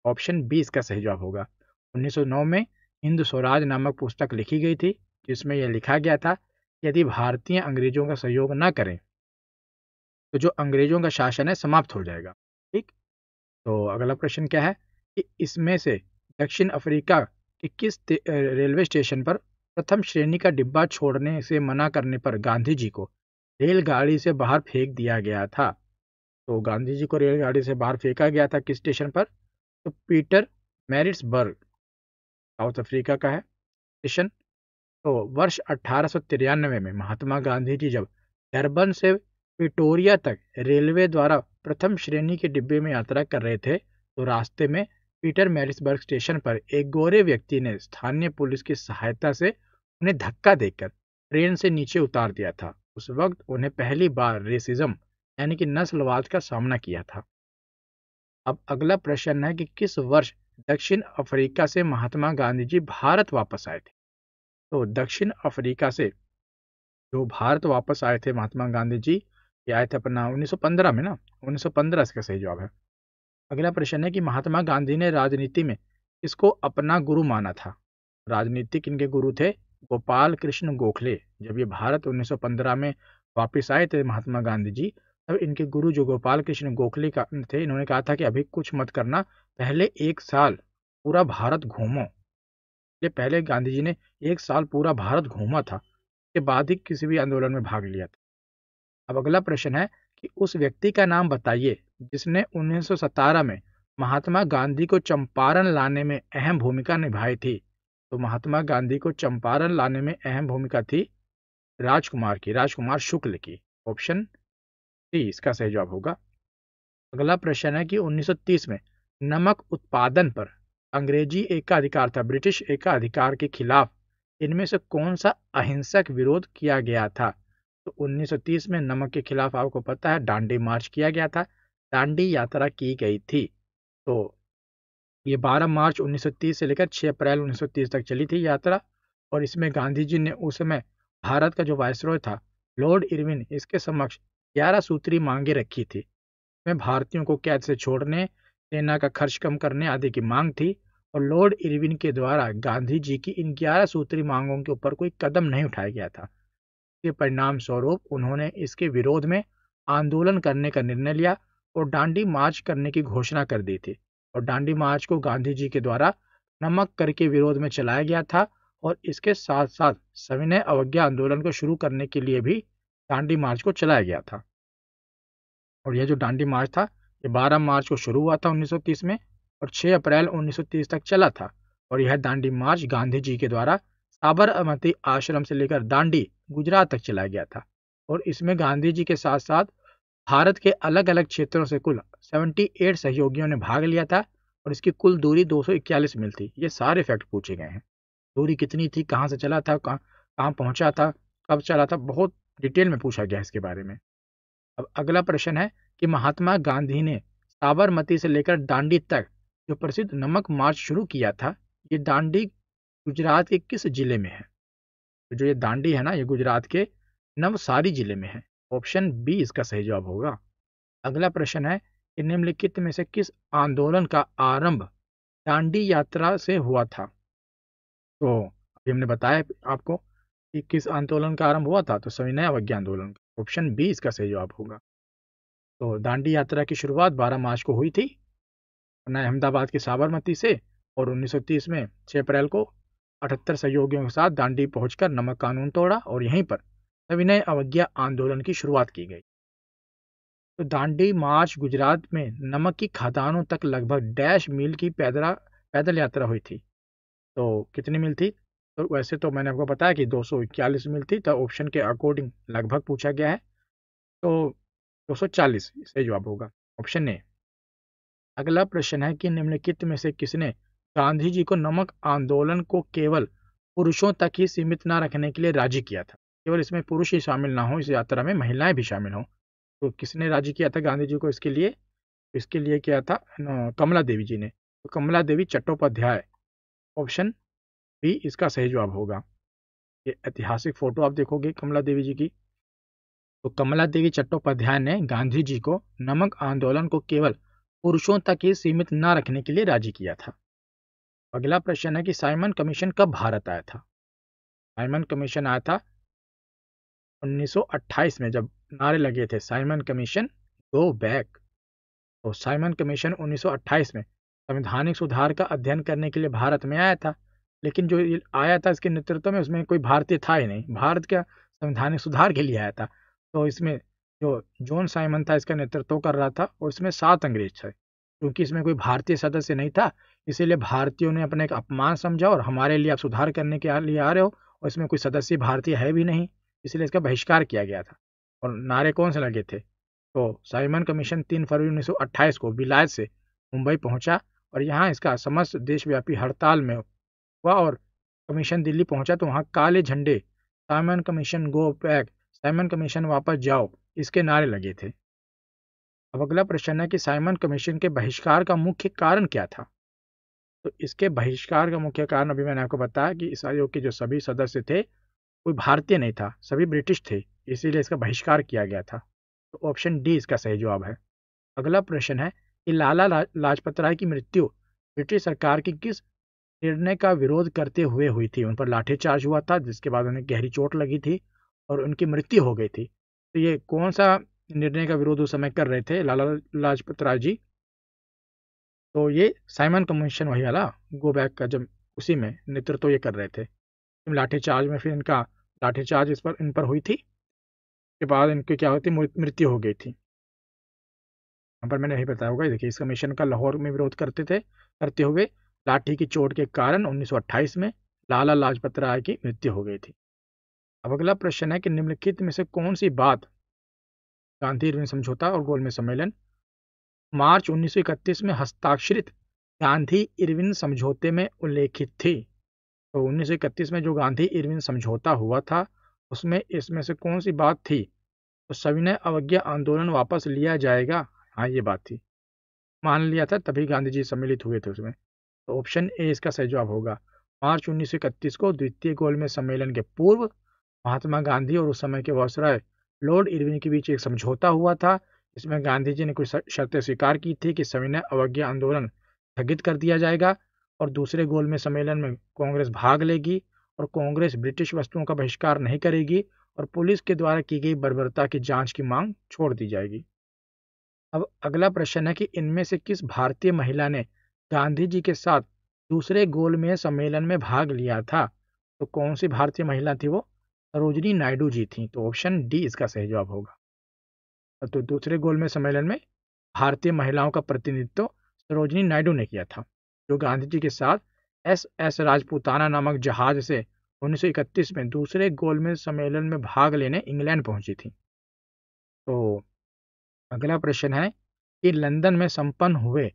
ऑप्शन बी इसका सही जवाब होगा। 1909 में हिंद स्वराज नामक पुस्तक लिखी गई थी जिसमें यह लिखा गया था कि यदि भारतीय अंग्रेजों का सहयोग न करें तो जो अंग्रेजों का शासन है समाप्त हो जाएगा। ठीक, तो अगला प्रश्न क्या है कि इसमें से दक्षिण अफ्रीका के किस रेलवे स्टेशन पर प्रथम श्रेणी का डिब्बा छोड़ने से मना करने पर गांधी जी को रेलगाड़ी से बाहर फेंक दिया गया था। तो गांधी जी को रेलगाड़ी से बाहर फेंका गया था किस स्टेशन पर? तो पीटर मैरिट्सबर्ग, साउथ अफ्रीका का है स्टेशन। तो वर्ष 1893 में महात्मा गांधी जी जब डरबन से विक्टोरिया तक रेलवे द्वारा प्रथम श्रेणी के डिब्बे में यात्रा कर रहे थे, तो रास्ते में पीटर मैरिट्सबर्ग स्टेशन पर एक गोरे व्यक्ति ने स्थानीय पुलिस की सहायता से उन्हें धक्का देकर ट्रेन से नीचे उतार दिया था। उस वक्त उन्हें पहली बार रेसिज्म यानी कि नस्लवाद का सामना किया था। अब अगला प्रश्न है कि किस वर्ष दक्षिण अफ्रीका से महात्मा गांधी जी भारत वापस आए थे? तो दक्षिण अफ्रीका से जो भारत वापस आए थे महात्मा गांधी जी, ये आए थे अपना 1915 में ना, 1915 इसका सही जवाब है। अगला प्रश्न है कि महात्मा गांधी ने राजनीति में किसको अपना गुरु माना था? राजनीतिक इनके गुरु थे गोपाल कृष्ण गोखले। जब ये भारत 1915 में वापस आए थे महात्मा गांधी जी, तब इनके गुरु जो गोपाल कृष्ण गोखले का थे, इन्होंने कहा था कि अभी कुछ मत करना, पहले 1 साल पूरा भारत घूमो। ये पहले गांधी जी ने 1 साल पूरा भारत घूमा था, के बाद ही किसी भी आंदोलन में भाग लिया था। अब अगला प्रश्न है कि उस व्यक्ति का नाम बताइए जिसने 1917 में महात्मा गांधी को चंपारण लाने में अहम भूमिका निभाई थी। तो महात्मा गांधी को चंपारण लाने में अहम भूमिका थी राजकुमार शुक्ल की। ऑप्शन सी इसका सही जवाब होगा। अगला प्रश्न है कि 1930 में नमक उत्पादन पर अंग्रेजी एकाधिकार था, ब्रिटिश एकाधिकार के खिलाफ इनमें से कौन सा अहिंसक विरोध किया गया था? तो 1930 में नमक के खिलाफ आपको पता है दांडी मार्च किया गया था, दांडी यात्रा की गई थी। तो ये 12 मार्च 1930 से लेकर 6 अप्रैल 1930 तक चली थी यात्रा, और इसमें गांधी जी ने उस समय भारत का जो वायसरॉय था लॉर्ड इरविन, इसके समक्ष 11 सूत्री मांगे रखी थी। में भारतीयों को कैद से छोड़ने, सेना का खर्च कम करने आदि की मांग थी, और लॉर्ड इरविन के द्वारा गांधी जी की इन 11 सूत्री मांगों के ऊपर कोई कदम नहीं उठाया गया था। इसके परिणाम स्वरूप उन्होंने इसके विरोध में आंदोलन करने का निर्णय लिया और दांडी मार्च करने की घोषणा कर दी थी। और दांडी मार्च को गांधी जी के द्वारा नमक कर के विरोध में चलाया गया था, और इसके साथ साथ सविनय अवज्ञा आंदोलन को शुरू करने के लिए भी दांडी मार्च को चलाया गया था। और यह जो दांडी मार्च था, ये 12 मार्च को शुरू हुआ था 1930 में, और 6 अप्रैल 1930 तक चला था। और यह दांडी मार्च गांधी जी के द्वारा साबरमती आश्रम से लेकर दांडी गुजरात तक चलाया गया था। और इसमें गांधी जी के साथ साथ भारत के अलग अलग क्षेत्रों से कुल 78 सहयोगियों ने भाग लिया था, और इसकी कुल दूरी 241 मील थी। ये सारे फैक्ट पूछे गए हैं। दूरी कितनी थी, कहाँ से चला था, कहाँ पहुंचा था, कब चला था, बहुत डिटेल में पूछा गया इसके बारे में। अब अगला प्रश्न है कि महात्मा गांधी ने साबरमती से लेकर दांडी तक जो प्रसिद्ध नमक मार्च शुरू किया था, ये दांडी गुजरात के किस जिले में है? तो जो ये दांडी है ना, ये गुजरात के नवसारी जिले में है। ऑप्शन बी इसका सही जवाब होगा। अगला प्रश्न है कि निम्नलिखित में से किस आंदोलन का आरंभ दांडी यात्रा से हुआ था? तो अभी हमने बताया आपको कि किस आंदोलन का आरंभ हुआ था, तो सविनय अवज्ञा आंदोलन का। ऑप्शन बी इसका सही जवाब होगा। तो दांडी यात्रा की शुरुआत 12 मार्च को हुई थी अहमदाबाद के साबरमती से, और 1930 में 6 अप्रैल को 78 सहयोगियों के साथ दांडी पहुंचकर नमक कानून तोड़ा, और यहीं पर सविनय अवज्ञा आंदोलन की शुरुआत की गई। तो दांडी मार्च गुजरात में नमक की खदानों तक लगभग डैश मील की पैदल यात्रा हुई थी। तो कितनी मील थी? तो वैसे तो मैंने आपको बताया कि 241 मील थी, तो ऑप्शन के अकॉर्डिंग लगभग पूछा गया है, तो 240 सही जवाब होगा। Option A. अगला प्रश्न है कि निम्नलिखित में से किसने गांधी जी को नमक आंदोलन को केवल पुरुषों तक ही सीमित न रखने के लिए राजी किया था? केवल इसमें पुरुष ही शामिल ना हो, इस यात्रा में महिलाएं भी शामिल हों। तो किसने राजी किया था गांधी जी को इसके लिए? इसके लिए किया था कमला देवी जी ने। तो कमला देवी चट्टोपाध्याय, ऑप्शन बी इसका सही जवाब होगा। ये ऐतिहासिक फोटो आप देखोगे कमला देवी जी की, तो कमला देवी चट्टोपाध्याय ने गांधी जी को नमक आंदोलन को केवल पुरुषों तक ही सीमित न रखने के लिए राजी किया था। अगला प्रश्न है कि साइमन कमीशन कब भारत आया था? साइमन कमीशन आया था 1928 में, जब नारे लगे थे साइमन कमीशन गो बैक। तो साइमन कमीशन 1928 में संवैधानिक सुधार का अध्ययन करने के लिए भारत में आया था, लेकिन जो ये आया था इसके नेतृत्व में उसमें कोई भारतीय था ही नहीं, भारत का संवैधानिक सुधार के लिए आया था। तो इसमें जो जॉन साइमन था इसका नेतृत्व कर रहा था और इसमें 7 अंग्रेज थे। क्योंकि इसमें कोई भारतीय सदस्य नहीं था, इसीलिए भारतीयों ने अपने एक अपमान समझा और हमारे लिए आप सुधार करने के लिए आ रहे हो और इसमें कोई सदस्य भारतीय है भी नहीं, इसलिए इसका बहिष्कार किया गया था। और नारे कौन से लगे थे? तो साइमन कमीशन 3 फरवरी 1928 को विलायत से मुंबई पहुंचा और यहाँ इसका समस्त देशव्यापी हड़ताल में हुआ और कमीशन दिल्ली पहुंचा तो वहाँ काले झंडे Simon commission go back, Simon commission वापस जाओ, इसके नारे लगे थे। अब अगला प्रश्न है कि साइमन कमीशन के बहिष्कार का मुख्य कारण क्या था? तो इसके बहिष्कार का मुख्य कारण अभी मैंने आपको बताया कि इस आयोग के जो सभी सदस्य थे कोई भारतीय नहीं था, सभी ब्रिटिश थे, इसीलिए इसका बहिष्कार किया गया था। तो ऑप्शन डी इसका सही जवाब है। अगला प्रश्न है कि लाला लाजपत राय की मृत्यु ब्रिटिश सरकार की किस निर्णय का विरोध करते हुए हुई थी? उन पर लाठीचार्ज हुआ था जिसके बाद उन्हें गहरी चोट लगी थी और उनकी मृत्यु हो गई थी। तो ये कौन सा निर्णय का विरोध उस समय कर रहे थे लाला लाजपत राय जी? तो ये साइमन कमीशन वही वाला गो बैक का, जब उसी में नेतृत्व ये कर रहे थे। लाठीचार्ज में फिर इनका लाठीचार्ज इन पर हुई थी, के बाद इनकी क्या होती मृत्यु हो गई थी। यहाँ पर मैंने यही बताया होगा, देखिए इस कमीशन का लाहौर में विरोध करते हुए लाठी की चोट के कारण 1928 में लाला लाजपत राय की मृत्यु हो गई थी। अब अगला प्रश्न है कि निम्नलिखित में से कौन सी बात गांधी इरविन समझौता और गोलमेज सम्मेलन मार्च 1931 में हस्ताक्षरित गांधी इरविन समझौते में उल्लेखित थी? तो 1931 में जो गांधी इरविन समझौता हुआ था उसमें इसमें से कौन सी बात थी? तो सविनय अवज्ञा आंदोलन वापस लिया जाएगा, हाँ ये बात थी, मान लिया था तभी गांधी जी सम्मिलित हुए थे उसमें। तो ऑप्शन ए इसका सही जवाब होगा। मार्च 1931 को द्वितीय गोलमेज सम्मेलन के पूर्व महात्मा गांधी और उस समय के वायसराय लॉर्ड इरविन के बीच एक समझौता हुआ था। इसमें गांधी जी ने कुछ शर्तें स्वीकार की थी कि सविनय अवज्ञा आंदोलन स्थगित कर दिया जाएगा और दूसरे गोलमेज सम्मेलन में कांग्रेस भाग लेगी और कांग्रेस ब्रिटिश वस्तुओं का बहिष्कार नहीं करेगी और पुलिस के द्वारा की गई बर्बरता की जांच की मांग छोड़ दी जाएगी। अब अगला प्रश्न है कि इनमें से किस भारतीय महिला ने गांधी जी के साथ दूसरे गोलमेज सम्मेलन में भाग लिया था? तो कौन सी भारतीय महिला थी वो? सरोजिनी नायडू जी थी। तो ऑप्शन डी इसका सही जवाब होगा। तो दूसरे गोलमेज सम्मेलन में भारतीय महिलाओं का प्रतिनिधित्व सरोजिनी नायडू ने किया था, जो गांधी जी के साथ एस राजपूताना नामक जहाज से 1931 में दूसरे गोलमेज सम्मेलन में भाग लेने इंग्लैंड पहुंची थी। तो अगला प्रश्न है कि लंदन में संपन्न हुए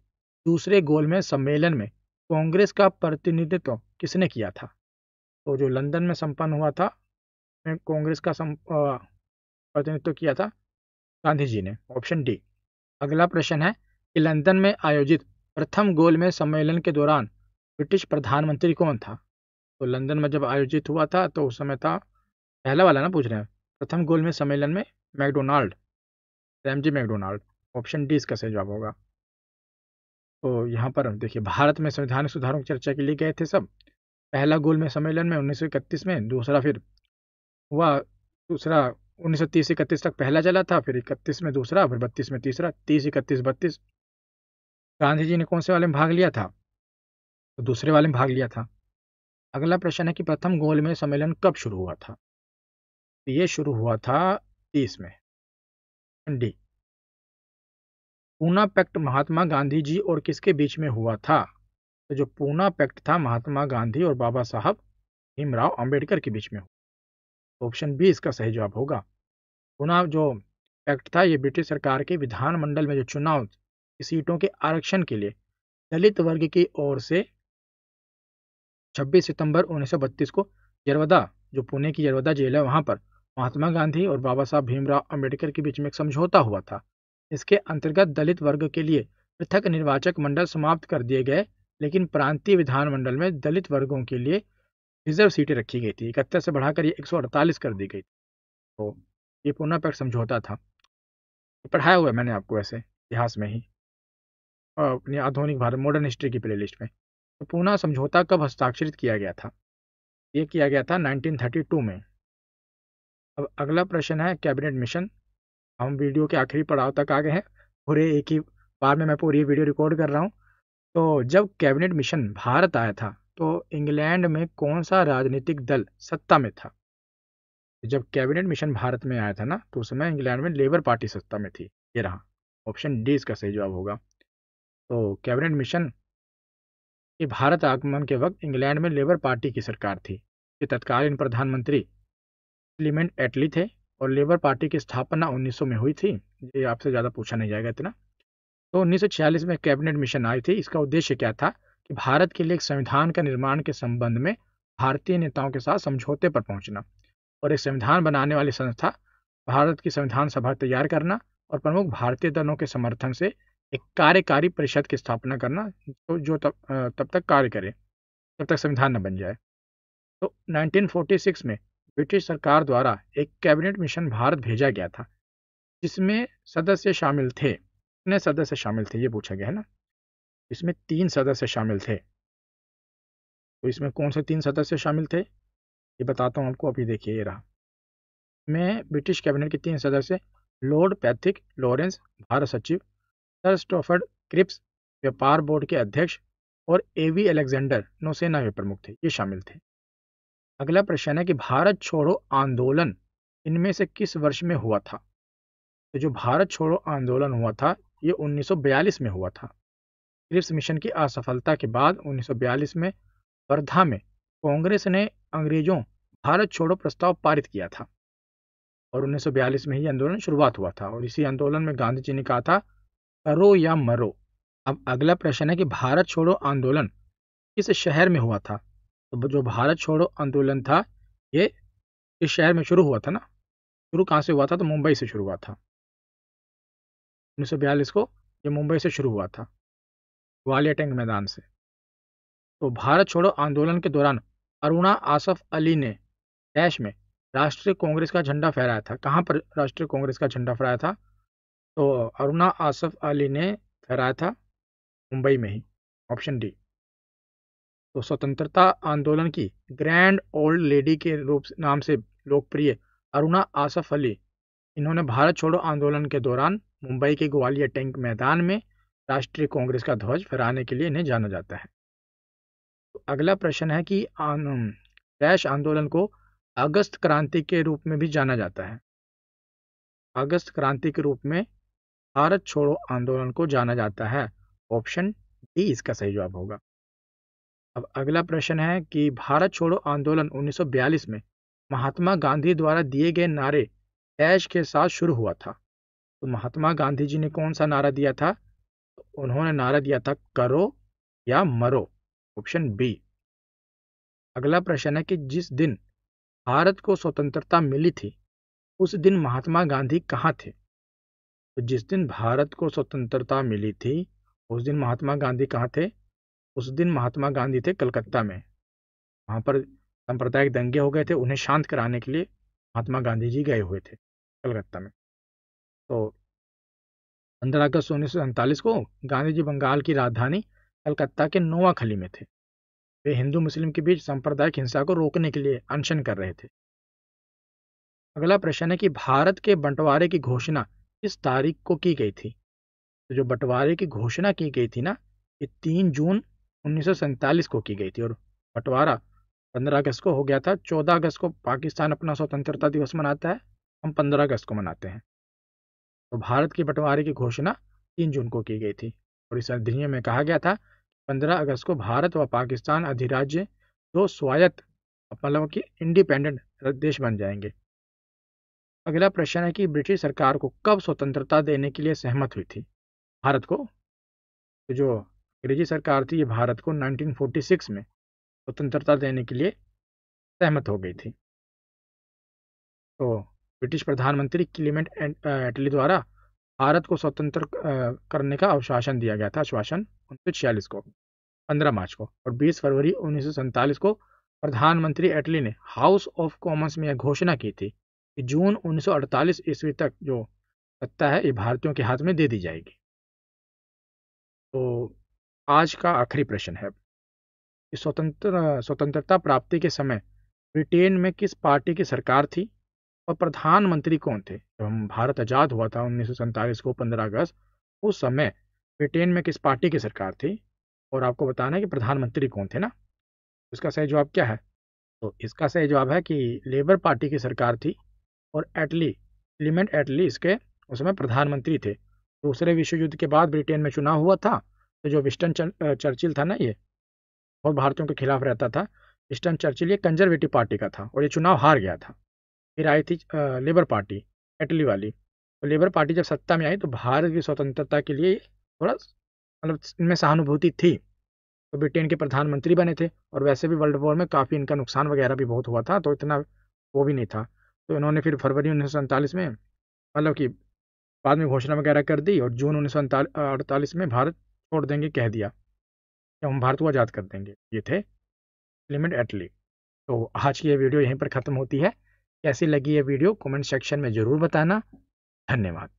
दूसरे गोलमेज सम्मेलन में कांग्रेस का प्रतिनिधित्व किसने किया था? तो जो लंदन में संपन्न हुआ था में कांग्रेस का प्रतिनिधित्व किया था गांधी जी ने, ऑप्शन डी। अगला प्रश्न है कि लंदन में आयोजित प्रथम गोलमेज सम्मेलन के दौरान ब्रिटिश प्रधानमंत्री कौन था? तो लंदन में जब आयोजित हुआ था तो उस समय था, पहला वाला ना पूछ रहे हैं, प्रथम गोलमेज सम्मेलन में MacDonald, Ramsay MacDonald, option D इसका सही जवाब होगा। तो यहाँ पर देखिए भारत में संवैधानिक सुधारों की चर्चा के लिए गए थे सब। पहला गोलमेज सम्मेलन में 1931 में, दूसरा फिर हुआ, दूसरा 1930 से 31 तक पहला चला था, फिर 31 में दूसरा, फिर 32 में तीसरा, 30 31 32। गांधी जी ने कौन से वाले में भाग लिया था? तो दूसरे वाले में भाग लिया था। अगला प्रश्न है कि प्रथम गोलमेज सम्मेलन कब शुरू हुआ था? तो ये शुरू हुआ था 30 में, डी। पूना पैक्ट महात्मा गांधी जी और किसके बीच में हुआ था? तो जो पूना पैक्ट था महात्मा गांधी और बाबा साहब भीमराव अंबेडकर के बीच में हुआ। ऑप्शन बी इसका सही जवाब होगा। पूना जो पैक्ट था ये ब्रिटिश सरकार के विधानमंडल में जो चुनाव की सीटों के आरक्षण के लिए दलित वर्ग की ओर से 26 सितंबर 1932 को यरवदा, जो पुणे की यरवदा जेल है वहां पर महात्मा गांधी और बाबा साहब भीमराव अंबेडकर के बीच में एक समझौता हुआ था। इसके अंतर्गत दलित वर्ग के लिए पृथक निर्वाचक मंडल समाप्त कर दिए गए, लेकिन प्रांतीय विधानमंडल में दलित वर्गों के लिए रिजर्व सीटें रखी गई थी। 71 से बढ़ाकर ये 148 कर दी गई। तो ये पूना पैक्ट समझौता था, पढ़ाया हुआ है मैंने आपको ऐसे इतिहास में ही और अपनी आधुनिक भारत मॉडर्न हिस्ट्री की प्लेलिस्ट में। तो पूना समझौता कब हस्ताक्षरित किया गया था? ये किया गया था 1932 में। अब अगला प्रश्न है कैबिनेट मिशन। हम वीडियो के आखिरी पड़ाव तक आ गए हैं, पूरे एक ही बार में मैं पूरी वीडियो रिकॉर्ड कर रहा हूँ। तो जब कैबिनेट मिशन भारत आया था तो इंग्लैंड में कौन सा राजनीतिक दल सत्ता में था? जब कैबिनेट मिशन भारत में आया था ना, तो उस समय इंग्लैंड में लेबर पार्टी सत्ता में थी। ये रहा, ऑप्शन डी इसका सही जवाब होगा। तो कैबिनेट मिशन के भारत आगमन के वक्त इंग्लैंड में लेबर पार्टी की सरकार थी। ये तत्कालीन प्रधानमंत्री क्लीमेंट एटली थे और लेबर पार्टी की स्थापना 1900 में हुई थी। ये आपसे ज़्यादा पूछा नहीं जाएगा इतना। तो 1946 में कैबिनेट मिशन आई थी। इसका उद्देश्य क्या था कि भारत के लिए एक संविधान का निर्माण के संबंध में भारतीय नेताओं के साथ समझौते पर पहुंचना और एक संविधान बनाने वाली संस्था भारत की संविधान सभा तैयार करना और प्रमुख भारतीय दलों के समर्थन से एक कार्यकारी परिषद की स्थापना करना जो तब तक कार्य करे जब तक संविधान न बन जाए। तो 1946 में ब्रिटिश सरकार द्वारा एक कैबिनेट मिशन भारत भेजा गया था, जिसमें सदस्य शामिल थे। कितने सदस्य शामिल थे ये पूछा गया है ना। इसमें 3 सदस्य शामिल थे। तो इसमें कौन से 3 सदस्य शामिल थे ये बताता हूँ आपको। अभी देखिए, ये रहा। में ब्रिटिश कैबिनेट के 3 सदस्य लॉर्ड पैथिक लॉरेंस भारत सचिव, सर स्टॉफर्ड क्रिप्स व्यापार बोर्ड के अध्यक्ष और एवी अलेक्जेंडर नौसेना के प्रमुख थे, ये शामिल थे। अगला प्रश्न है कि भारत छोड़ो आंदोलन इनमें से किस वर्ष में हुआ था? तो जो भारत छोड़ो आंदोलन हुआ था ये 1942 में हुआ था। क्रिप्स मिशन की असफलता के बाद 1942 में वर्धा में कांग्रेस ने अंग्रेजों भारत छोड़ो प्रस्ताव पारित किया था और 1942 में ही आंदोलन शुरुआत हुआ था। और इसी आंदोलन में गांधी जी ने कहा था, करो या मरो। अब अगला प्रश्न है कि भारत छोड़ो आंदोलन किस शहर में हुआ था? तो जो भारत छोड़ो आंदोलन था ये इस शहर में शुरू हुआ था ना। शुरू कहाँ से हुआ था? तो मुंबई से शुरू हुआ था। 1942 को ये मुंबई से शुरू हुआ था, ग्वालियर टैंक मैदान से। तो भारत छोड़ो आंदोलन के दौरान अरुणा आसफ अली ने डैश में राष्ट्रीय कांग्रेस का झंडा फहराया था। कहाँ पर राष्ट्रीय कांग्रेस का झंडा फहराया था? तो अरुणा आसफ अली ने फहराया था मुंबई में ही, ऑप्शन डी। तो स्वतंत्रता आंदोलन की ग्रैंड ओल्ड लेडी के रूप नाम से लोकप्रिय अरुणा आसफ अली, इन्होंने भारत छोड़ो आंदोलन के दौरान मुंबई के ग्वालियर टैंक मैदान में राष्ट्रीय कांग्रेस का ध्वज फहराने के लिए इन्हें जाना जाता है। तो अगला प्रश्न है कि डैश आंदोलन को अगस्त क्रांति के रूप में भी जाना जाता है। अगस्त क्रांति के रूप में भारत छोड़ो आंदोलन को जाना जाता है, ऑप्शन डी इसका सही जवाब होगा। अब अगला प्रश्न है कि भारत छोड़ो आंदोलन 1942 में महात्मा गांधी द्वारा दिए गए नारे डैश के साथ शुरू हुआ था। तो महात्मा गांधी जी ने कौन सा नारा दिया था? तो उन्होंने नारा दिया था, करो या मरो, ऑप्शन बी। अगला प्रश्न है कि जिस दिन भारत को स्वतंत्रता मिली थी उस दिन महात्मा गांधी कहाँ थे? तो जिस दिन भारत को स्वतंत्रता मिली थी उस दिन महात्मा गांधी कहाँ थे? उस दिन महात्मा गांधी थे कलकत्ता में। वहाँ पर सांप्रदायिक दंगे हो गए थे, उन्हें शांत कराने के लिए महात्मा गांधी जी गए हुए थे कलकत्ता में। तो 15 अगस्त 1947 को गांधी जी बंगाल की राजधानी कलकत्ता के नोआखली में थे। वे हिंदू मुस्लिम के बीच सांप्रदायिक हिंसा को रोकने के लिए अनशन कर रहे थे। अगला प्रश्न है कि भारत के बंटवारे की घोषणा किस तारीख को की गई थी? तो जो बंटवारे की घोषणा की गई थी ना, ये 3 जून 1947 को की गई थी और बंटवारा 15 अगस्त को हो गया था। 14 अगस्त को पाकिस्तान अपना स्वतंत्रता दिवस मनाता है, हम 15 अगस्त को मनाते हैं। तो भारत के बंटवारे की घोषणा 3 जून को की गई थी और इस अधिनियम में कहा गया था 15 अगस्त को भारत व पाकिस्तान अधिराज्य दो स्वायत्त मतलब कि इंडिपेंडेंट देश बन जाएंगे। अगला प्रश्न है कि ब्रिटिश सरकार को कब स्वतंत्रता देने के लिए सहमत हुई थी भारत को? तो जो अंग्रेजी सरकार थी ये भारत को 1946 में स्वतंत्रता देने के लिए सहमत हो गई थी। तो ब्रिटिश प्रधानमंत्री क्लीमेंट एटली द्वारा भारत को स्वतंत्र करने का आश्वासन दिया गया था, आश्वासन 1946 को 15 मार्च को। और 20 फरवरी 1947 को प्रधानमंत्री एटली ने हाउस ऑफ कॉमन्स में यह घोषणा की थी कि जून 1948 ईस्वी तक जो सत्ता है ये भारतीयों के हाथ में दे दी जाएगी। तो आज का आखिरी प्रश्न है कि स्वतंत्रता प्राप्ति के समय ब्रिटेन में किस पार्टी की सरकार थी और प्रधानमंत्री कौन थे? जब हम भारत आज़ाद हुआ था 1947 को 15 अगस्त, उस समय ब्रिटेन में किस पार्टी की सरकार थी और आपको बताना है कि प्रधानमंत्री कौन थे ना। इसका सही जवाब क्या है? तो इसका सही जवाब है कि लेबर पार्टी की सरकार थी और एटली, क्लीमेंट एटली इसके उस समय प्रधानमंत्री थे। दूसरे विश्व युद्ध के बाद ब्रिटेन में चुनाव हुआ था, तो जो विंस्टन चर्चिल था ना, ये बहुत भारतीयों के खिलाफ रहता था। विंस्टन चर्चिल ये कंजर्वेटिव पार्टी का था और ये चुनाव हार गया था। फिर आई थी लेबर पार्टी, एटली वाली। तो लेबर पार्टी जब सत्ता में आई तो भारत की स्वतंत्रता के लिए थोड़ा मतलब इनमें सहानुभूति थी, तो ब्रिटेन के प्रधानमंत्री बने थे। और वैसे भी वर्ल्ड वॉर में काफ़ी इनका नुकसान वगैरह भी बहुत हुआ था, तो इतना वो भी नहीं था। तो इन्होंने फिर फरवरी 1947 में, मतलब कि बाद में घोषणा वगैरह कर दी, और जून 1948 में भारत छोड़ देंगे कह दिया कि हम भारत को आज़ाद कर देंगे। ये थे क्लीमेंट एटली। तो आज की ये वीडियो यहीं पर ख़त्म होती है। कैसी लगी ये वीडियो कमेंट सेक्शन में ज़रूर बताना। धन्यवाद।